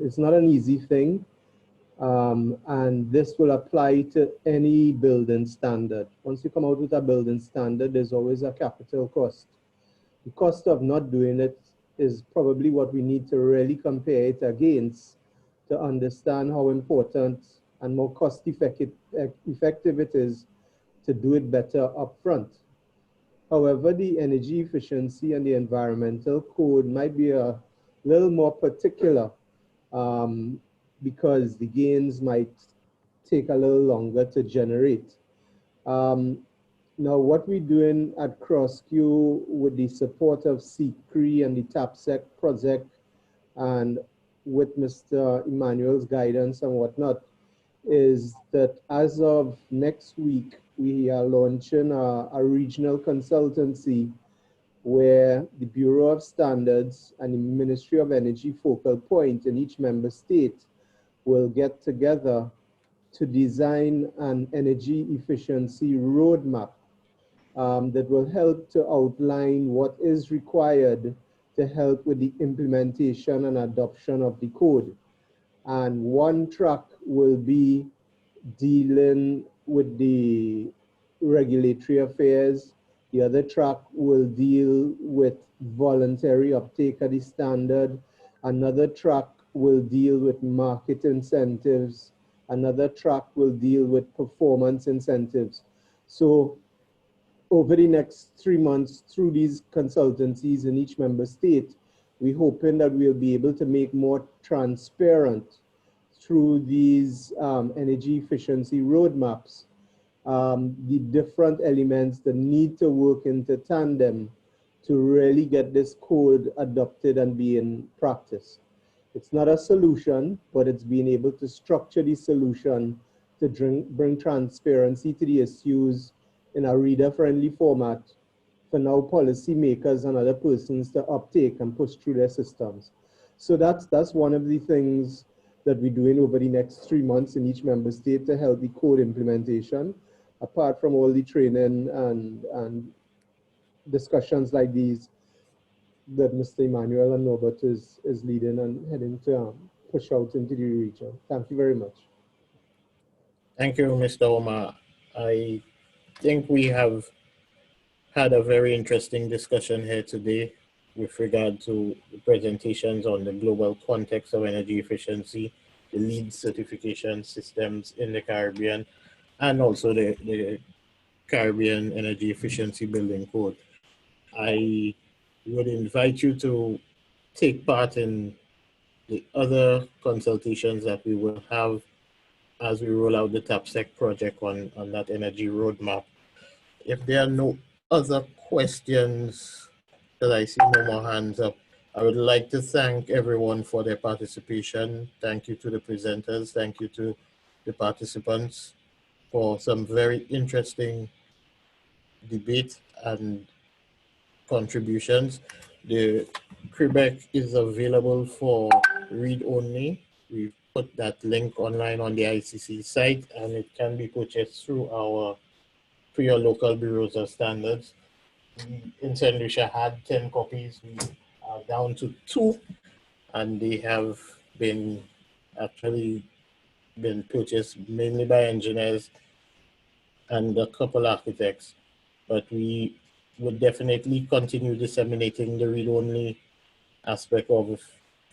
It's not an easy thing. And this will apply to any building standard. Once you come out with a building standard, there's always a capital cost. The cost of not doing it is probably what we need to really compare it against to understand how important and more cost effective it is to do it better upfront. However, the energy efficiency and the environmental code might be a little more particular because the gains might take a little longer to generate. Now, what we're doing at CROSQ with the support of CCREEE and the TAPSEC project, and with Mr. Emmanuel's guidance and whatnot, is that as of next week, we are launching a regional consultancy where the Bureau of Standards and the Ministry of Energy focal point in each member state will get together to design an energy efficiency roadmap that will help to outline what is required to help with the implementation and adoption of the code. And one track will be dealing with the regulatory affairs. The other track will deal with voluntary uptake of the standard. Another track will deal with market incentives. Another track will deal with performance incentives. So over the next 3 months, through these consultancies in each member state, we're hoping that we'll be able to make more transparent through these energy efficiency roadmaps, the different elements that need to work into tandem to really get this code adopted and be in practice. It's not a solution, but it's being able to structure the solution to bring transparency to the issues in a reader-friendly format for now policymakers and other persons to uptake and push through their systems. So that's one of the things that we're doing over the next 3 months in each member state to help the code implementation, apart from all the training and discussions like these that Mr. Emmanuel and Norbert is leading and heading to push out into the region. Thank you very much. Thank you, Mr. Omar. I think we have had a very interesting discussion here today with regard to the presentations on the global context of energy efficiency, the LEED certification systems in the Caribbean, and also the Caribbean Energy Efficiency Building Code. I would invite you to take part in the other consultations that we will have as we roll out the TAPSEC project on that energy roadmap. If there are no other questions, because I see no more hands up, I would like to thank everyone for their participation. Thank you to the presenters. Thank you to the participants for some very interesting debate and contributions. The CREEBC is available for read only. We've put that link online on the ICC site, and it can be purchased through our your local bureaus of standards. We in St. Lucia had 10 copies. We are down to 2, and they have been purchased mainly by engineers and a couple architects. But we would definitely continue disseminating the read-only aspect of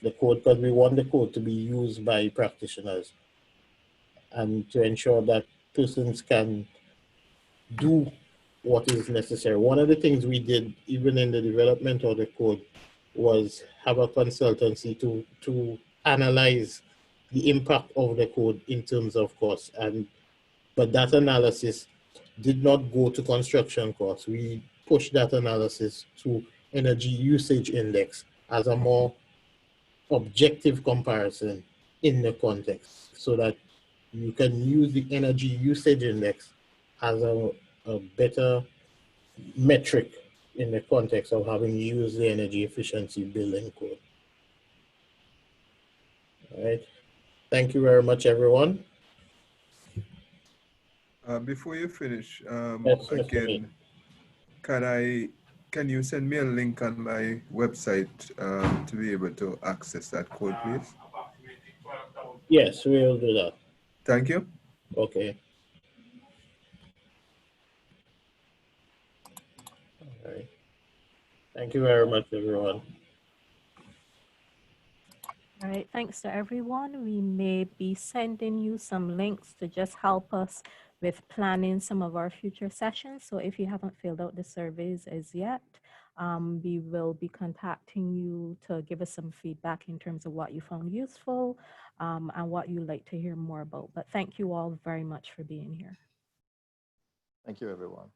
the code, because we want the code to be used by practitioners and to ensure that persons can do what is necessary. One of the things we did, even in the development of the code, was have a consultancy to analyze the impact of the code in terms of cost. But that analysis did not go to construction costs. We pushed that analysis to energy usage index as a more objective comparison in the context, so that you can use the energy usage index as a better metric in the context of having used the energy efficiency building code. All right. Thank you very much, everyone. Before you finish, Yes, again, can you send me a link on my website to be able to access that code, please? Yes, we will do that. Thank you. Okay. All right. Thank you very much, everyone. All right, thanks to everyone. We may be sending you some links to just help us with planning some of our future sessions. So if you haven't filled out the surveys as yet, we will be contacting you to give us some feedback in terms of what you found useful and what you'd like to hear more about. But thank you all very much for being here. Thank you, everyone.